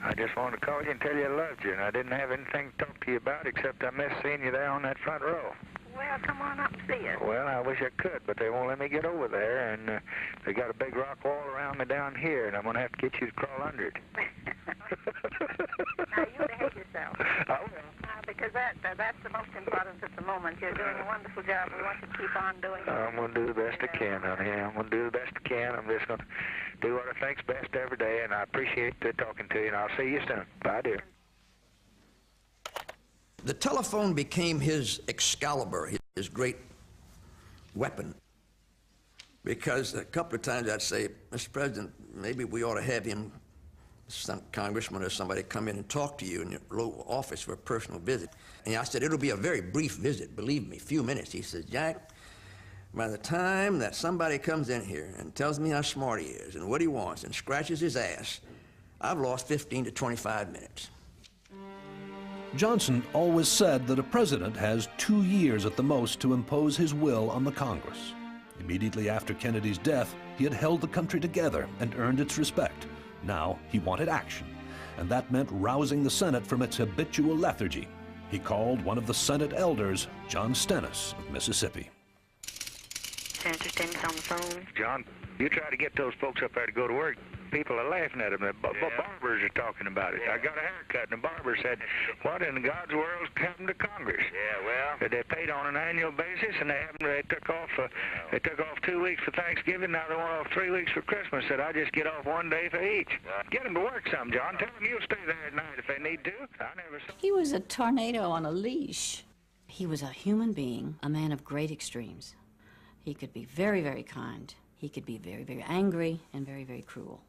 I just wanted to call you and tell you I loved you, and I didn't have anything to talk to you about except I missed seeing you there on that front row. Well, come on up and see us. Well, I wish I could, but they won't let me get over there, and they got a big rock wall around me down here, and I'm going to have to get you to crawl under it. Now, you behave yourself. I will. Because that's the most important at the moment. You're doing a wonderful job. We want you to keep on doing it. I'm going to do the best I can, honey. I'm going to do the best I can. I'm just going to do what I think's best every day, and I appreciate talking to you, and I'll see you soon. Bye, dear. The telephone became his Excalibur, his great weapon. Because a couple of times I'd say, Mr. President, maybe we ought to have him, some congressman or somebody, come in and talk to you in your local office for a personal visit. And I said, it'll be a very brief visit, believe me, a few minutes. He says, Jack, by the time that somebody comes in here and tells me how smart he is and what he wants and scratches his ass, I've lost 15 to 25 minutes. Johnson always said that a president has 2 years at the most to impose his will on the Congress. Immediately after Kennedy's death, he had held the country together and earned its respect. Now he wanted action, and that meant rousing the Senate from its habitual lethargy. He called one of the Senate elders, John Stennis of Mississippi. Senator Stennis on the phone. John, you try to get those folks up there to go to work. People are laughing at them. The barbers are talking about it. I got a haircut, and the barber said, what in God's world happened to Congress? Yeah, well... They're paid on an annual basis, and they took off 2 weeks for Thanksgiving. Now they want off 3 weeks for Christmas. Said, I just get off 1 day for each. Get them to work some, John. Tell them you'll stay there at night if they need to. I never saw... He was a tornado on a leash. He was a human being, a man of great extremes. He could be very, very kind. He could be very, very angry and very, very cruel.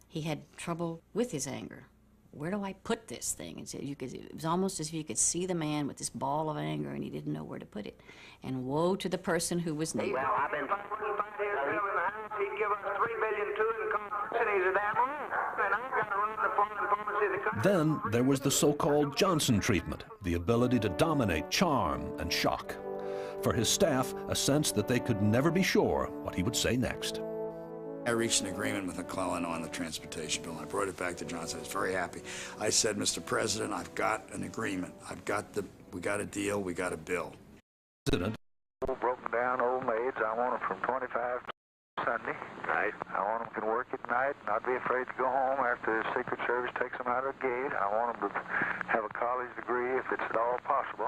He had trouble with his anger. Where do I put this thing? And so it was almost as if you could see the man with this ball of anger and he didn't know where to put it. And woe to the person who was near. Well, I've been... He'd give us $3 billion to it and come and he's a damn liar. And I've got to run the foreign policy of the country. Then there was the so-called Johnson treatment, the ability to dominate, charm, and shock. For his staff, a sense that they could never be sure what he would say next. I reached an agreement with McClellan on the transportation bill, and I brought it back to Johnson. I was very happy. I said, Mr. President, I've got an agreement. We got a deal, we got a bill. President. Broken down old maids, I want them from 25 to Sunday. Right. I want them to work at night, not be afraid to go home after the Secret Service takes them out of the gate. I want them to have a college degree if it's at all possible,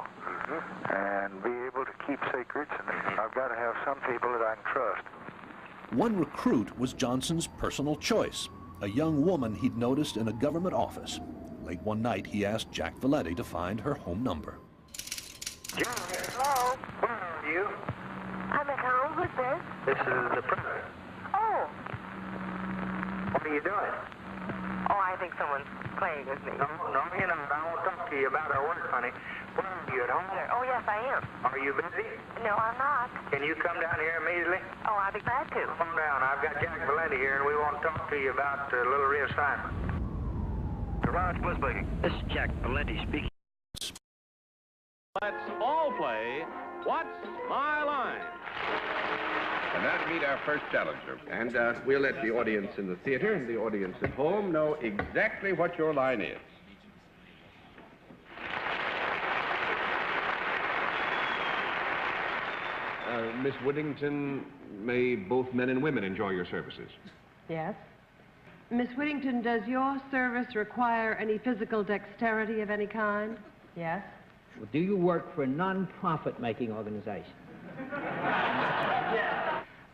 and be able to keep secrets. And I've got to have some people that I can trust. One recruit was Johnson's personal choice, a young woman he'd noticed in a government office. Late one night, he asked Jack Valetti to find her home number. John, Hello? where are you? I'm at home. Who's this? This is the president. Oh. What are you doing? Oh, I think someone's playing with me. No, you're not. I want to talk to you about our work, honey. Where are you, at home? Oh, yes, I am. Are you busy? No, I'm not. Can you come down here immediately? Oh, I'd be glad to. Come down. I've got Jack Valenti here, and we want to talk to you about a little reassignment. Ron Split speaking. This is Jack Valenti speaking. Let's all play What's My Line? And that'll meet our first challenger. And we'll let the audience in the theater and the audience at home know exactly what your line is. Miss Whittington, may both men and women enjoy your services? Yes. Miss Whittington, does your service require any physical dexterity of any kind? Yes. Well, do you work for a non-profit making organization?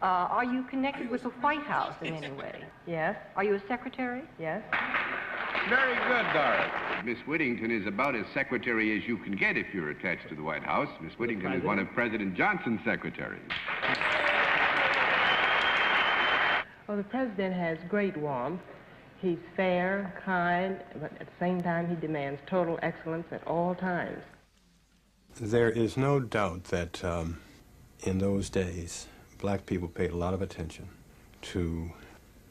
Are you connected with the White House in any way? Yes. Are you a secretary? Yes. Very good, Doris. Miss Whittington is about as secretary as you can get if you're attached to the White House. Miss Whittington is one of President Johnson's secretaries. Well, the president has great warmth. He's fair, kind, but at the same time he demands total excellence at all times. There is no doubt that in those days, black people paid a lot of attention to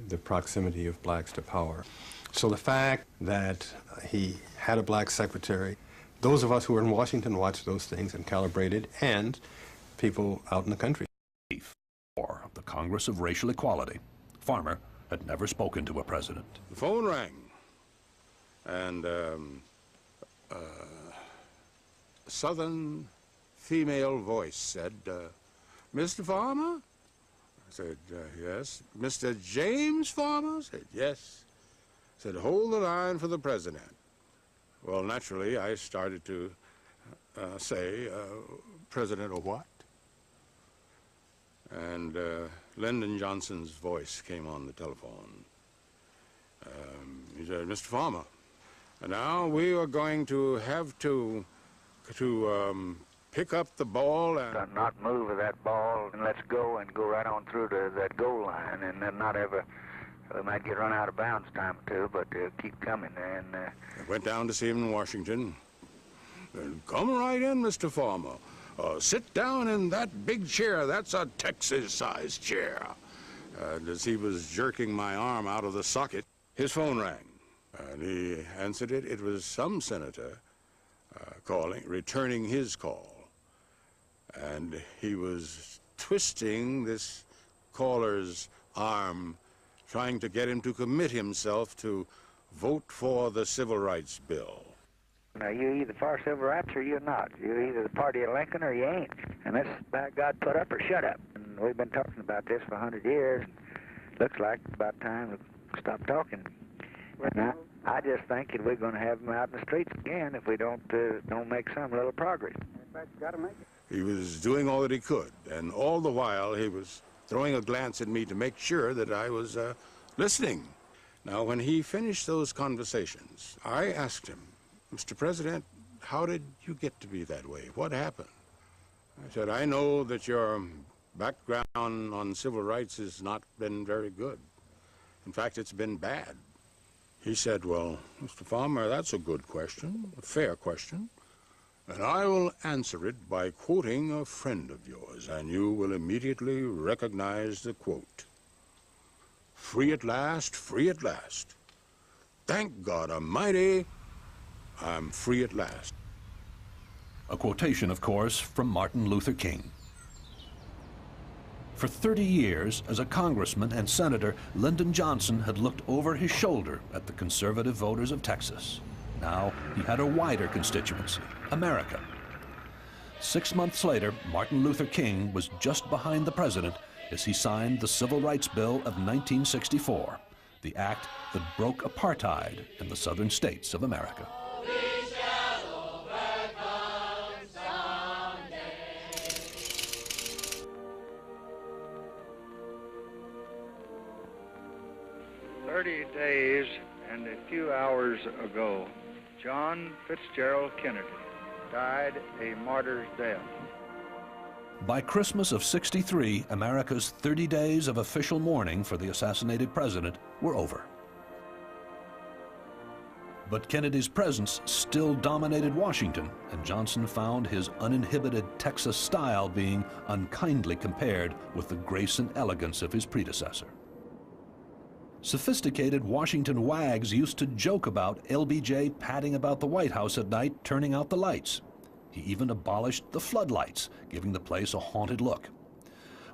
the proximity of blacks to power. So the fact that he had a black secretary, those of us who were in Washington watched those things and calibrated, and people out in the country. Or the Congress of Racial Equality. Farmer had never spoken to a president. The phone rang, and a southern female voice said, Mr. Farmer? I said, yes. Mr. James Farmer? I said, yes. said, "Hold the line for the president." Well, naturally, I started to say, "President of what?" And Lyndon Johnson's voice came on the telephone. He said, "Mr. Farmer, now we are going to have to pick up the ball and not move with that ball, and let's go and go right on through to that goal line, and then not ever. We might get run out of bounds time or two, but keep coming." And I went down to see him in Washington. And, "Come right in, Mr. Farmer. Sit down in that big chair. That's a Texas-sized chair." And as he was jerking my arm out of the socket, his phone rang. And he answered it. It was some senator returning his call. And he was twisting this caller's arm, trying to get him to commit himself to vote for the Civil Rights Bill. Now, you're either for civil rights or you're not. You're either the party of Lincoln or you ain't. And that's by God, put up or shut up. And we've been talking about this for 100 years. Looks like it's about time to stop talking. And I just think that we're going to have them out in the streets again if we don't make some little progress. In fact, you got to make it. He was doing all that he could, and all the while he was throwing a glance at me to make sure that I was listening. Now, when he finished those conversations, I asked him, "Mr. President, how did you get to be that way? What happened?" I said, "I know that your background on civil rights has not been very good. In fact, it's been bad." He said, "Well, Mr. Farmer, that's a good question, a fair question, and I will answer it by quoting a friend of yours, and you will immediately recognize the quote. Free at last, free at last. Thank God Almighty, I'm free at last." A quotation, of course, from Martin Luther King. For 30 years, as a congressman and senator, Lyndon Johnson had looked over his shoulder at the conservative voters of Texas. Now he had a wider constituency, America. 6 months later, Martin Luther King was just behind the president as he signed the Civil Rights Bill of 1964, the act that broke apartheid in the southern states of America. 30 days and a few hours ago, John Fitzgerald Kennedy died a martyr's death. By Christmas of '63, America's 30 days of official mourning for the assassinated president were over. But Kennedy's presence still dominated Washington, and Johnson found his uninhibited Texas style being unkindly compared with the grace and elegance of his predecessor. Sophisticated Washington wags used to joke about LBJ padding about the White House at night, turning out the lights. He even abolished the floodlights, giving the place a haunted look.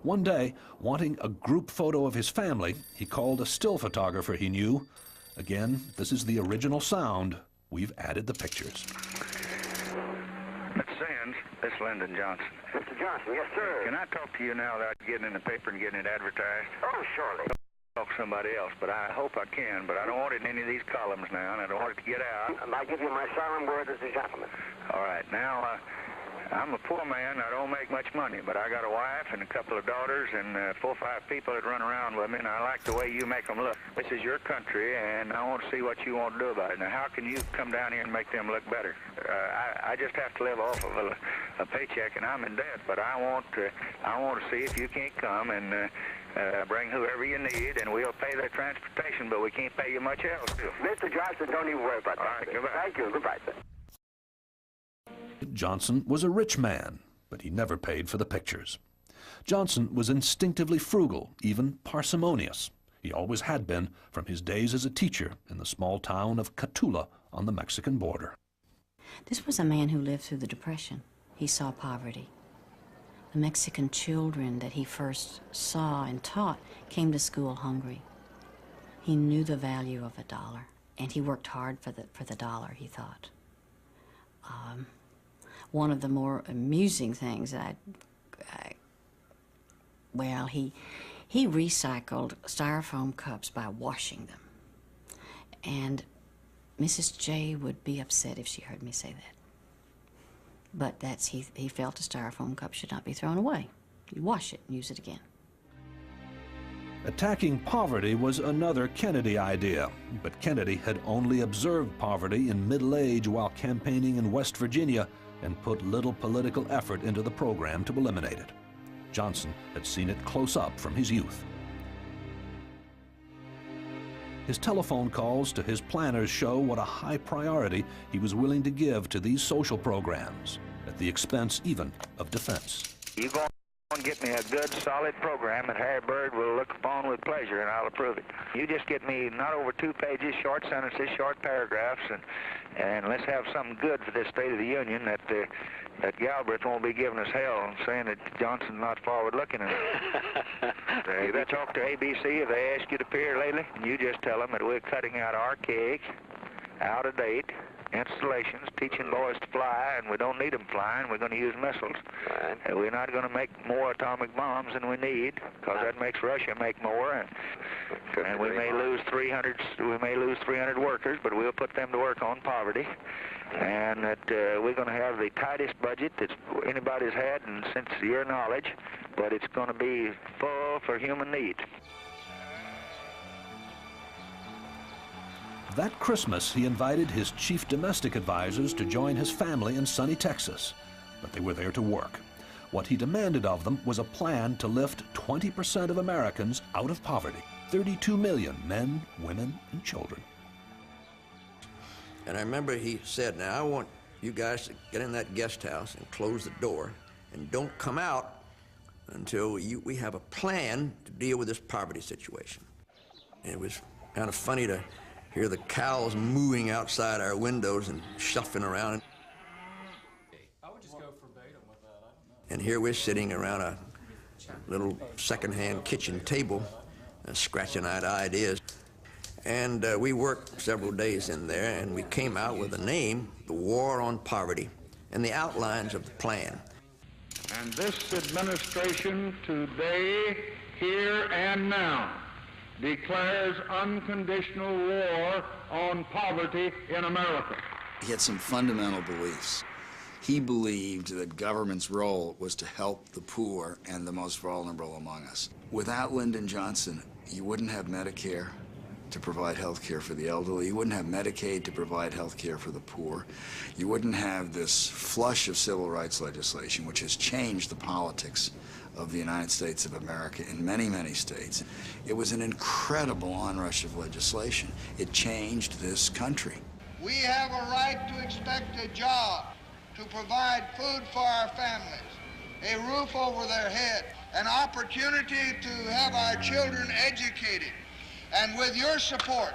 One day, wanting a group photo of his family, he called a still photographer he knew. Again, this is the original sound. We've added the pictures. Miss Sands, this is Lyndon Johnson. Mr. Johnson, yes, sir. Can I talk to you now without getting in the paper and getting it advertised? Oh, surely. Talk to somebody else, but I hope I can, but I don't want it in any of these columns now, and I don't want it to get out. I give you my solemn word as a gentleman. All right, now, I'm a poor man. I don't make much money, but I got a wife and a couple of daughters and 4 or 5 people that run around with me, and I like the way you make them look. This is your country, and I want to see what you want to do about it. Now, how can you come down here and make them look better? I just have to live off of a paycheck, and I'm in debt, but I want to see if you can't come and bring whoever you need, and we'll pay their transportation, but we can't pay you much else. Mr. Johnson, don't even worry about that. All right, goodbye. Thank you. Goodbye, sir. Johnson was a rich man, but he never paid for the pictures. Johnson was instinctively frugal, even parsimonious. He always had been from his days as a teacher in the small town of Catula on the Mexican border. This was a man who lived through the Depression. He saw poverty. The Mexican children that he first saw and taught came to school hungry. He knew the value of $1, and he worked hard for the dollar, he thought. One of the more amusing things he recycled styrofoam cups by washing them. And Mrs. J would be upset if she heard me say that. But he felt a styrofoam cup should not be thrown away. You wash it and use it again. Attacking poverty was another Kennedy idea, but Kennedy had only observed poverty in middle age while campaigning in West Virginia and put little political effort into the program to eliminate it. Johnson had seen it close up from his youth. His telephone calls to his planners show what a high priority he was willing to give to these social programs, at the expense even of defense. You go and get me a good, solid program that Harry Byrd will look upon with pleasure, and I'll approve it. You just get me not over 2 pages, short sentences, short paragraphs, and let's have something good for this State of the Union that Galbraith won't be giving us hell saying that Johnson's not forward-looking. You talk to ABC if they ask you to appear lately, you just tell them that we're cutting out archaic, out-of-date installations, teaching boys to fly, and we don't need them flying. We're going to use missiles. Right. We're not going to make more atomic bombs than we need, because that makes Russia make more. And we may lose 300. We may lose 300 workers, but we'll put them to work on poverty. And that we're going to have the tightest budget that anybody's had since your knowledge, but it's going to be full for human needs. That Christmas, he invited his chief domestic advisors to join his family in sunny Texas, but they were there to work. What he demanded of them was a plan to lift 20% of Americans out of poverty, 32 million men, women, and children. And I remember he said, now I want you guys to get in that guest house and close the door, and don't come out until we have a plan to deal with this poverty situation. And it was kind of funny to hear the cows mooing outside our windows and shuffling around. I would just go verbatim with that. I don't know. And here we're sitting around a little second-hand kitchen table, scratching out ideas. And we worked several days in there, and we came out with a name, The War on Poverty, and the outlines of the plan. And this administration today, here and now, declares unconditional war on poverty in America. He had some fundamental beliefs. He believed that government's role was to help the poor and the most vulnerable among us. Without Lyndon Johnson, you wouldn't have Medicare to provide health care for the elderly. You wouldn't have Medicaid to provide health care for the poor. You wouldn't have this flush of civil rights legislation, which has changed the politics of the United States of America in many, many states. It was an incredible onrush of legislation. It changed this country. We have a right to expect a job, to provide food for our families, a roof over their head, an opportunity to have our children educated. And with your support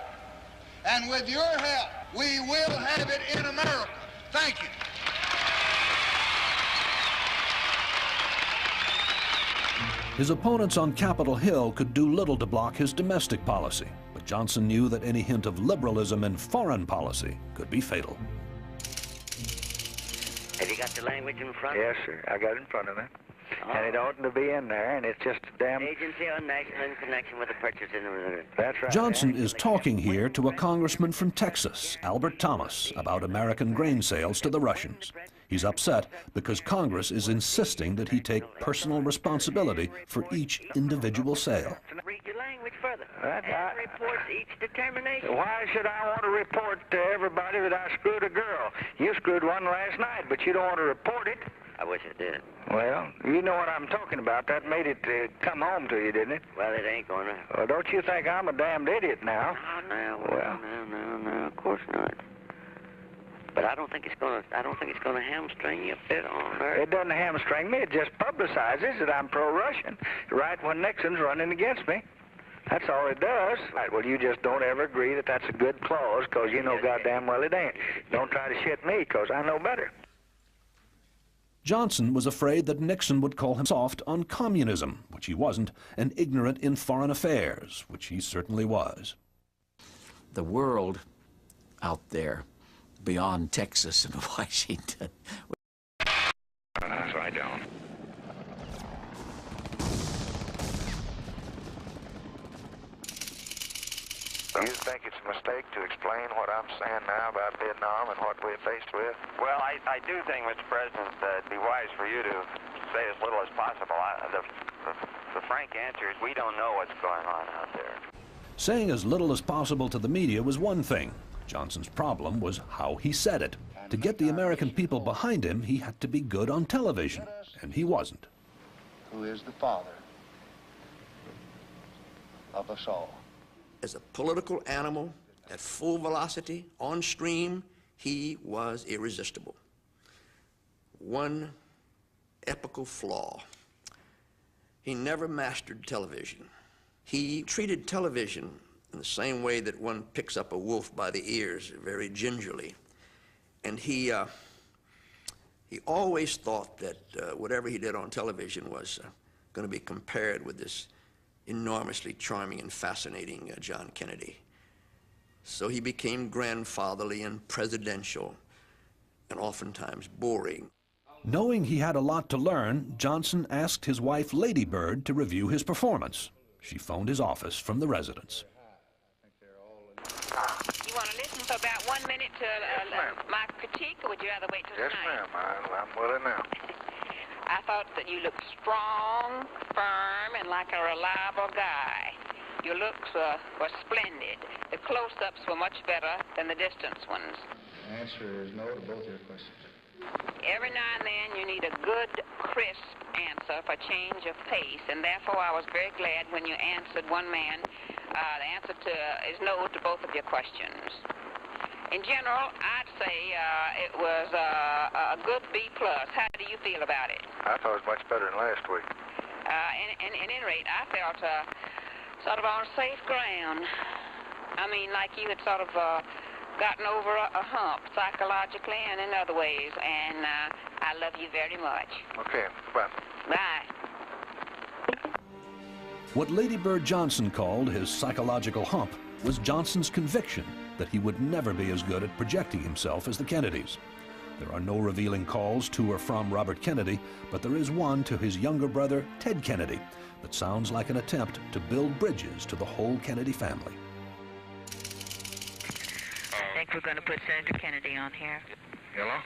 and with your help, we will have it in America. Thank you. His opponents on Capitol Hill could do little to block his domestic policy, but Johnson knew that any hint of liberalism in foreign policy could be fatal. Have you got the language in front? Yes, sir. I got it in front of me. And it oughtn't to be in there, and it's just a damn... Agency on national in connection with the purchase in the... That's right. Johnson is talking here to a congressman from Texas, Albert Thomas, about American grain sales to the Russians. He's upset because Congress is insisting that he take personal responsibility for each individual sale. Read your language further. And reports each determination. Why should I want to report to everybody that I screwed a girl? You screwed one last night, but you don't want to report it. I wish I did. Well, you know what I'm talking about. That made it come home to you, didn't it? Well, it ain't gonna. Well, don't you think I'm a damned idiot now? No, of course not. But I don't think it's gonna hamstring you a bit on Earth. It doesn't hamstring me. It just publicizes that I'm pro-Russian right when Nixon's running against me. That's all it does. Right, well, you just don't ever agree that that's a good clause, because you know goddamn well it ain't. Don't try to shit me, because I know better. Johnson was afraid that Nixon would call him soft on communism, which he wasn't, and ignorant in foreign affairs, which he certainly was. The world out there beyond Texas and Washington. That's right, John. Do you think it's a mistake to explain what I'm saying now about Vietnam and what we're faced with? Well, I do think, Mr. President, that it'd be wise for you to say as little as possible. The frank answer is we don't know what's going on out there. Saying as little as possible to the media was one thing. Johnson's problem was how he said it. To get the American people behind him, he had to be good on television, and he wasn't. Who is the father of us all. As a political animal at full velocity, on stream, he was irresistible. One epical flaw: he never mastered television. He treated television in the same way that one picks up a wolf by the ears, very gingerly. And he always thought that whatever he did on television was going to be compared with this enormously charming and fascinating John Kennedy. So he became grandfatherly and presidential and oftentimes boring. Knowing he had a lot to learn, Johnson asked his wife, Lady Bird, to review his performance. She phoned his office from the residence. You want to listen for about 1 minute to my critique, or would you rather wait till Yes, tonight? ma'am. I'm willing now. I thought that you looked strong, firm, and like a reliable guy. Your looks were splendid. The close-ups were much better than the distance ones. The answer is no to both your questions. Every now and then you need a good, crisp answer for change of pace, and therefore I was very glad when you answered one man. The answer is no to both of your questions. In general, I'd say it was a good B+. How do you feel about it? I thought it was much better than last week. At any rate, I felt sort of on safe ground. I mean, like you had sort of gotten over a hump psychologically and in other ways, and I love you very much. Okay, goodbye. Bye. What Lady Bird Johnson called his psychological hump was Johnson's conviction that he would never be as good at projecting himself as the Kennedys. There are no revealing calls to or from Robert Kennedy, but there is one to his younger brother, Ted Kennedy, that sounds like an attempt to build bridges to the whole Kennedy family. I think we're going to put Senator Kennedy on here. Hello?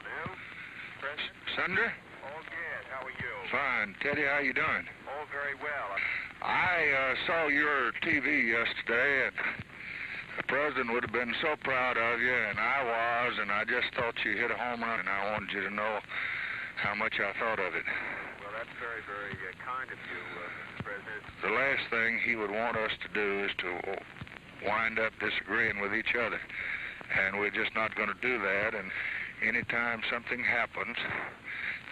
Hello? President? Senator? All good. How are you? Fine. Teddy, how you doing? All very well. I saw your TV yesterday, and the president would have been so proud of you, and I was, and I just thought you hit a home run, and I wanted you to know how much I thought of it. Well, that's very, very kind of you, Mr. President. The last thing he would want us to do is to wind up disagreeing with each other, and we're just not going to do that. And anytime something happens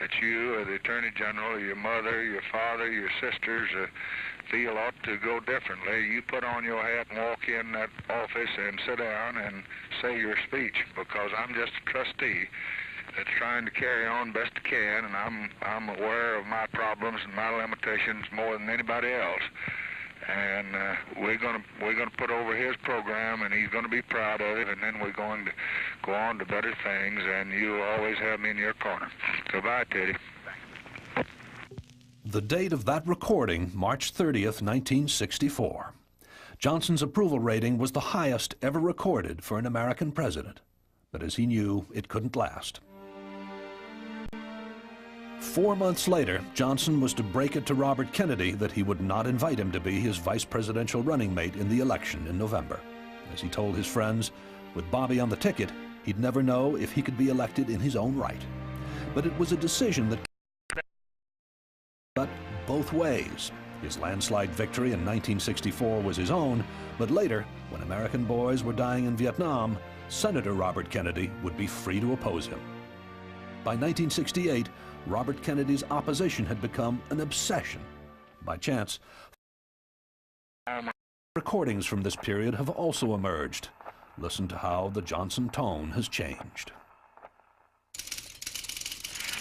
that you or the Attorney General or your mother, your father, your sisters feel ought to go differently, you put on your hat and walk in that office and sit down and say your speech, because I'm just a trustee that's trying to carry on best I can, and I'm aware of my problems and my limitations more than anybody else. And we're gonna put over his program, and he's gonna be proud of it, and then we're going to go on to better things, and you always have me in your corner. Goodbye, Teddy. The date of that recording, March 30th, 1964. Johnson's approval rating was the highest ever recorded for an American president, but as he knew, it couldn't last. 4 months later, Johnson was to break it to Robert Kennedy that he would not invite him to be his vice presidential running mate in the election in November. As he told his friends, with Bobby on the ticket, he'd never know if he could be elected in his own right. But it was a decision that cut both ways. His landslide victory in 1964 was his own, but later, when American boys were dying in Vietnam, Senator Robert Kennedy would be free to oppose him. By 1968, Robert Kennedy's opposition had become an obsession. By chance, recordings from this period have also emerged. Listen to how the Johnson tone has changed.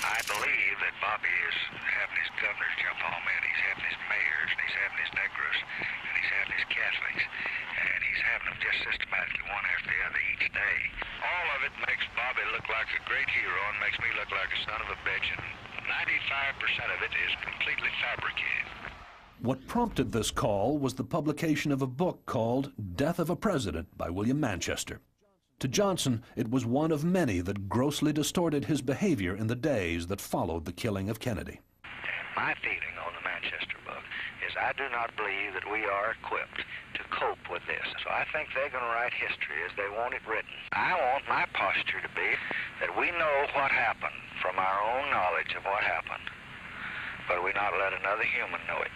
I believe that Bobby is having his governors jump on me, and he's having his mayors, and he's having his Negros, and he's having his Catholics, and he's having them just systematically one after the other each day. All of it makes Bobby look like a great hero and makes me look like a son of a bitch, and 95% of it is completely fabricated. What prompted this call was the publication of a book called Death of a President by William Manchester. To Johnson, it was one of many that grossly distorted his behavior in the days that followed the killing of Kennedy. My feeling on the Manchester book is I do not believe that we are equipped to cope with this. So I think they're going to write history as they want it written. I want my posture to be that we know what happened from our own knowledge of what happened, but we not let another human know it.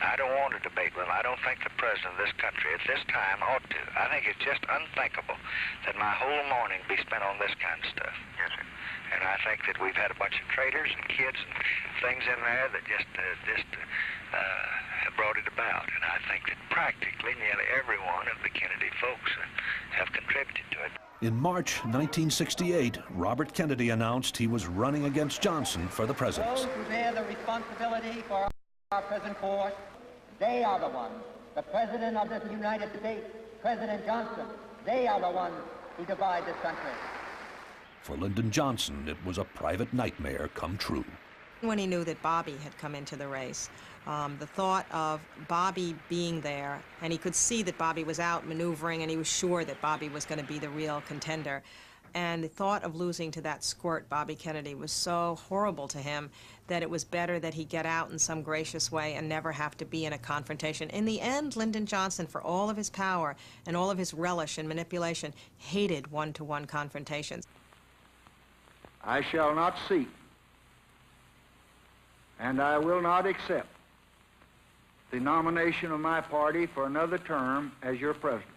I don't want to debate with them. I don't think the president of this country at this time ought to. I think it's just unthinkable that my whole morning be spent on this kind of stuff. Yes, sir. And I think that we've had a bunch of traitors and kids and things in there that just have brought it about. And I think that practically nearly every one of the Kennedy folks have contributed to it. In March 1968, Robert Kennedy announced he was running against Johnson for the presidency. Those who bear the responsibility for our present course, they are the ones. The President of the United States, President Johnson, they are the ones who divide this country. For Lyndon Johnson, it was a private nightmare come true. When he knew that Bobby had come into the race, the thought of Bobby being there, and he could see that Bobby was out maneuvering, and he was sure that Bobby was going to be the real contender. And the thought of losing to that squirt, Bobby Kennedy, was so horrible to him that it was better that he get out in some gracious way and never have to be in a confrontation. In the end, Lyndon Johnson, for all of his power and all of his relish and manipulation, hated one-to-one confrontations. I shall not seek, and I will not accept the nomination of my party for another term as your president.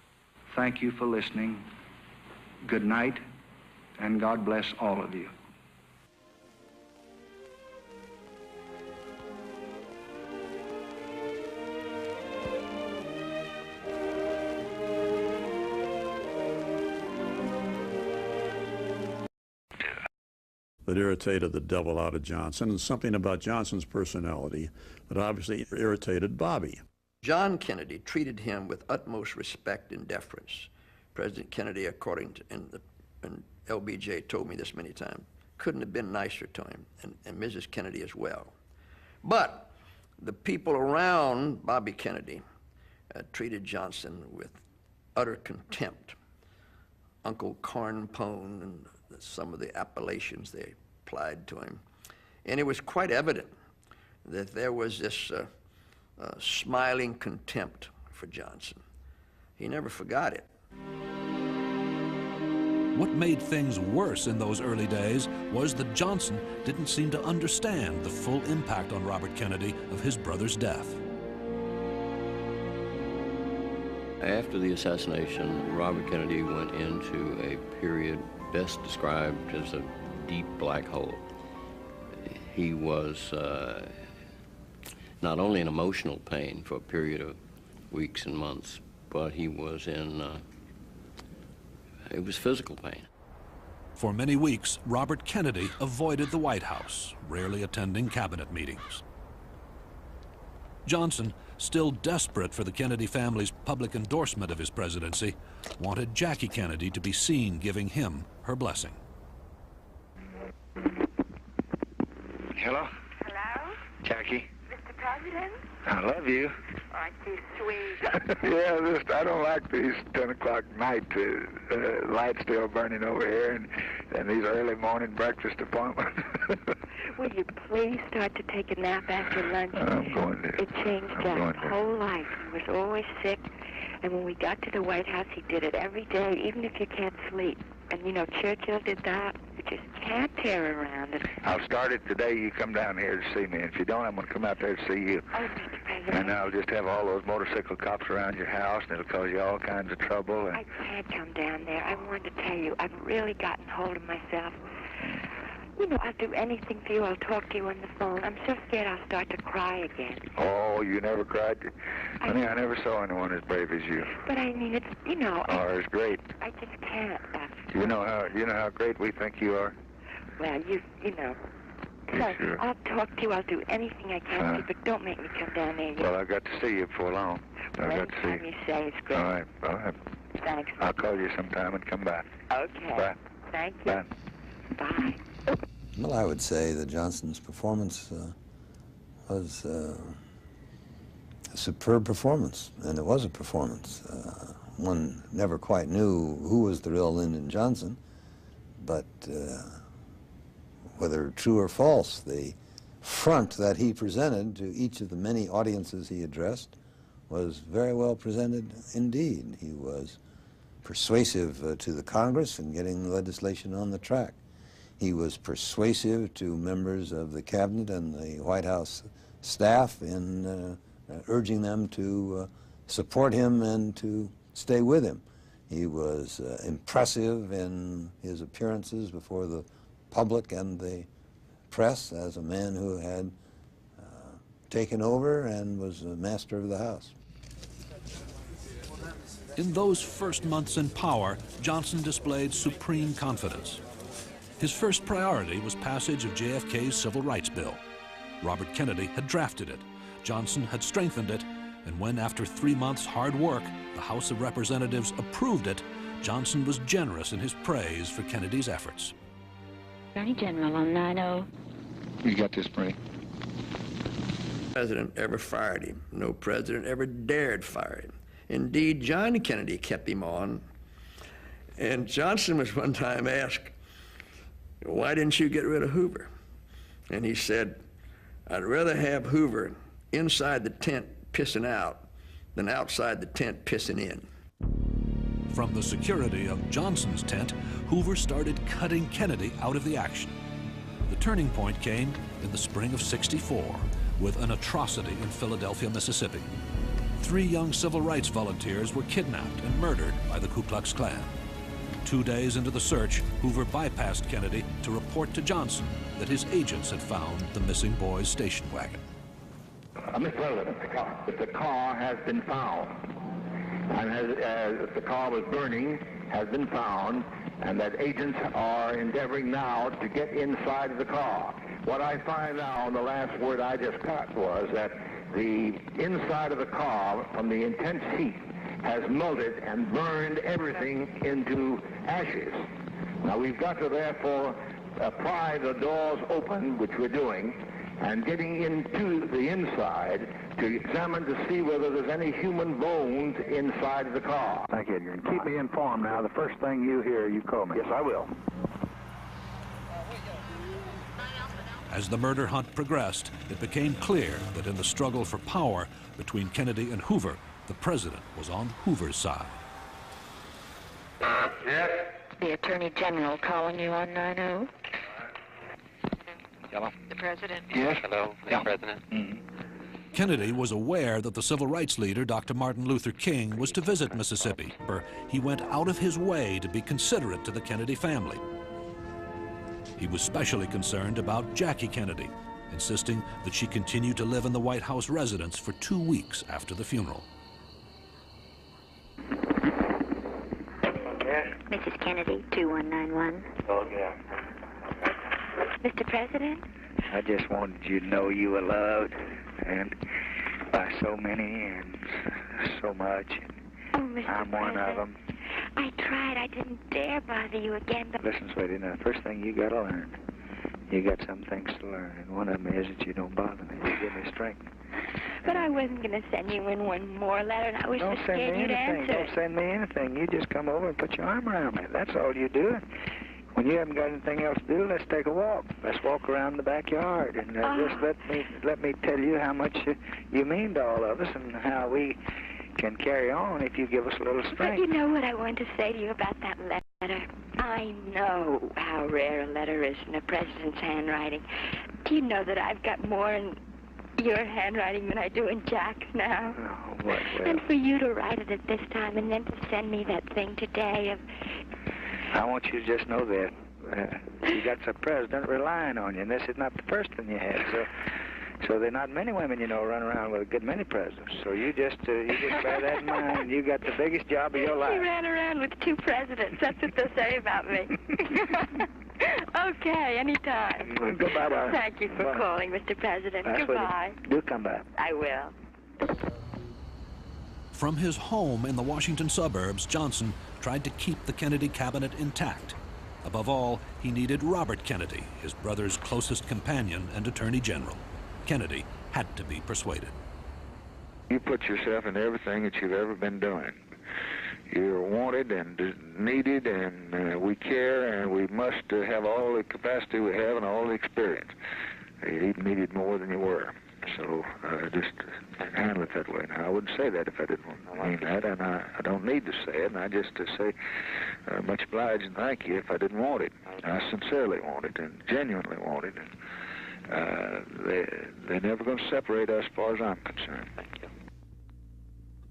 Thank you for listening. Good night, and God bless all of you. That irritated the devil out of Johnson, and something about Johnson's personality that obviously irritated Bobby. John Kennedy treated him with utmost respect and deference. President Kennedy, according to, and LBJ told me this many times, couldn't have been nicer to him, and Mrs. Kennedy as well. But the people around Bobby Kennedy treated Johnson with utter contempt. Uncle Cornpone and some of the appellations they applied to him. And it was quite evident that there was this smiling contempt for Johnson. He never forgot it. What made things worse in those early days was that Johnson didn't seem to understand the full impact on Robert Kennedy of his brother's death. After the assassination, Robert Kennedy went into a period best described as a deep black hole. He was not only in emotional pain for a period of weeks and months, but he was in it was physical pain. For many weeks, Robert Kennedy avoided the White House, rarely attending cabinet meetings. Johnson, still desperate for the Kennedy family's public endorsement of his presidency, wanted Jackie Kennedy to be seen giving him her blessing. Hello? Hello? Jackie? Mr. President? I love you. Aren't you sweet? Yeah, I don't like these 10 o'clock night lights still burning over here and these early morning breakfast appointments. Will you please start to take a nap after lunch? I'm going to. It changed Jack's whole life. He was always sick, and when we got to the White House, he did it every day, even if you can't sleep. And, you know, Churchill did that. You just can't tear around it. I'll start it today. You come down here to see me. If you don't, I'm going to come out there to see you. Oh, Mr. President. And I'll just have all those motorcycle cops around your house, and it'll cause you all kinds of trouble. And I can't come down there. I wanted to tell you, I've really gotten hold of myself. You know, I'll do anything for you. I'll talk to you on the phone. I'm so scared I'll start to cry again. Oh, you never cried? Honey, I never saw anyone as brave as you. But I mean, it's, you know... Oh, it's great. I just can't. You know how great we think you are? Well, you know... So, sure. I'll talk to you. I'll do anything I can to you, but don't make me come down there yet. Well, I've got to see you before long. Well, anytime you say it's great. All right. Thanks. I'll call you sometime and come by. Okay. Bye. Thank you. Bye. Bye. Well, I would say that Johnson's performance was superb performance, and it was a performance. One never quite knew who was the real Lyndon Johnson, but whether true or false, the front that he presented to each of the many audiences he addressed was very well presented indeed. He was persuasive to the Congress in getting legislation on the track. He was persuasive to members of the cabinet and the White House staff in urging them to support him and to stay with him. He was impressive in his appearances before the public and the press as a man who had taken over and was a master of the House. In those first months in power, Johnson displayed supreme confidence. His first priority was passage of JFK's Civil Rights Bill. Robert Kennedy had drafted it. Johnson had strengthened it, and when, after 3 months' hard work, the House of Representatives approved it, Johnson was generous in his praise for Kennedy's efforts. Attorney General on 9-0. You got this, Frank. No president ever fired him. No president ever dared fire him. Indeed, John Kennedy kept him on. And Johnson was one time asked, "Why didn't you get rid of Hoover?" And he said, "I'd rather have Hoover inside the tent pissing out than outside the tent pissing in." From the security of Johnson's tent, Hoover started cutting Kennedy out of the action. The turning point came in the spring of '64 with an atrocity in Philadelphia, Mississippi. 3 young civil rights volunteers were kidnapped and murdered by the Ku Klux Klan. 2 days into the search, Hoover bypassed Kennedy to report to Johnson that his agents had found the missing boy's station wagon. Mr. President, the car has been found, and the car was burning, has been found, and that agents are endeavoring now to get inside of the car. What I find now, and the last word I just got, was that the inside of the car, from the intense heat, has melted and burned everything into ashes. Now we've got to therefore pry the doors open, which we're doing, and getting into the inside to examine to see whether there's any human bones inside of the car. Thank you, Edgar. Keep me informed now. The first thing you hear, you call me. Yes, I will. As the murder hunt progressed, it became clear that in the struggle for power between Kennedy and Hoover, the president was on Hoover's side. Yes? The Attorney General calling you on 9-0. Hello? The President. Yes? Hello, Mr. President. Kennedy was aware that the civil rights leader, Dr. Martin Luther King, was to visit Mississippi. He went out of his way to be considerate to the Kennedy family. He was specially concerned about Jackie Kennedy, insisting that she continue to live in the White House residence for 2 weeks after the funeral. Yes? Mrs. Kennedy, 2191. Oh, yeah. Mr. President? I just wanted you to know you were loved, and by so many and so much. Oh, Mr. I'm one of them. I tried. I didn't dare bother you again, but... Listen, sweetie, now, the first thing you got to learn, you got some things to learn, and one of them is that you don't bother me. You give me strength. But I wasn't going to send you in one more letter, and I was just scared you'd answer. Don't send me anything. You just come over and put your arm around me. That's all you do. When you haven't got anything else to do, let's take a walk. Let's walk around the backyard, and just let me tell you how much you mean to all of us and how we can carry on if you give us a little strength. But you know what I wanted to say to you about that letter? I know how rare a letter is in the president's handwriting. Do you know that I've got more in your handwriting than I do in Jack's now? Oh, well. And for you to write it at this time and then to send me that thing today of... I want you to just know that you got a president relying on you, and this is not the first one you had. So there are not many women, you know, run around with a good many presidents. So you just bear that in mind. You got the biggest job of your life. You ran around with 2 presidents. That's what they'll say about me. Okay, anytime. Goodbye, darling. Thank you for calling, Mr. President. Goodbye. Do come back. I will. From his home in the Washington suburbs, Johnson tried to keep the Kennedy cabinet intact. Above all, he needed Robert Kennedy, his brother's closest companion and Attorney General. Kennedy had to be persuaded. You put yourself in everything that you've ever been doing. You're wanted and needed, and we care, and we must have all the capacity we have and all the experience. You even needed more than you were. So just handle it that way. Now, I wouldn't say that if I didn't mean that, and I don't need to say it, and I just say much obliged and thank you if I didn't want it. I sincerely want it and genuinely want it, and they're never going to separate us as far as I'm concerned. Thank you.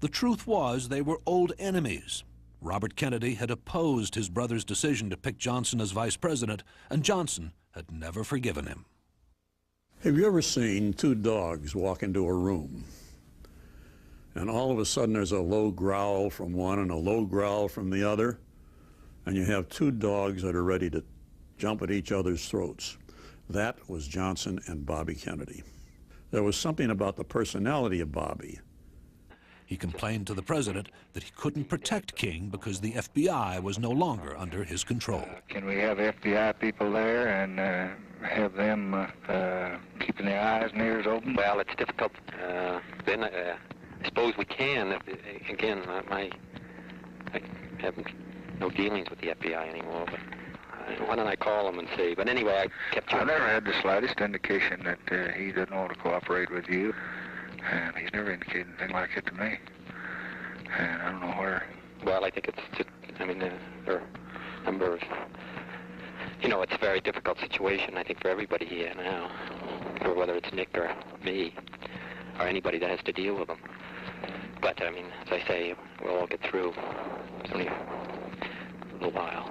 The truth was they were old enemies. Robert Kennedy had opposed his brother's decision to pick Johnson as vice president, and Johnson had never forgiven him. Have you ever seen two dogs walk into a room, and all of a sudden there's a low growl from one and a low growl from the other, and you have two dogs that are ready to jump at each other's throats? That was Johnson and Bobby Kennedy. There was something about the personality of Bobby. He complained to the president that he couldn't protect King because the FBI was no longer under his control. Can we have FBI people there and have them keeping their eyes and ears open? Well, it's difficult. Then I suppose we can. Again, I have no dealings with the FBI anymore, but why don't I call him and see? But anyway, I kept you... I never had the slightest indication that he didn't want to cooperate with you. And he's never indicated anything like it to me. And I don't know where. Well, I think it's just, I mean, there are a number of, you know, it's a very difficult situation, I think, for everybody here now, or whether it's Nick or me, or anybody that has to deal with them. But, I mean, as I say, we'll all get through. It's only a little while.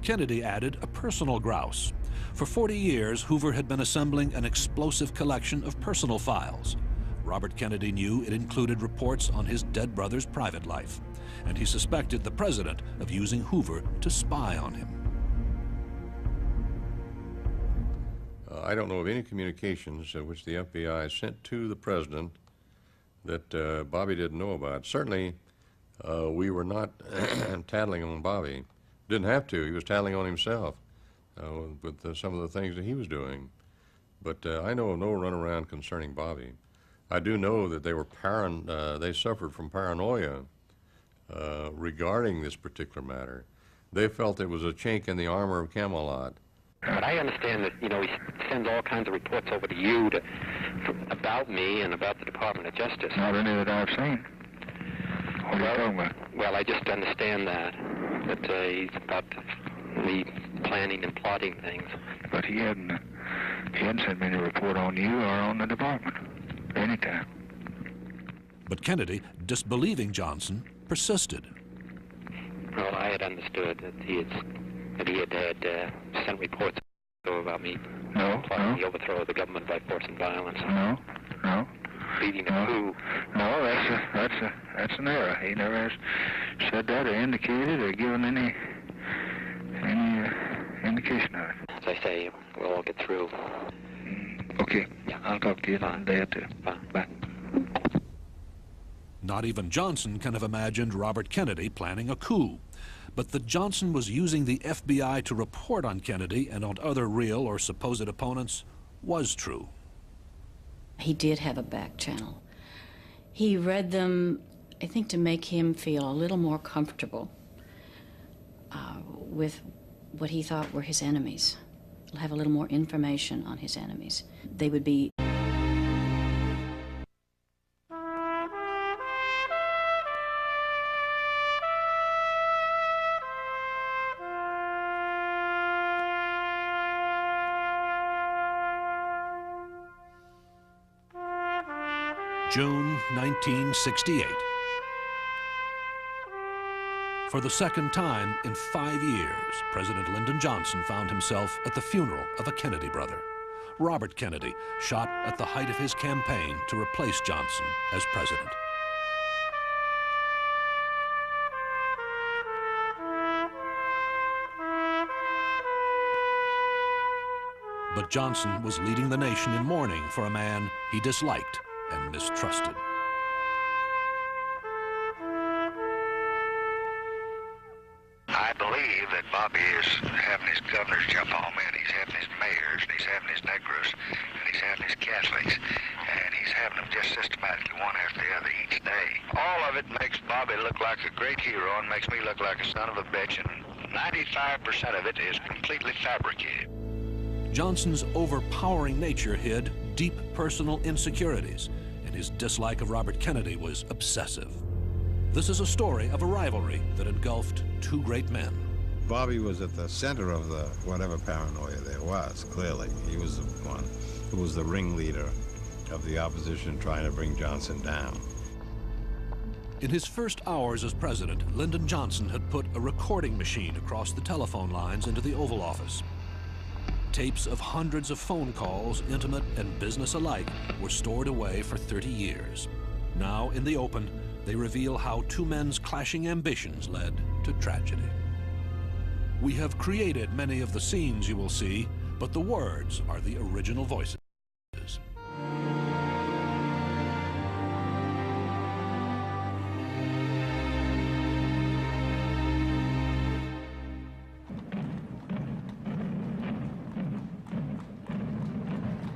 Kennedy added a personal grouse. For 40 years, Hoover had been assembling an explosive collection of personal files. Robert Kennedy knew it included reports on his dead brother's private life, and he suspected the president of using Hoover to spy on him. I don't know of any communications which the FBI sent to the president that Bobby didn't know about. Certainly, we were not tattling on Bobby. Didn't have to. He was tattling on himself. With some of the things that he was doing. But I know of no runaround concerning Bobby. I do know that they were they suffered from paranoia regarding this particular matter. They felt it was a chink in the armor of Camelot. But I understand that, you know, he sends all kinds of reports over to you about me and about the Department of Justice. Not any that I've seen. What are you talking about? Well, I just understand that he's about me planning and plotting things. But he hadn't sent me any report on you or on the department, anytime. But Kennedy, disbelieving Johnson, persisted. Well, I had understood that he had sent reports about me plotting the overthrow of the government by force and violence. No. Leading a coup. No, that's an error. He never has said that or indicated or given any indication of it. As I say, we'll all get through. Okay. Yeah. I'll talk to you in a day or two. Bye. Not even Johnson can have imagined Robert Kennedy planning a coup. But that Johnson was using the FBI to report on Kennedy and on other real or supposed opponents was true. He did have a back channel. He read them, I think, to make him feel a little more comfortable with what he thought were his enemies. Have a little more information on his enemies. They would be... June 1968. For the second time in 5 years, President Lyndon Johnson found himself at the funeral of a Kennedy brother, Robert Kennedy, shot at the height of his campaign to replace Johnson as president. But Johnson was leading the nation in mourning for a man he disliked and mistrusted. I believe that Bobby is having his governors jump on me, and he's having his mayors, and he's having his Negroes, and he's having his Catholics, and he's he's having them just systematically one after the other each day. All of it makes Bobby look like a great hero and makes me look like a son of a bitch, and 95% of it is completely fabricated. Johnson's overpowering nature hid deep personal insecurities, and his dislike of Robert Kennedy was obsessive. This is a story of a rivalry that engulfed two great men. Bobby was at the center of the whatever paranoia there was, clearly. He was the one who was the ringleader of the opposition trying to bring Johnson down. In his first hours as president, Lyndon Johnson had put a recording machine across the telephone lines into the Oval Office. Tapes of hundreds of phone calls, intimate and business alike, were stored away for 30 years. Now, in the open, they reveal how two men's clashing ambitions led to tragedy. We have created many of the scenes you will see, but the words are the original voices.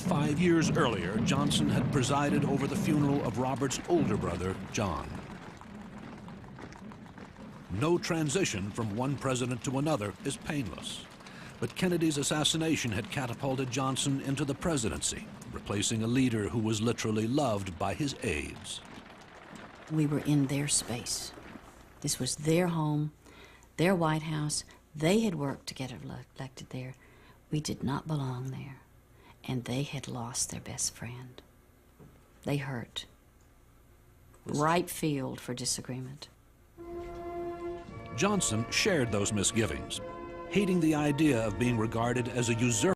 5 years earlier, Johnson had presided over the funeral of Robert's older brother, John. No transition from one president to another is painless. But Kennedy's assassination had catapulted Johnson into the presidency, replacing a leader who was literally loved by his aides. We were in their space. This was their home, their White House. They had worked to get elected there. We did not belong there. And they had lost their best friend. They hurt. Ripe field for disagreement. Johnson shared those misgivings, hating the idea of being regarded as a usurper